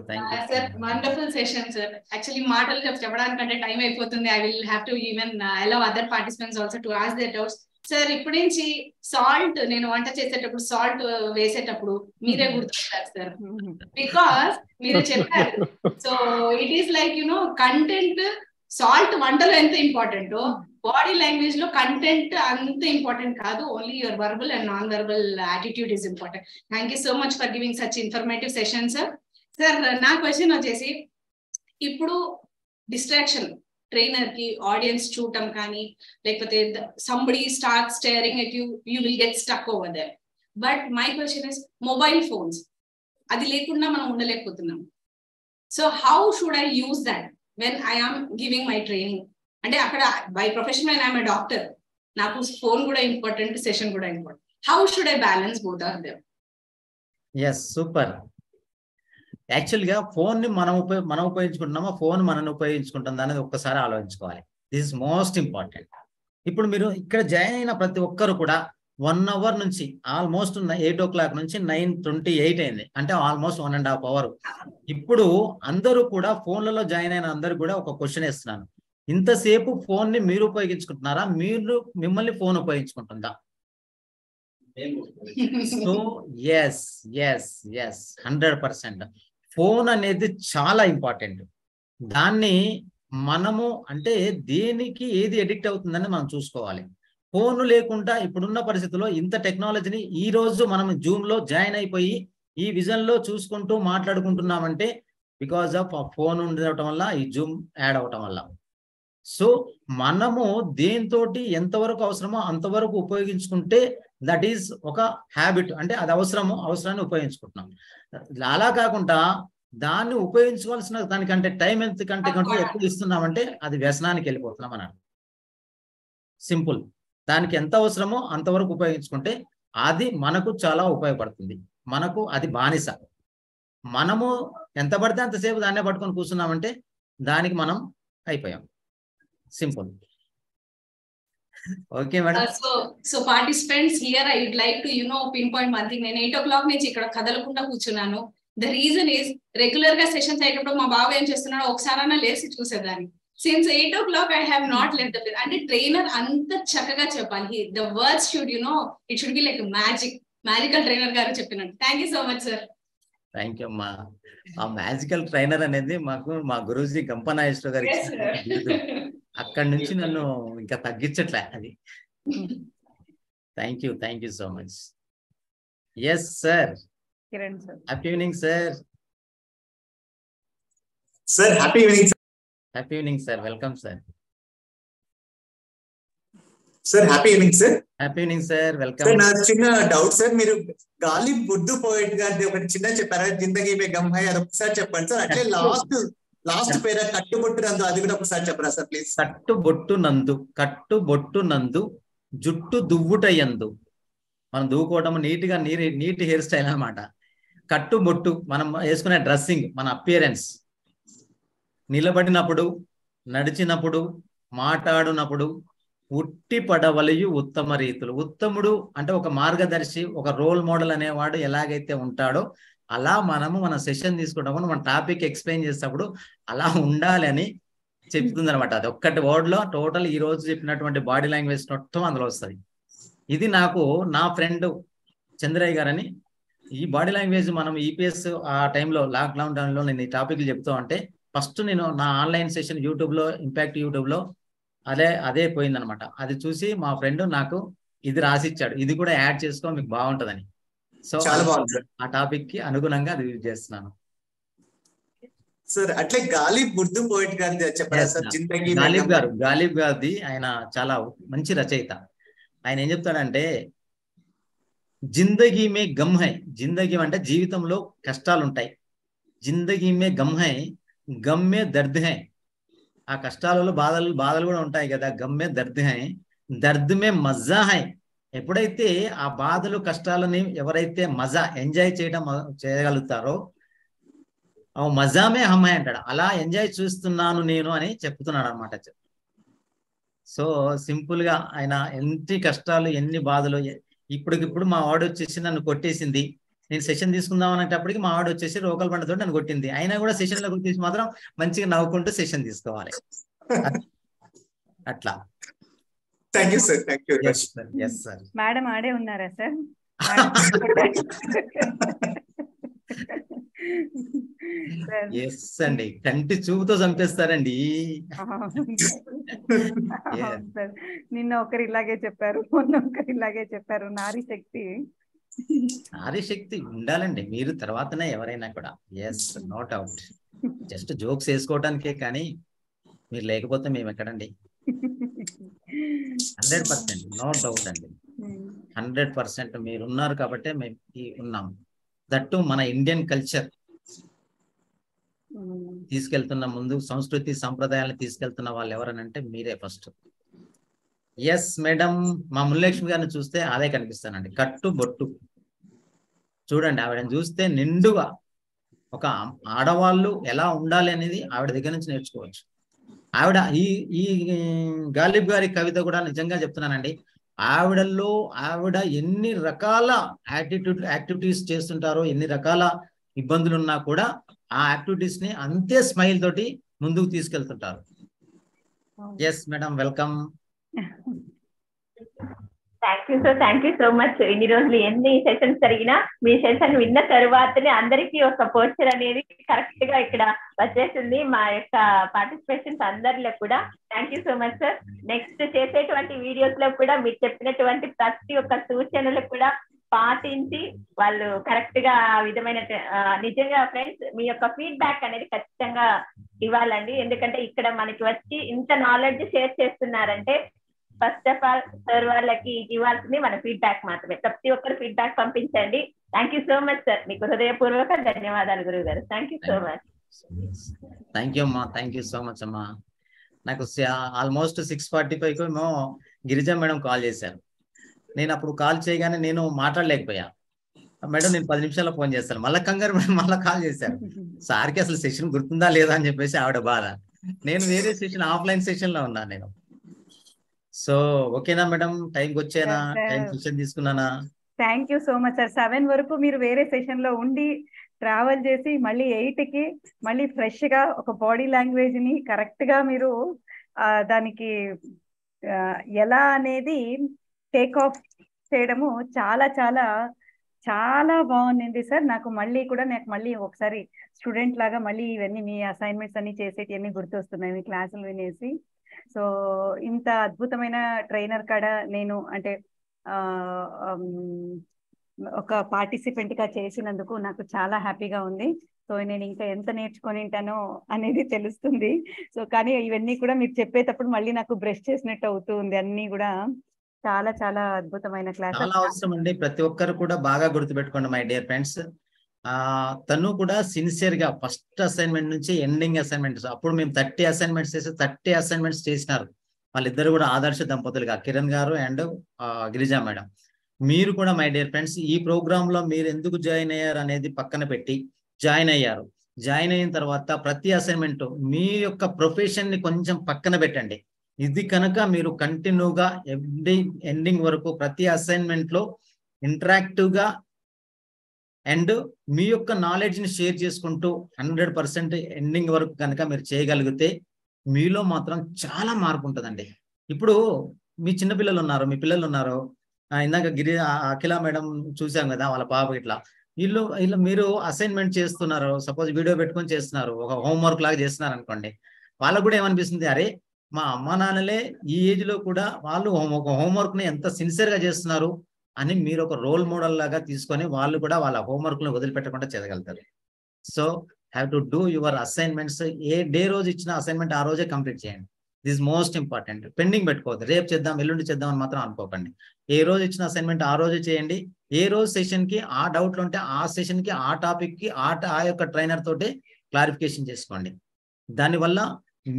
sir. Wonderful session sir. Actually మాటలు చెప్పడానికంటే time అయిపోతుంది. I will have to even allow other participants also to ask their doubts. Sir, ఇప్పటి నుంచి salt, నేను వంట చేసేటప్పుడు salt వేసేటప్పుడు మీరే గుర్తుస్తారు sir, because మీరు చెప్పారు. So it is like content, salt వంటలో ఎంత ఇంపార్టెంటో బాడీ లాంగ్వేజ్ లో కంటెంట్ అంత ఇంపార్టెంట్ కాదు. Only your verbal and non verbal attitude is important. Thank you so much for giving such informative session sir. Sir, నా question వచ్చేసి, ఇప్పుడు distraction trainer కి ఆడియన్స్ చూడటం కానీ, లేకపోతే somebody start staring at you will get stuck over there. But my question is, mobile phones అది లేకుండా మనం ఉండలేకపోతున్నాం. So how should I use that when I am giving my training? అంటే అక్కడ by profession I'm a doctor, నాకు phone కూడా important, session కూడా important. How should I balance both of them? Yes, super. యాక్చువల్గా ఫోన్ని మనం ఉపయోగించుకుంటున్నామా, ఫోన్ మనల్ని ఉపయోగించుకుంటుందా అనేది ఒక్కసారి ఆలోచించుకోవాలి. This is most important. ఇప్పుడు మీరు ఇక్కడ జాయిన్ అయిన ప్రతి ఒక్కరు కూడా 1 hour నుంచి ఆల్మోస్ట్ 8 o'clock నుంచి 9:28 అయింది, అంటే ఆల్మోస్ట్ 1.5 hours. ఇప్పుడు అందరూ కూడా ఫోన్లలో జాయిన్ అయిన అందరూ కూడా ఒక క్వశ్చన్ వేస్తున్నాను, ఇంతసేపు ఫోన్ ని మీరు ఉపయోగించుకుంటున్నారా, మిమ్మల్ని ఫోన్ ఉపయోగించుకుంటుందా? So yes 100%. ఫోన్ అనేది చాలా ఇంపార్టెంట్. దాన్ని మనము అంటే దేనికి ఏది ఎడిక్ట్ అవుతుందని మనం చూసుకోవాలి. ఫోన్ లేకుండా ఇప్పుడున్న పరిస్థితుల్లో ఇంత టెక్నాలజీని ఈ రోజు మనం జూమ్ లో జాయిన్ అయిపోయి ఈ విజన్ లో చూసుకుంటూ మాట్లాడుకుంటున్నామంటే బికాస్ ఆఫ్ ఫోన్ ఉండటం వల్ల, ఈ జూమ్ యాడ్ అవటం వల్ల. సో మనము దేనితోటి ఎంతవరకు అవసరమో అంతవరకు ఉపయోగించుకుంటే దట్ ఈస్ ఒక హ్యాబిట్, అంటే అది అవసరాన్ని ఉపయోగించుకుంటున్నాం. అలా కాకుండా దాన్ని ఉపయోగించుకోవాల్సిన దానికంటే టైం కంటే ఎక్కువ ఇస్తున్నామంటే అది వ్యసనానికి వెళ్ళిపోతున్నాం అన్నాడు. సింపుల్. దానికి ఎంత అవసరమో అంతవరకు ఉపయోగించుకుంటే అది మనకు చాలా ఉపయోగపడుతుంది. మనకు అది బానిస. మనము ఎంత పడితే అంతసేపు దాన్నే పట్టుకొని కూర్చున్నామంటే దానికి మనం అయిపోయాం. Simple. Okay madam. So participants here I would like to pinpoint one thing. నేను 8 o'clock నుంచి ఇక్కడ కదలకుండా కూర్చున్నాను. ద రీజన్ ఈస్ రెగ్యులర్ గా సెషన్స్ అయ్యేటప్పుడు మా బాబు ఏం చేస్తున్నాడో ఒకసారైనా లేచి చూసేదాన్ని. Since 8 o'clock I have not let the అంటే ట్రైనర్ అంత చక్కగా చెప్పాలి. The words should it should be like magical trainer గారు చెప్పినట్టు. Thank you so much sir. Thank you అమ్మా. ఆ మ్యాజికల్ ట్రైనర్ అనేది మాకు మా గురూజీ గంపనాగేశ్వర గారు అక్కడి నుంచి నన్ను ఇంకా తగ్గించట్లే అది. Thank you so much. Yes sir. Kiran sir. Happy evening sir. Sir happy evening. Happy evening sir. Welcome sir. Sir happy evening sir. Happy evening sir. Welcome. Sir నా చిన్న డౌట్ సార్, మీరు గాలిబ్ ఉర్దూ పోయిట్ గారిది ఒకటి చిన్న చెప్పారా, జిందగీ మే గమ్ హై, అది ఒకసారి చెప్పండి సార్. అట్లే లాస్ట్ పేర కట్టుబొట్టు నందు, అది కూడా ఒకసారి చెప్పరా సార్ ప్లీజ్. కట్టుబొట్టు నందు జుట్టు దువ్వుటయందు. మనం దువ్వుకోవడం నీట్గా నీట్ హెయిర్ స్టైల్ అన్నమాట. కట్టుబొట్టు మనం వేసుకునే డ్రెస్సింగ్, మన అపియరెన్స్, నిలబడినప్పుడు, నడిచినప్పుడు, మాట్లాడినప్పుడు ఉట్టి పడవలయు ఉత్తమ రీతులు. ఉత్తముడు అంటే ఒక మార్గదర్శి, ఒక రోల్ మోడల్ అనేవాడు ఎలాగైతే ఉంటాడో అలా మనము మన సెషన్ తీసుకుంటాము, మన టాపిక్ ఎక్స్ప్లెయిన్ చేసేటప్పుడు అలా ఉండాలి అని చెప్తుంది అనమాట. అది ఒక్కటి వర్డ్ లో టోటల్ ఈ రోజు చెప్పినటువంటి బాడీ లాంగ్వేజ్ మొత్తం అందులో వస్తుంది. ఇది నాకు నా ఫ్రెండ్ చంద్రయ్య గారని, ఈ బాడీ లాంగ్వేజ్ మనం ఈపీఎస్ ఆ టైంలో లాక్డౌన్ టైంలో నేను ఈ టాపిక్లు చెప్తా అంటే ఫస్ట్ నేను నా ఆన్లైన్ సెషన్ యూట్యూబ్లో, ఇంపాక్ట్ యూట్యూబ్లో అదే పోయిందనమాట. అది చూసి మా ఫ్రెండ్ నాకు ఇది రాసిచ్చాడు, ఇది కూడా యాడ్ చేసుకో మీకు బాగుంటదని. సో ఆ టాపిక్ కి అనుగుణంగా అది యూజ్ చేస్తున్నాను సార్. అట్లే గాలిబ్ ఉర్దూ పోయిట్ గారిది చెప్పారా సార్, జిందగీ గాలిబ్ గారిది. ఆయన చాలా మంచి రచయిత. ఆయన ఏం చెప్తాడంటే జిందగీ మే గమ్ హై, జిందగీ అంటే జీవితంలో కష్టాలు ఉంటాయి. జిందగీ మే గమ్ హై, గమ్ మే దర్ద్ హై. ఆ కష్టాలలో బాధలు కూడా ఉంటాయి కదా. గమ్ మే దర్ద్ హై, దర్ద్ మే మజా హై. ఎప్పుడైతే ఆ బాధలు కష్టాలని ఎవరైతే మజా ఎంజాయ్ చేయగలుగుతారో ఆ మజామే హమ్మాయి అంటాడు. అలా ఎంజాయ్ చూస్తున్నాను నేను అని చెప్తున్నాడు అనమాట. సో సింపుల్ గా ఆయన ఎన్ని కష్టాలు, ఎన్ని బాధలు. ఇప్పటికిప్పుడు మా వాడు వచ్చేసి నన్ను కొట్టేసింది, నేను సెషన్ తీసుకుందాం అనేటప్పటికి మా వాడు వచ్చేసి రోకల్ బండతో నన్ను కొట్టింది. అయినా కూడా సెషన్ లోకి వచ్చేసి మాత్రం మంచిగా నవ్వుకుంటూ సెషన్ తీసుకోవాలి. అట్లా. Thank you sir. Thank you. Yes sir. Madam ఆడే ఉన్నారా సార్? ఎస్ అండి, కంటి చూపుతో చంపేస్తారండి. నిన్న ఒకరు ఇలాగే చెప్పారు, మొన్న ఒకరు ఇలాగే చెప్పారు. నారీ శక్తి ఉండాలండి మీరు తర్వాతనే ఎవరైనా కూడా. Yes, no doubt. Just jokes వేసుకోవడానికే కానీ మీరు లేకపోతే మేము ఎక్కడండి. 100% నో డౌట్ అండి. 100% మీరు ఉన్నారు కాబట్టి మేము ఉన్నాం. దట్టు మన ఇండియన్ కల్చర్ తీసుకెళ్తున్న, ముందు సంస్కృతి సంప్రదాయాలను తీసుకెళ్తున్న వాళ్ళు ఎవరనంటే మీరే ఫస్ట్. ఎస్ మేడం, మా ముల్లక్ష్మి గారిని చూస్తే అదే కనిపిస్తానండి. కట్టుబొట్టు చూడండి, ఆవిడని చూస్తే నిండుగా ఒక ఆడవాళ్ళు ఎలా ఉండాలి అనేది ఆవిడ దగ్గర నుంచి నేర్చుకోవచ్చు. ఆవిడ ఈ గాలిబ్ గారి కవిత కూడా నిజంగా చెప్తున్నానండి, ఆవిడ ఎన్ని రకాల యాక్టివిటీస్ చేస్తుంటారో, ఎన్ని రకాల ఇబ్బందులు ఉన్నా కూడా ఆ యాక్టివిటీస్ ని అంతే స్మైల్ తోటి ముందుకు తీసుకెళ్తుంటారు. Yes madam, welcome. Thank you so much. ఇన్ని రోజులు ఎన్ని సెషన్స్ జరిగినా మీ సెషన్ విన్న తర్వాతనే అందరికీ ఒక పోస్టర్ అనేది కరెక్ట్ గా ఇక్కడ వచ్చేసింది. మా యొక్క పార్టిసిపేషన్స్ అందరిలో కూడా thank you so much sir. Next చేసేటువంటి వీడియోస్ లో కూడా మీరు చెప్పినటువంటి ప్రతి ఒక్క సూచనలు కూడా పాటించి వాళ్ళు కరెక్ట్ గా ఆ విధమైన నిజంగా ఫ్రెండ్స్ మీ యొక్క ఫీడ్బ్యాక్ అనేది ఖచ్చితంగా ఇవ్వాలండి. ఎందుకంటే ఇక్కడ మనకి వచ్చి ఇంత నాలెడ్జ్ షేర్ చేస్తున్నారంటే ఫస్ట్ ఆఫ్ ఆల్ సార్ వాళ్ళకి ఇవ్వాల్సింది మన ఫీడ్బ్యాక్ మాత్రమే. ప్రతి ఒక్కరు ఫీడ్బ్యాక్ పంపించండి. Thank you so much sir. మీకు హృదయపూర్వక ధన్యవాదాలు గురువు గారు. Thank you so much. Thank you అమ్మా, థ్యాంక్ యూ సో మచ్ అమ్మా. నాకు ఆల్మోస్ట్ 6:45 ఏమో గిరిజా మేడం కాల్ చేశారు. నేను అప్పుడు కాల్ చేయగానే నేను మాట్లాడలేకపోయా. మేడం నేను 10 నిమిషాల్లో ఫోన్ చేస్తాను. మళ్ళీ కంగారు మేడం మళ్ళీ కాల్ చేశారు. సార్కి అసలు సెషన్ గుర్తుందా లేదా అని చెప్పేసి ఆవిడ బాధ. నేను వేరే సెషన్ ఆఫ్లైన్ సెషన్ లో ఉన్నాను నేను. సో ఓకేనా మేడం, టైంకి వచ్చానా, టైం సెషన్ తీసుకున్నానా? Thank you so much sir. 7 వరకు మీరు వేరే సెషన్ లో ఉండి ట్రావెల్ చేసి మళ్ళీ 8కి మళ్ళీ ఫ్రెష్ గా ఒక బాడీ లాంగ్వేజ్ ని కరెక్ట్ గా మీరు దానికి ఎలా అనేది టేక్ ఆఫ్ చేయడము చాలా చాలా చాలా బాగుంది సార్. నాకు మళ్ళీ ఒకసారి స్టూడెంట్ లాగా మళ్ళీ ఇవన్నీ మీ అసైన్మెంట్స్ అన్ని చేసేటి అన్ని గుర్తొస్తున్నాయి మీ క్లాసులు వినేసి. సో ఇంత అద్భుతమైన ట్రైనర్ కాడ నేను అంటే ఒక పార్టిసిపెంట్ గా చేసినందుకు నాకు చాలా హ్యాపీగా ఉంది. సో నేను ఇంకా ఎంత నేర్చుకొని ఉంటానో అనేది తెలుస్తుంది. సో కానీ ఇవన్నీ కూడా మీరు చెప్పేటప్పుడు మళ్ళీ నాకు బ్రష్ చేసినట్టు అవుతూ ఉంది. అన్ని కూడా చాలా చాలా అద్భుతమైన క్లాస్. చాలా అవసరం అండి. ప్రతి ఒక్కరు కూడా బాగా గుర్తుపెట్టుకోండి మై డియర్ ఫ్రెండ్స్. తను కూడా సిన్సియర్ గా ఫస్ట్ అసైన్మెంట్ నుంచి ఎండింగ్ అసైన్మెంట్స్, అప్పుడు మేము 30 అసైన్మెంట్స్ చేసి 30 అసైన్మెంట్స్ చేసినారు. వాళ్ళిద్దరు కూడా ఆదర్శ దంపతులుగా కిరణ్ గారు అండ్ గిరిజా మేడం. మీరు కూడా మై డియర్ ఫ్రెండ్స్ ఈ ప్రోగ్రామ్ లో మీరు ఎందుకు జాయిన్ అయ్యారు అనేది పక్కన పెట్టి జాయిన్ అయ్యారు. జాయిన్ అయిన తర్వాత ప్రతి అసైన్మెంట్ మీ యొక్క ప్రొఫెషన్ ని కొంచెం పక్కన పెట్టండి. ఇది కనుక మీరు కంటిన్యూగా ఎండింగ్ వరకు ప్రతి అసైన్మెంట్ లో ఇంటరాక్టివ్ గా అండ్ మీ యొక్క నాలెడ్జ్ ని షేర్ చేసుకుంటూ 100% ఎండింగ్ వరకు కనుక మీరు చేయగలిగితే మీలో మాత్రం చాలా మార్పు ఉంటుందండి. ఇప్పుడు మీ చిన్నపిల్లలు ఉన్నారు, మీ పిల్లలు ఉన్నారు, ఇందాక అఖిల మేడం చూసాం కదా వాళ్ళ పాప ఇట్లా వీళ్ళు మీరు అసైన్మెంట్ చేస్తున్నారు, సపోజ్ వీడియో పెట్టుకొని చేస్తున్నారు, ఒక హోంవర్క్ లాగా చేస్తున్నారు అనుకోండి. వాళ్ళకు కూడా ఏమనిపిస్తుంది, అరే మా అమ్మ నాన్నలే ఈ ఏజ్ లో కూడా వాళ్ళు ఒక హోంవర్క్ ని ఎంత సిన్సియర్ గా చేస్తున్నారు అని మీరు ఒక రోల్ మోడల్ లాగా తీసుకొని వాళ్ళు కూడా వాళ్ళ హోంవర్క్ ని వదిలిపెట్టకుండా చదవగలుగుతారు. So have to do your assignments. A day రోజు ఇచ్చిన అసైన్మెంట్ ఆ రోజే కంప్లీట్ చేయండి. This most important. పెండింగ్ పెట్టుకోవద్దు, రేపు చేద్దాం ఎల్లుండి చేద్దాం అని మాత్రం అనుకోకండి. ఏ రోజు ఇచ్చిన అసైన్మెంట్ ఆ రోజే చేయండి. ఏ రోజు సెషన్ కి ఆ డౌట్లు ఉంటే ఆ సెషన్ కి ఆ టాపిక్ కి ఆ యొక్క ట్రైనర్ తోటే క్లారిఫికేషన్ చేసుకోండి. దానివల్ల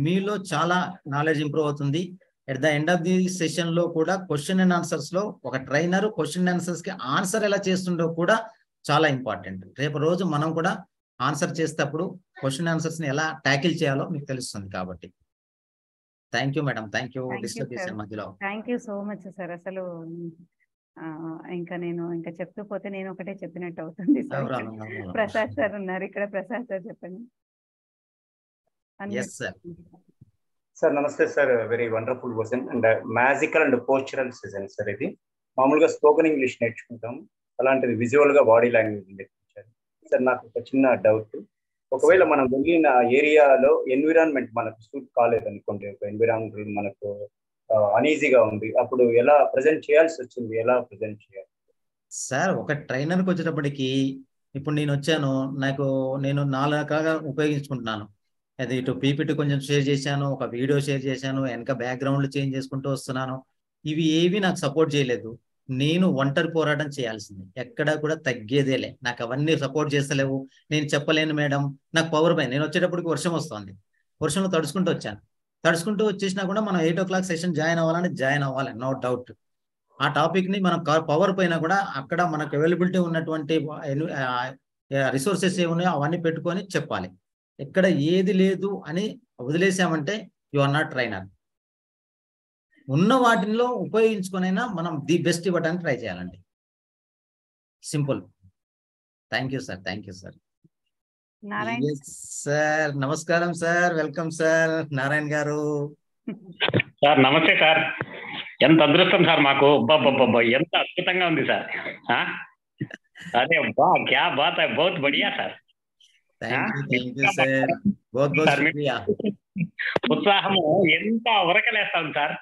మీలో చాలా నాలెడ్జ్ ఇంప్రూవ్ అవుతుంది. At the end of the session లో కూడా క్వశ్చన్ అండ్ ఆన్సర్స్ లో ఒక ట్రైనర్ క్వశ్చన్ అండ్ ఆన్సర్స్ కి ఆన్సర్ ఎలా చేస్తుండో కూడా చాలా ఇంపార్టెంట్. రేపు రోజు మనం కూడా ఆన్సర్ చేసేటప్పుడు క్వశ్చన్ ఆన్సర్స్ ని ఎలా ట్యాకిల్ చేయాలో మీకు తెలుస్తుంది. కాబట్టి thank you madam, thank you disturb చేశాను మధ్యలో. Thank you so much sir. అసలు ఇంకా చెప్తూ పోతే నేను ఒకటే చెప్పినట్టు అవుతుంది. ప్రసాద్ సార్ ఉన్నారు ఇక్కడ, ప్రసాద్ సార్ చెప్పండి. Sir namaste sir, very wonderful question and magical and postural session sir. ఇది మామూలుగా స్పోకెన్ ఇంగ్లీష్ నేర్చుకుంటాం, అలాంటిది విజువల్ గా బాడీ లాంగ్వేజ్ నేర్పించారు సార్. నాకు ఒక చిన్న డౌట్, ఒకవేళ మనం వెళ్ళిన ఏరియాలో ఎన్విరాన్మెంట్ మనకు సూట్ కాలేదనుకోండి, ఒక ఎన్విరాన్మెంట్ మనకు అనీజీగా ఉంది, అప్పుడు ఎలా ప్రజెంట్ చేయాల్సి వచ్చింది, ఎలా ప్రజెంట్ చేయాలి సార్? ఒక ట్రైనర్కి వచ్చేటప్పటికి ఇప్పుడు నేను వచ్చాను, నేను 4 రకాలుగా ఉపయోగించుకుంటున్నాను. అది ఇటు పీపీటీ కొంచెం షేర్ చేశాను, ఒక వీడియో షేర్ చేశాను, వెనక బ్యాక్గ్రౌండ్ చేంజ్ చేసుకుంటూ వస్తున్నాను. ఇవి ఏవి నాకు సపోర్ట్ చేయలేదు. నేను ఒంటరి పోరాటం చేయాల్సింది, ఎక్కడా కూడా తగ్గేదేలే. నాకు అవన్నీ సపోర్ట్ చేస్తలేవు, నేను చెప్పలేను మేడం, నాకు పవర్ పైన. నేను వచ్చేటప్పటికి వర్షం వస్తుంది, వర్షంలో తడుచుకుంటూ వచ్చాను. తడుచుకుంటూ వచ్చేసినా కూడా మనం 8 o'clock సెషన్ జాయిన్ అవ్వాలి, నో డౌట్. ఆ టాపిక్ ని మనం పవర్ పైన కూడా అక్కడ మనకు అవైలబిలిటీ ఉన్నటువంటి రిసోర్సెస్ ఏమున్నాయో అవన్నీ పెట్టుకొని చెప్పాలి. ఎక్కడ ఏది లేదు అని వదిలేసామంటే యు ఆర్ నాట్ ట్రైనర్. ఉన్న వాటిలో ఉపయోగించుకొనైనా మనం ది బెస్ట్ ఇవ్వడానికి ట్రై చేయాలండి. Simple. Thank you sir, thank you sir. Sir నమస్కారం సార్, వెల్కమ్ సార్. నారాయణ గారు సార్ నమస్తే సార్. ఎంత అదృష్టం సార్ మాకు, ఎంత అద్భుతంగా ఉంది సార్. అదే క్యా బాత్ హై, బహుత్ బడియా సార్. ఉత్సాహము ఎంత ఉరకలేస్తాం సార్.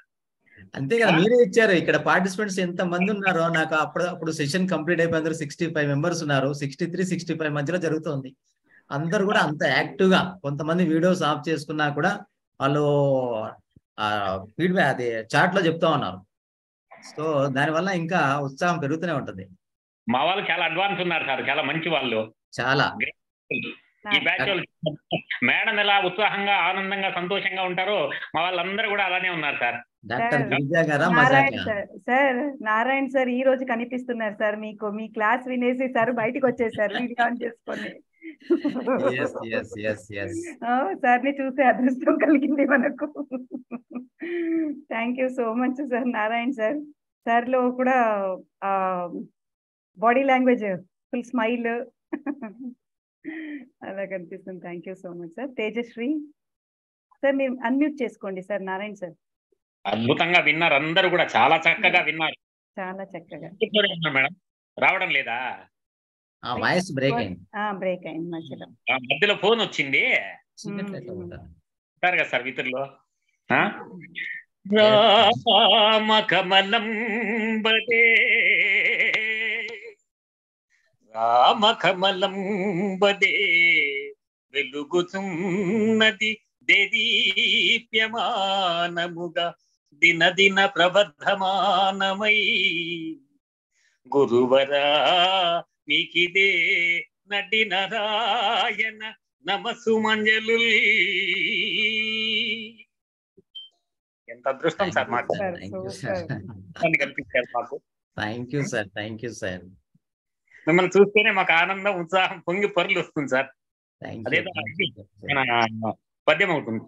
అంతే కదా, మీరే ఇచ్చారు. ఇక్కడ పార్టిసిపెంట్స్ ఎంత మంది ఉన్నారో నాకు అప్పుడు సెషన్ కంప్లీట్ అయిపోయిన 65 మెంబర్స్ ఉన్నారు. 63, 65 మధ్యలో జరుగుతుంది. అందరు కూడా అంత యాక్టివ్ గా, కొంతమంది వీడియోస్ ఆఫ్ చేసుకున్నా కూడా వాళ్ళు ఫీడ్బ్యాక్ అది చాట్ లో చెప్తా ఉన్నారు. సో దానివల్ల ఇంకా ఉత్సాహం పెరుగుతూనే ఉంటది. మా వాళ్ళు చాలా అడ్వాన్స్ ఉన్నారు సార్, చాలా మంచి వాళ్ళు. చాలా ఈ బ్యాచ్ వాళ్ళు మేడం ఎలా ఉత్సాహంగా, ఆనందంగా, సంతోషంగా ఉంటారో మా వాళ్ళందరూ కూడా అలానే ఉన్నారు సార్. డాక్టర్ గిరిజా గారా Narayana sir, sir Narayana sir ఈ రోజు కనిపిస్తున్నారు సార్ మీకు. మీ క్లాస్ వినేసి సార్ బయటికి వచ్చేసారు వీడియో ఆన్ చేసుకొని. సార్ని చూసే అదృష్టం కలిగింది మనకు. Thank you so much sir Narayana sir. Sir లో కూడా బాడీ లాంగ్వేజ్ ఫుల్ స్మైల్ అలా కనిపిస్తుంది. Thank you so much sir. Tejasri sir మీరు అన్మ్యూట్ చేసుకోండి సార్. నారాయణ సార్ అద్భుతంగా విన్నారు, అందరూ కూడా చాలా చక్కగా విన్నారు. చాలా చక్కగా మేడం రావడం లేదా? వాయిస్ బ్రేక్ అయింది. బ్రేక్ అయింది మధ్యలో. మధ్యలో ఫోన్ వచ్చింది సార్ కదా సార్ మిత్రులు. రామకమలం బదే రామకమలం బదే వెలుగుతున్నది దేదీప్యమానముగా దినదిన ప్రవర్ధమానమై. గురువరా మీకిదే నడి నారాయణ నమస్సు మంజలు. ఎంత అదృష్టం సార్ మాకు కల్పించారు మాకు. Thank you sir, thank you sir. మిమ్మల్ని చూస్తేనే మాకు ఆనందం, ఉత్సాహం పొంగి పొరలు వస్తుంది సార్. అదేదో పద్యం అవుతుంది.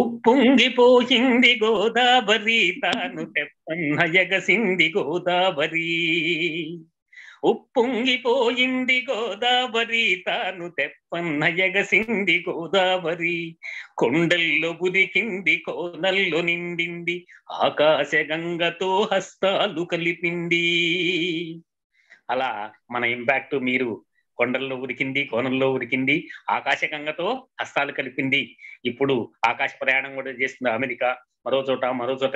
ఉప్పొంగిపోయింది గోదావరి తాను తెప్పన్న ఎగసింది గోదావరి. ఉప్పొంగిపోయింది గోదావరి తాను తెప్పన్న ఎగసింది గోదావరి. కొండల్లో ఉదికింది కోనల్లో నిండింది ఆకాశ గంగతో హస్తాలు కలిపింది. అలా మన ఇంపాక్ట్ మీరు కొండల్లో ఉరికింది, కోనల్లో ఉరికింది, ఆకాశ గంగతో హస్తాలు కలిపింది. ఇప్పుడు ఆకాశ ప్రయాణం కూడా చేస్తుంది అమెరికా, మరో చోట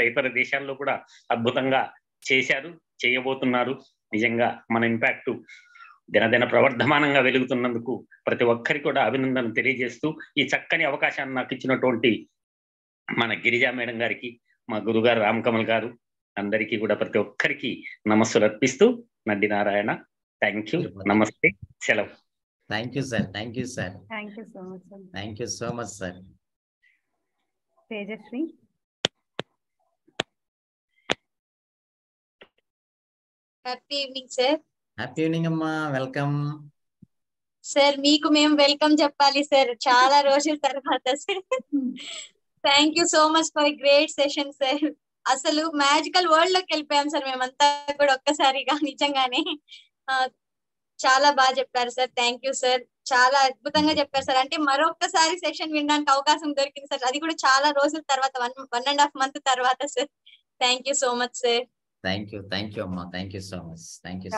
ఇతర దేశాల్లో కూడా అద్భుతంగా చేశారు, చేయబోతున్నారు. నిజంగా మన ఇంపాక్ట్ దినదిన ప్రవర్ధమానంగా వెలుగుతున్నందుకు ప్రతి ఒక్కరికి కూడా అభినందనలు తెలియజేస్తూ, ఈ చక్కని అవకాశాన్ని నాకు ఇచ్చినటువంటి మన గిరిజా మేడం గారికి, మా గురుగారు రామకమల్ గారు, అందరికీ కూడా ప్రతి ఒక్కరికి నమస్సులు అర్పిస్తూ నడ్డి నారాయణ. థ్యాంక్ యూ, నమస్తే, సెలవు. Thank you sir, thank you sir, thank you so much sir. Thank you so much sir. Tejasri happy evening sir. Happy evening అమ్మా, వెల్కమ్ సార్. మీకు మేము వెల్కమ్ చెప్పాలి సార్, చాలా రోజుల తర్వాత sir. Thank you so much for great session sir. అసలు magical world లోకి వెళ్ళిపోయాం సార్ మేమంతా కూడా ఒక్కసారిగా. నిజంగానే చాలా బాగా చెప్పారు సార్. థ్యాంక్ యూ సార్, చాలా అద్భుతంగా చెప్పారు సార్. అంటే మరొకసారి సెషన్ వినడానికి అవకాశం దొరికింది సార్, అది కూడా చాలా రోజుల తర్వాత, 1.5 month తర్వాత sir. Thank you so much sir. Thank you అమ్మా, thank you so much, thank you.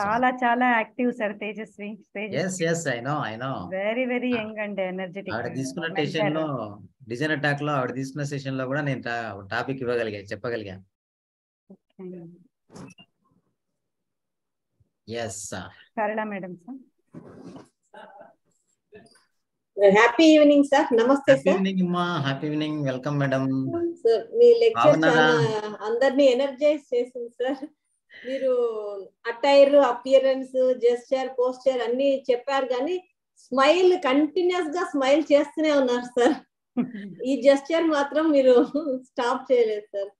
చాలా active sir Tejaswi. I know very very young and energetic. ఆవిడ తీసుకున్న సెషన్ లో, డిజైన్ అటాక్ లో ఆవిడ తీసుకున్న సెషన్ లో కూడా నేను టాపిక్ చెప్పగలిగా. Sarala madam sir. Happy evening sir. Namaste sir. Evening అమ్మా, happy evening, welcome madam. Sir మీ లెక్చర్ చాలా అందరినీ ఎనర్జైజ్ చేసింది సార్. మీరు అటైర్, అపియరెన్స్, జెస్చర్, పోస్చర్ అన్ని చెప్పారు, కానీ స్మైల్ కంటిన్యూస్ గా స్మైల్ చేస్తూనే ఉన్నారు సార్. ఈ జెస్చర్ మాత్రం మీరు స్టాప్ చేయలేదు సార్.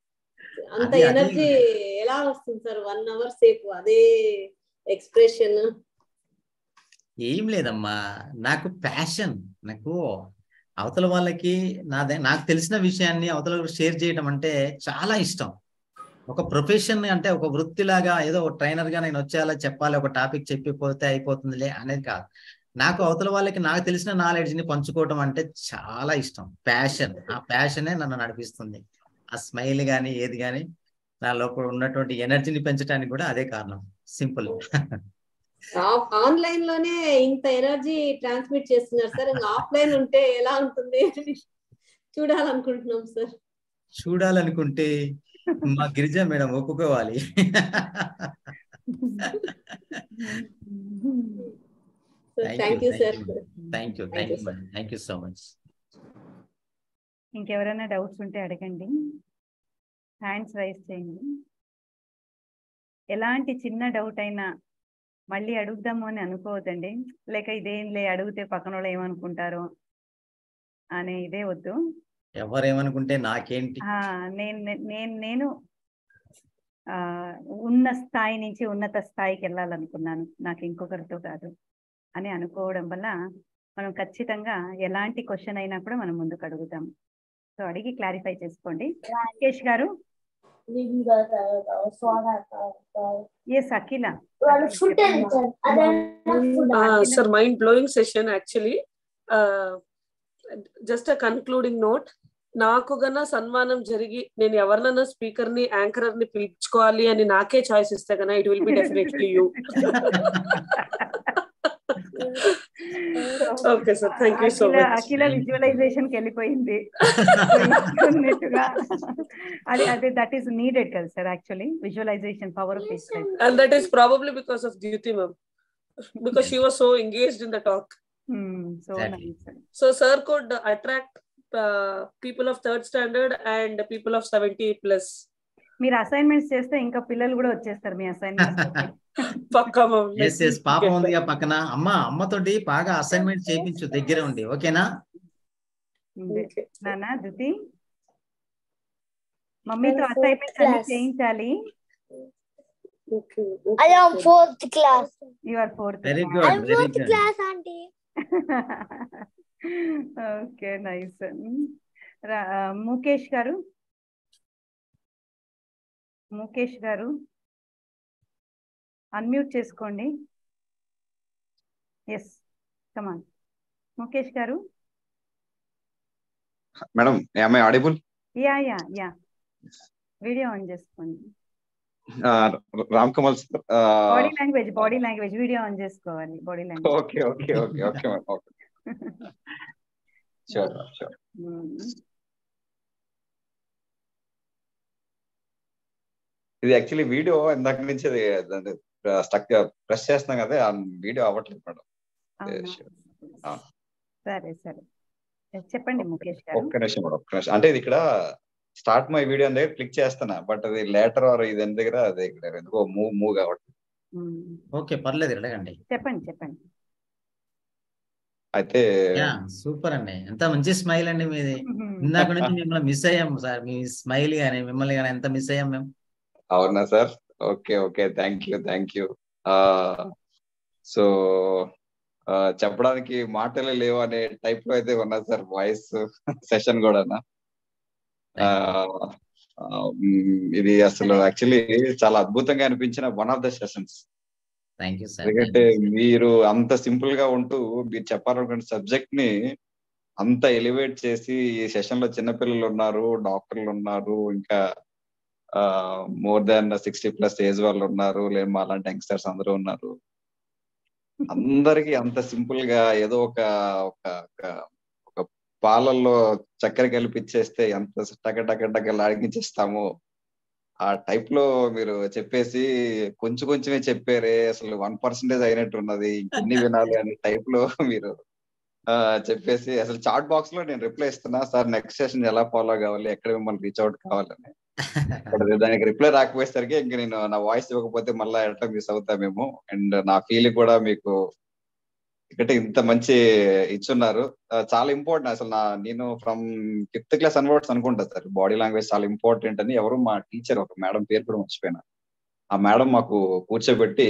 అంత ఎనర్జీ ఎలా వస్తుంది సార్ 1 hour సేపు అదే ఎక్స్ప్రెషన్? ఏం లేదమ్మా, నాకు ప్యాషన్, నాకు అవతల వాళ్ళకి నాకు తెలిసిన విషయాన్ని అవతల షేర్ చేయడం అంటే చాలా ఇష్టం. ఒక ప్రొఫెషన్ అంటే ఒక వృత్తిలాగా ఏదో ట్రైనర్ గా నేను వచ్చేలా చెప్పాలి, ఒక టాపిక్ చెప్పిపోతే అయిపోతుందిలే అనేది కాదు. నాకు అవతల వాళ్ళకి నాకు తెలిసిన నాలెడ్జ్ ని పంచుకోవడం అంటే చాలా ఇష్టం, ప్యాషన్. ఆ ప్యాషనే నన్ను నడిపిస్తుంది. ఆ స్మైల్ గానీ ఏది కానీ నా లోపల ఉన్నటువంటి ఎనర్జీని పెంచడానికి కూడా అదే కారణం. సింపుల్. ఆన్లైన్ లోనే ఇంత ఎనర్జీ ట్రాన్స్మిట్ చేస్తున్నారు సార్, ఆఫ్లైన్ ఉంటే ఎలా ఉంటుంది చూడాలనుకుంటున్నాం సార్. చూడాలనుకుంటే మా గిరిజా మేడం ఒప్పుకోవాలి. Thank you sir. Thank you so much. ఇంకెవరైనా డౌట్స్ ఉంటే అడగండి, హ్యాండ్స్ రైజ్ చేయండి. ఎలాంటి చిన్న డౌట్ అయినా మళ్ళీ అడుగుదాము అని అనుకోవద్దండి, లేక ఇదేంలే అడిగితే పక్కన వాళ్ళు ఏమనుకుంటారో అనే ఇదే వద్దు. ఎవరేమనుకుంటే నాకేంటి, నేను ఉన్న స్థాయి నుంచి ఉన్నత స్థాయికి వెళ్ళాలనుకున్నాను, నాకు ఇంకొకరితో కాదు అని అనుకోవడం వల్ల మనం ఖచ్చితంగా ఎలాంటి క్వశ్చన్ అయినా కూడా మనం ముందుకు అడుగుతాం. సో అడిగి క్లారిఫై చేసుకోండి. రాకేష్ గారు. Yes Akhila. Sir mind blowing session actually. Just a concluding note, నాకు గన సన్మానం జరిగి నేను ఎవరినైనా స్పీకర్ ని యాంకరర్ ని పిలుచుకోవాలి అని నాకే చాయిస్ ఇస్తే గన it will be definitely you. Okay sir, thank you so much. Akhila visualization కి వెళ్ళిపోయింది. అదే దట్ ఈస్ నీడెడ్ కదా sir actually, visualization power of visualization. And that is probably because of Jyoti ma'am, because she was so engaged in the talk. So nice. So sir could attract people of 3rd standard and people of 70 plus. మీరు assignments చేస్తే ఇంకా పిల్లలు కూడా వచ్చేస్తారు మీ assignments. పాపం ఉంది పక్కన, అమ్మతోటి బాగా అసైన్మెంట్ చేయించు దగ్గర ఉండి, ఓకేనా నానా? దుతి మమ్మీతో అసైన్మెంట్స్ అన్ని చేయించాలి. I am 4th class. You are 4th. Very good. I am 4th class, aunty. Okay, nice. Mukesh గారు, ముఖేష్ గారు అన్మ్యూట్ చేసుకోండి. Yes, come on Mukesh garu. Madam, am I audible? Yeah video on చేసుకోండి. Ram Kamal sir, body language video on చేసుకోవాలి. Body language. Okay madam, okay. Sure. ఇది actually video ఇందాక నుంచి stuck press చేస్తున్నాం కదా, ఆ వీడియో అవ్వట్లేదు మేడం. సరే చెప్పండి ముఖేష్ గారు. ఒక్క నిమిషం మేడం, ఒక్క నిమిషం. అంటే ఇది ఇక్కడ స్టార్ట్ మై వీడియో అని దగ్గర క్లిక్ చేస్తున్నా, బట్ అది లేటర్ ఆర్ ఇది దగ్గర అదే ఇక్కడ ఎందుకో మూవ్ కావట్లేదు. ఓకే, పర్లేదు, అడగండి. చెప్పండి. అయితే సూపర్ అండి, ఎంత మంచి స్మైల్ అండి మీది. ఇందాక నుంచి మిమ్మల్ని మిస్ అయ్యాం సార్, మీ స్మైల్ గానీ మిమ్మల్ని కానీ ఎంత మిస్ అయ్యాం మేము. అవునా sir? Okay, thank you. So చెప్పడానికి మాటలే లేవు అనే టైప్ లో అయితే ఉన్నా సార్ వాయిస్ సెషన్ కూడా. ఇది అసలు యాక్చువల్లీ చాలా అద్భుతంగా అనిపించిన వన్ ఆఫ్ ద సెషన్స్. ఎందుకంటే మీరు అంత సింపుల్ గా ఉంటూ మీరు చెప్పాలనుకున్న సబ్జెక్ట్ ని అంత ఎలివేట్ చేసి, ఈ సెషన్ లో చిన్నపిల్లలు ఉన్నారు, డాక్టర్లు ఉన్నారు, ఇంకా మోర్ దాన్ 60+ ఏజ్ వాళ్ళు ఉన్నారు, లేదు మా అలాంటి యంగ్స్టర్స్ అందరూ ఉన్నారు. అందరికి అంత సింపుల్ గా ఏదో ఒక పాలల్లో చక్కెర కలిపిచ్చేస్తే ఎంత టక లాగించేస్తామో ఆ టైప్ లో మీరు చెప్పేసి కొంచెమే చెప్పారే, అసలు 1% అయినట్టు ఉన్నది, ఇంకెన్ని వినాలి అనే టైప్ లో మీరు చెప్పేసి అసలు చాట్ బాక్స్ లో నేను రిప్లై ఇస్తున్నా సార్, నెక్స్ట్ సెషన్ ఎలా ఫాలో కావాలి, ఎక్కడ మిమ్మల్ని రీచ్ అవుట్ కావాలని. దానికి రిప్లై రాకపోయేసరికి ఇంక నేను నా వాయిస్ ఇవ్వకపోతే మళ్ళీ ఎట్లా మిస్ అవుతామేమో. అండ్ నా ఫీలింగ్ కూడా మీకు ఇక్కడ ఇంత మంచి ఇచ్చున్నారు, చాలా ఇంపార్టెంట్. అసలు నేను ఫ్రమ్ 5th క్లాస్ అన్వర్డ్స్ అనుకుంటా సార్, బాడీ లాంగ్వేజ్ చాలా ఇంపార్టెంట్ అని ఎవరు మా టీచర్, ఒక మేడం పేరు కూడా మర్చిపోయినా, ఆ మేడం మాకు కూర్చోబెట్టి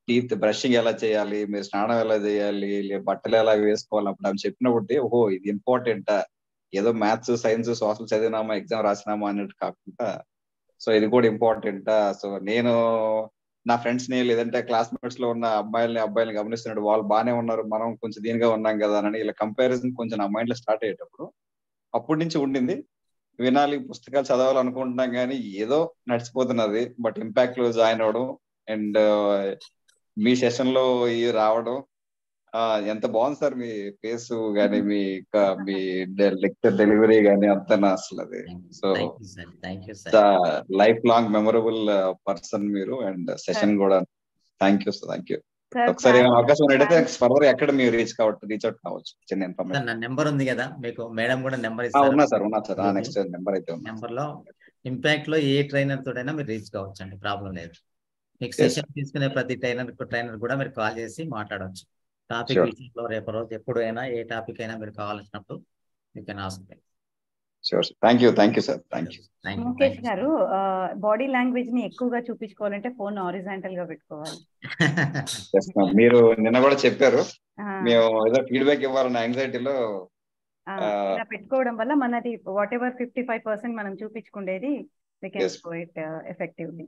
టీత్ బ్రషింగ్ ఎలా చేయాలి, మీరు స్నానం ఎలా చేయాలి, బట్టలు ఎలా వేసుకోవాలి, అప్పుడు ఆమె చెప్పినప్పుడు ఓహో ఇది ఇంపార్టెంట్, ఏదో మ్యాథ్స్ సైన్స్ సోషల్ చదివినామా ఎగ్జామ్ రాసినామా అన్నట్టు కాకుండా సో ఇది కూడా ఇంపార్టెంట్. సో నేను నా ఫ్రెండ్స్ ని లేదంటే క్లాస్మేట్స్ లో ఉన్న అబ్బాయిల్ని గమనిస్తున్నాడు, వాళ్ళు బాగానే ఉన్నారు, మనం కొంచెం దీనిగా ఉన్నాం కదా అని ఇలా కంపారిజన్ కొంచెం నా మైండ్ లో స్టార్ట్ అయ్యేటప్పుడు అప్పటి నుంచి ఉండింది. వినాలి, పుస్తకాలు చదవాలనుకుంటున్నాం కానీ ఏదో నడిచిపోతున్నది. బట్ ఇంపాక్ట్ లో జాయిన్ అవ్వడం అండ్ మీ సెషన్ లో రావడం ఎంత బాగుంది సార్, మీ ఫేస్ గానీ మీ లెక్చర్ డెలివరీ గానీ అంతా అసలు అది. So life long memorable person మీరు, అండ్ సెషన్ కూడా thank you sir, thank you. ఒకసారి ఏమైనా అవకాశం ఉన్నట్టయితే ఫర్దర్ ఎక్కడ మీరు రీచ్ అవుట్ కావచ్చు. చిన్న ఇన్ఫర్మేషన్. నా నెంబర్ ఉంది కదా మీకు, మేడం కూడా నెంబర్ ఉన్నా సార్ నెక్స్ట్ నెంబర్ అయితే నెంబర్ లో ఇంపాక్ట్ లో ఏ ట్రైనర్ తోడైనా మీరు రీచ్ కావచ్చు అండి, ప్రాబ్లం లేదు. మీకు సెషన్ తీసుకునే ప్రతి ట్రైనర్ కూడా మీరు కాల్ చేసి మాట్లాడవచ్చు. టాపిక్ విషయంలో రేపు రోజు ఎప్పుడైనా ఏ టాపిక్ అయినా మీరు కావాల్సినప్పుడు you can ask me. Sure. Thank you sir. Thank you. Mukesh garu, body language ని ఎక్కువగా చూపించుకోవాలంటే ఫోన్ హారిజాంటల్ గా పెట్టుకోవాలి. మీరు నిన్న కూడా చెప్పారు, మేము ఏదో ఫీడ్బ్యాక్ ఇవ్వాలన్న యాంగ్జైటీలో ఇలా పెట్టుకోవడం వల్ల మనది వాట్ ఎవర్ 55% మనం చూపించుకునేది we can show it effectively.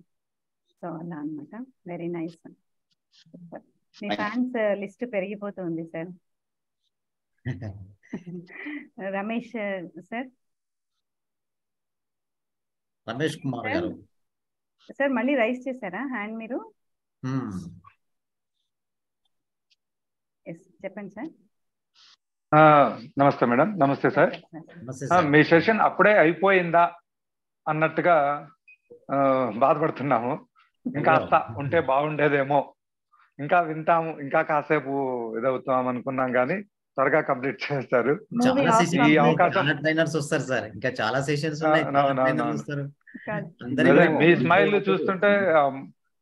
So అలా అన్నమాట. Very nice. మీ ఫ్యాన్స్ లిస్ట్ పెరిగిపోతుంది sir. Ramesh sir, Ramesh Kumar garu sir మళ్ళీ రైజ్ చేశారా హ్యాండ్ మీరు? చెప్పండి సార్. నమస్తే మేడం. నమస్తే సార్. మీ సెషన్ అప్పుడే అయిపోయిందా అన్నట్టుగా బాధపడుతున్నాము. ఇంకా ఉంటే బాగుండేదేమో, ఇంకా వింటాము, ఇంకా కాసేపు ఇదవుతాం అనుకున్నాం కానీ త్వరగా కంప్లీట్ చేస్తారు. ఈ అవకాశం వస్తారు సార్, ఇంకా చాలా సెషన్స్ మీ స్మైల్ చూస్తుంటే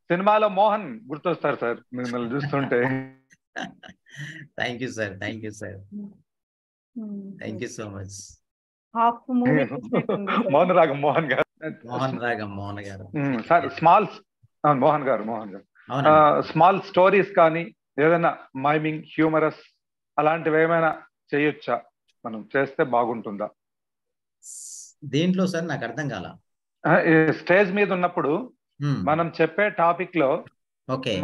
సినిమాలో మోహన్ గుర్తొస్తారు సార్ మిమ్మల్ని చూస్తుంటే. Thank you sir. Thank you sir. Thank you so much. Mohan రాగం మోహన్ గారు సార్. మోహన్ గారు స్మాల్ స్టోరీస్ కానీ ఏదైనా మైమింగ్, హ్యూమరస్ అలాంటివి ఏమైనా చేయొచ్చా? మనం చేస్తే బాగుంటుందా? దేంట్లో సార్ నాకు అర్థం కాల. స్టేజ్ మీద ఉన్నప్పుడు మనం చెప్పే టాపిక్ లో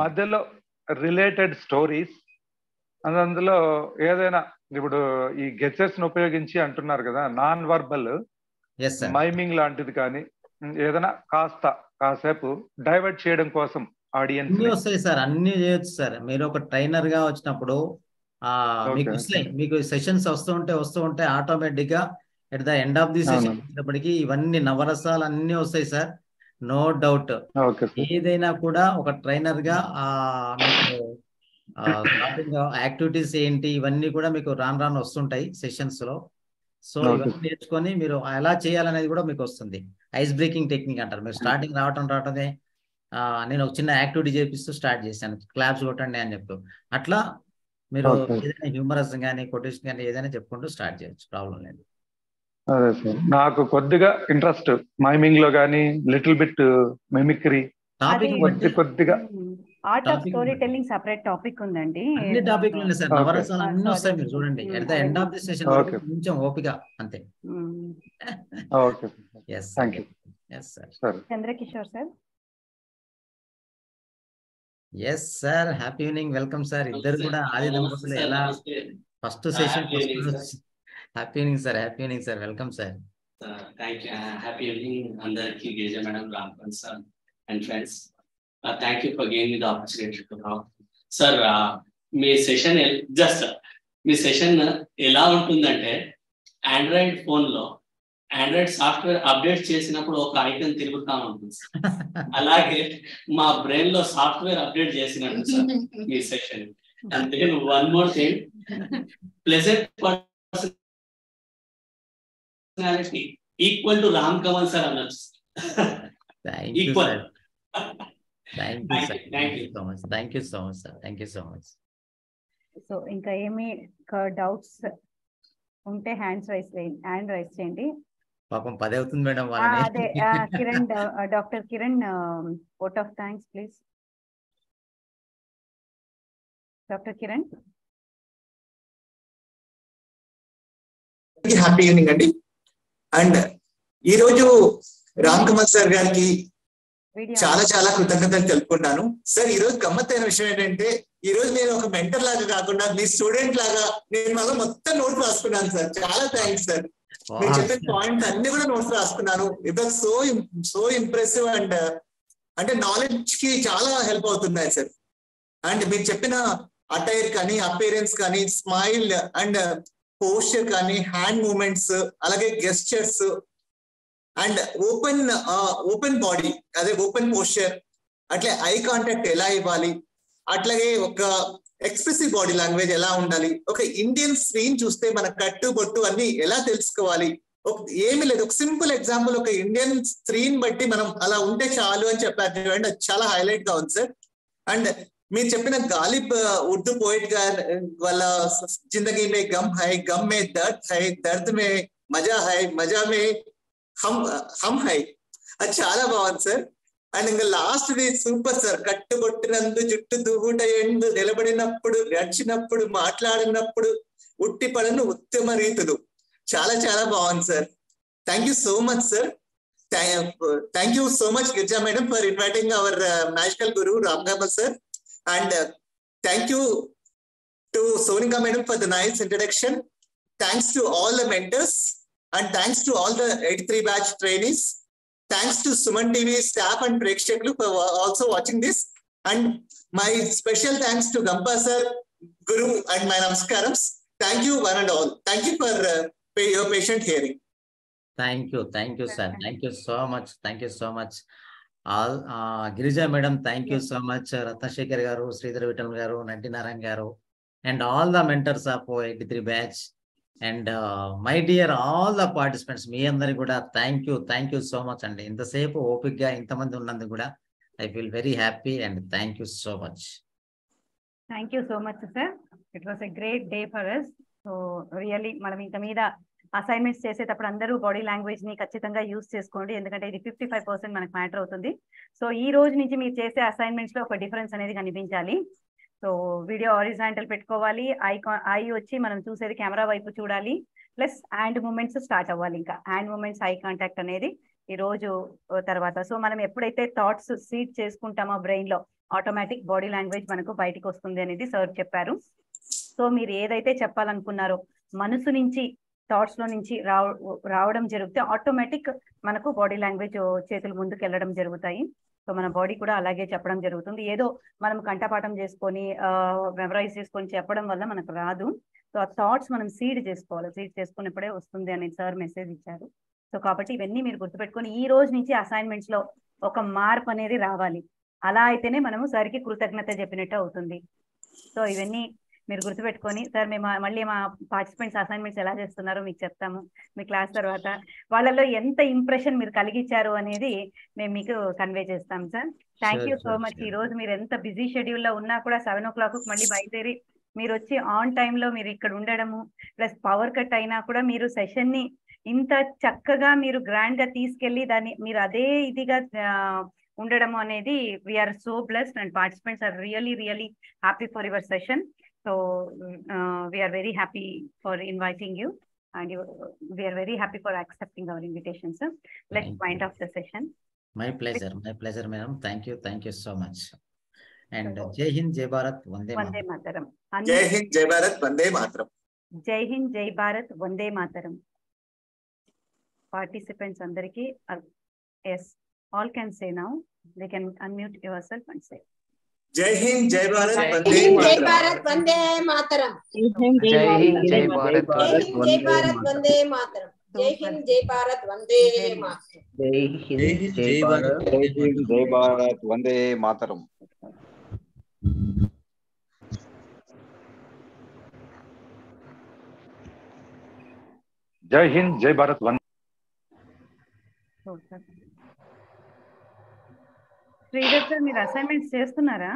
మధ్యలో రిలేటెడ్ స్టోరీస్, అందులో ఏదైనా ఇప్పుడు ఈ గెచెస్ ని ఉపయోగించి అంటున్నారు కదా, నాన్ వర్బల్ మైమింగ్ లాంటిది కానీ ఏదైనా కాసేపు డైవర్ట్ చేయడం కోసం ఆడియన్స్. అన్ని వస్తాయి సార్, అన్ని చేయొచ్చు సార్. మీరు ఒక ట్రైనర్ గా వచ్చినప్పుడు మీకు వస్తాయి, మీకు సెషన్స్ వస్తూ ఉంటే ఆటోమేటిక్ గా at the end of the session వచ్చేటప్పటికి ఇవన్నీ నవరసాలు అన్ని వస్తాయి సార్. No doubt. ఏదైనా కూడా ఒక ట్రైనర్ గా మీకు యాక్టివిటీస్ ఏంటి ఇవన్నీ కూడా మీకు రాను వస్తుంటాయి సెషన్స్ లో. సో ఇవన్నీ నేర్చుకొని మీరు ఎలా చేయాలనేది కూడా మీకు వస్తుంది. ఐస్ బ్రేకింగ్ టెక్నిక్ అంటారు. మీరు స్టార్టింగ్ రావటమే నేను ఒక చిన్న యాక్టివిటీ చేపిస్తూ స్టార్ట్ చేశాను, క్లాప్స్ కొట్టండి అని చెప్తూ. అట్లా మీరు ఏదైనా హ్యూమరస్ కానీ కొటేషన్ కానీ ఏదైనా చెప్పుకుంటూ స్టార్ట్ చేయొచ్చు, ప్రాబ్లం లేదు. అదే సార్, నాకు కొద్దిగా ఇంట్రెస్ట్ మైమింగ్ లో కానీ లిటిల్ బిట్ మిమిక్రీ, కొద్దిగా art of story telling separate topic ఉందండి. అన్ని టాపిక్ ఉన్నాయి సార్, నవరసాలు అన్ని వస్తాయి. మీరు చూడండి at the end of the session కొంచెం ఓపిక అంతే. Okay yes thank you. yes sir. Chandrakishore sir. Yes sir, happy evening, welcome sir. ఇద్దరు కూడా ఆది దంపతులు ఎలా first session. Happy evening sir. Happy evening sir. Welcome sir. Thank you. Happy evening అందరికి. Girija madam, Rampan sir and friends, thank you for giving me the opportunity to talk. Sir మీ session ఎలా ఉంటుందంటే, Android phone లో Android software update చేసినప్పుడు ఒక icon తిరుగుతా ఉంటుంది sir. అలాగే మా బ్రెయిన్ లో సాఫ్ట్వేర్ అప్డేట్ చేసినట్టు సార్ మీ session. And then one more thing, pleasant personality equal to Ram Kamal sir అనొచ్చు. Equal. Thank you so much sir. Thank you so much. So ఇంకా ఏమి డౌట్స్ ఉంటే హ్యాండ్ రైస్ చేయండి. పాపం 10 అవుతుంది మేడం. అదే Kiran, doctor Kiran, vote of thanks please. Doctor Kiran. Happy evening అండి. And ఈ రోజు రామ్ కమల్ సార్ గారికి చాలా చాలా కృతజ్ఞతలు తెలుపుకున్నాను సార్. ఈ రోజు గమ్మత్తైన విషయం ఏంటంటే, ఈ రోజు నేను ఒక మెంటర్ లాగా కాకుండా మీ స్టూడెంట్ లాగా నేను మాకు మొత్తం నోట్స్ రాసుకున్నాను సార్. చాలా థ్యాంక్స్ సార్. మీరు చెప్పిన పాయింట్స్ అన్ని కూడా నోట్స్ రాసుకున్నాను. It was so impressive and అంటే నాలెడ్జ్ కి చాలా హెల్ప్ అవుతున్నాయి సార్. అండ్ మీరు చెప్పిన అటైర్ కానీ, అపీరెన్స్ కానీ, స్మైల్ అండ్ పోస్చర్ కానీ, హ్యాండ్ మూమెంట్స్, అలాగే గెస్చర్స్ అండ్ ఓపెన్ బాడీ, అదే ఓపెన్ పోస్చర్, అట్లే ఐ కాంటాక్ట్ ఎలా ఇవ్వాలి, అట్లాగే ఒక ఎక్స్ప్రెసివ్ బాడీ లాంగ్వేజ్ ఎలా ఉండాలి, ఒక ఇండియన్ స్క్రీన్ చూస్తే మన కట్టు బొట్టు అన్ని ఎలా తెలుసుకోవాలి, ఏమీ లేదు. ఒక సింపుల్ ఎగ్జాంపుల్, ఒక ఇండియన్ స్క్రీన్ బట్టి మనం అలా ఉంటే చాలు అని చెప్పారు చూడండి, అది చాలా హైలైట్ గా ఉంది సార్. అండ్ మీరు చెప్పిన గాలిబ్ ఉర్దూ పోయిట్ వాళ్ళ జిందగీ మే గమ్ హై, గమ్ మే దర్ద్ హై, దర్ద్ మే మజా హై, మజా మే హమ్ హై, అది చాలా బాగుంది సార్. అండ్ ఇంకా లాస్ట్ ది సూపర్ సార్, కట్టుబొట్టినందు జుట్టు దువ్వుట ఎందు, నిలబడినప్పుడు నడిచినప్పుడు మాట్లాడినప్పుడు ఉట్టి పడను ఉత్తమ రీతులు, చాలా చాలా బాగుంది sir. Thank you so much sir. Thank you so much Girija madam for inviting hour magical Guru Ram Kamal sir. And thank you to Sonika madam for the nice introduction. Thanks to all the mentors and thanks to all the 83 batch trainees. Thanks to Suman TV staff and Prekshaklu for also watching this. And my special thanks to Gampa sir, Guru and my Namaskaram. Thank you one and all. Thank you for your patient hearing. Thank you sir. Thank you so much. Thank you so much. All Girija madam, thank you so much. Ratnashekar garu, Sridhar Vittal garu, Nanti Narayan garu, and all the mentors of 83 batch, and my dear all the participants, me andari kuda thank you so much. And in the safe opic ga intamandi unnandu kuda I feel very happy and thank you so much. Thank you so much sir. It was a great day for us. So really మనం ఇంత మీద assignments చేసేటప్పుడు అందరూ body language ని ఖచ్చితంగా use చేసుకోండి, ఎందుకంటే ఇది 55% మనకు మ్యాటర్ అవుతుంది. సో ఈ రోజు నుంచి మీరు చేసే అసైన్మెంట్స్ లో ఒక డిఫరెన్స్ అనేది కనిపించాలి. సో వీడియో హారిజాంటల్ పెట్టుకోవాలి, ఐ వచ్చి మనం చూసేది కెమెరా వైపు చూడాలి, ప్లస్ హ్యాండ్ మూమెంట్స్ స్టార్ట్ అవ్వాలి. ఇంకా హ్యాండ్ మూమెంట్స్, ఐ కాంటాక్ట్ అనేది ఈ రోజు తర్వాత. సో మనం ఎప్పుడైతే థాట్స్ సీడ్ చేసుకుంటామో బ్రెయిన్ లో, ఆటోమేటిక్ బాడీ లాంగ్వేజ్ మనకు బయటికి వస్తుంది అనేది సార్ చెప్పారు. సో మీరు ఏదైతే చెప్పాలనుకున్నారో మనసు నుంచి, థాట్స్ లో నుంచి రావడం జరిగితే ఆటోమేటిక్ మనకు బాడీ లాంగ్వేజ్ చేతులు ముందుకు వెళ్ళడం జరుగుతాయి. సో మన బాడీ కూడా అలాగే చెప్పడం జరుగుతుంది. ఏదో మనం కంఠపాఠం చేసుకొని మెమరైజ్ చేసుకొని చెప్పడం వల్ల మనకు రాదు. సో ఆ థాట్స్ మనం సీడ్ చేసుకోవాలి, సీడ్ చేసుకున్నప్పుడే వస్తుంది అని సార్ మెసేజ్ ఇచ్చారు. సో కాబట్టి ఇవన్నీ మీరు గుర్తుపెట్టుకొని ఈ రోజు నుంచి అసైన్మెంట్స్ లో ఒక మార్పు అనేది రావాలి. అలా అయితేనే మనము సార్కి కృతజ్ఞత చెప్పినట్టు అవుతుంది. సో ఇవన్నీ మీరు గుర్తుపెట్టుకొని, సార్ మేము మళ్ళీ మా పార్టిసిపెంట్స్ అసైన్మెంట్స్ ఎలా చేస్తున్నారో మీకు చెప్తాము మీ క్లాస్ తర్వాత. వాళ్ళలో ఎంత ఇంప్రెషన్ మీరు కలిగించారు అనేది మేము మీకు కన్వే చేస్తాం sir. Thank you so much. ఈ రోజు మీరు ఎంత బిజీ షెడ్యూల్లో ఉన్నా కూడా 7 o'clock మళ్ళీ బయలుదేరి మీరు వచ్చి ఆన్ టైంలో మీరు ఇక్కడ ఉండడము, ప్లస్ పవర్ కట్ అయినా కూడా మీరు సెషన్ ని ఇంత చక్కగా మీరు గ్రాండ్ గా తీసుకెళ్లి దాన్ని మీరు అదే ఇదిగా ఉండడము అనేది we are so blessed and participants are really happy for your session. So we are very happy for inviting you, and we are very happy for accepting our invitation, sir. Let's wind off the session. My pleasure madam. Thank you so much. And Jai Hind, Jai Bharat, Vande Mataram. Jai Hind, Jai Bharat, Vande Mataram. Jai Hind, Jai Bharat, Vande Mataram. Participants andariki, yes, all can say now. They can unmute yourself and say. Jai Hind, Jai Bharat, Vande Mataram. Jai Hind, Jai Bharat, Vande Mataram. Jai Hind, Jai Bharat, Vande Mataram. Jai Hind, Jai Bharat, Jai Hind, Jai Bharat, Vande Mataram. Jai Hind, Jai Bharat, Vande. Sridhar sir మీరు assignments చేస్తున్నారా?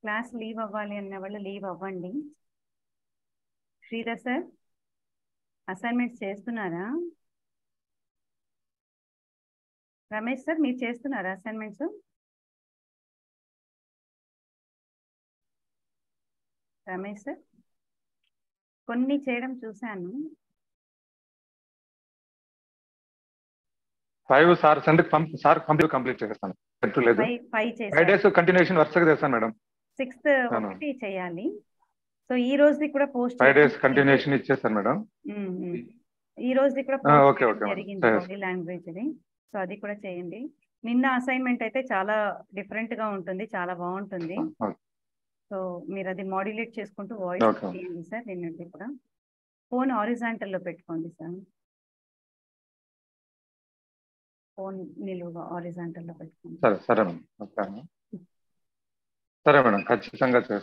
Class leave అవ్వాలి అన్న వాళ్ళు leave అవ్వండి. Sridhar sir assignments చేస్తున్నారా? Ramesh sir మీరు చేస్తున్నారా assignments? Ramesh sir కొన్ని చేయడం చూశాను. 5 సార్ సార్ కంప్లీట్ చేస్తాను. 5 days కంటిన్యూషన్ వరుసగా చేస్తాను మేడం. 6th ఒకటి చేయాలి. సో ఈ రోజుది కూడా పోస్ట్ 5 days కంటిన్యూషన్ ఇచ్చేస్తాను మేడం. ఈ రోజుది కూడా పోస్ట్ జరిగింది బాడీ లాంగ్వేజ్ ది. సో అది కూడా చేయండి. నిన్న అసైన్మెంట్ అయితే చాలా డిఫరెంట్ గా ఉంటుంది, చాలా బాగుంటుంది. సో మీరు అది మాడ్యులేట్ చేసుకుంటూ వాయిస్ చేయండి సార్. నిన్నటి కూడా ఫోన్ హారిజాంటల్ లో పెట్టుకోండి సార్. ఫోన్ నిలువుగా హారిజాంటల్ లో పెట్టుకోండి. సరే సరే మేడం, ఓకే. సరే మేడం, ఖచ్చితంగా చేస్తాను.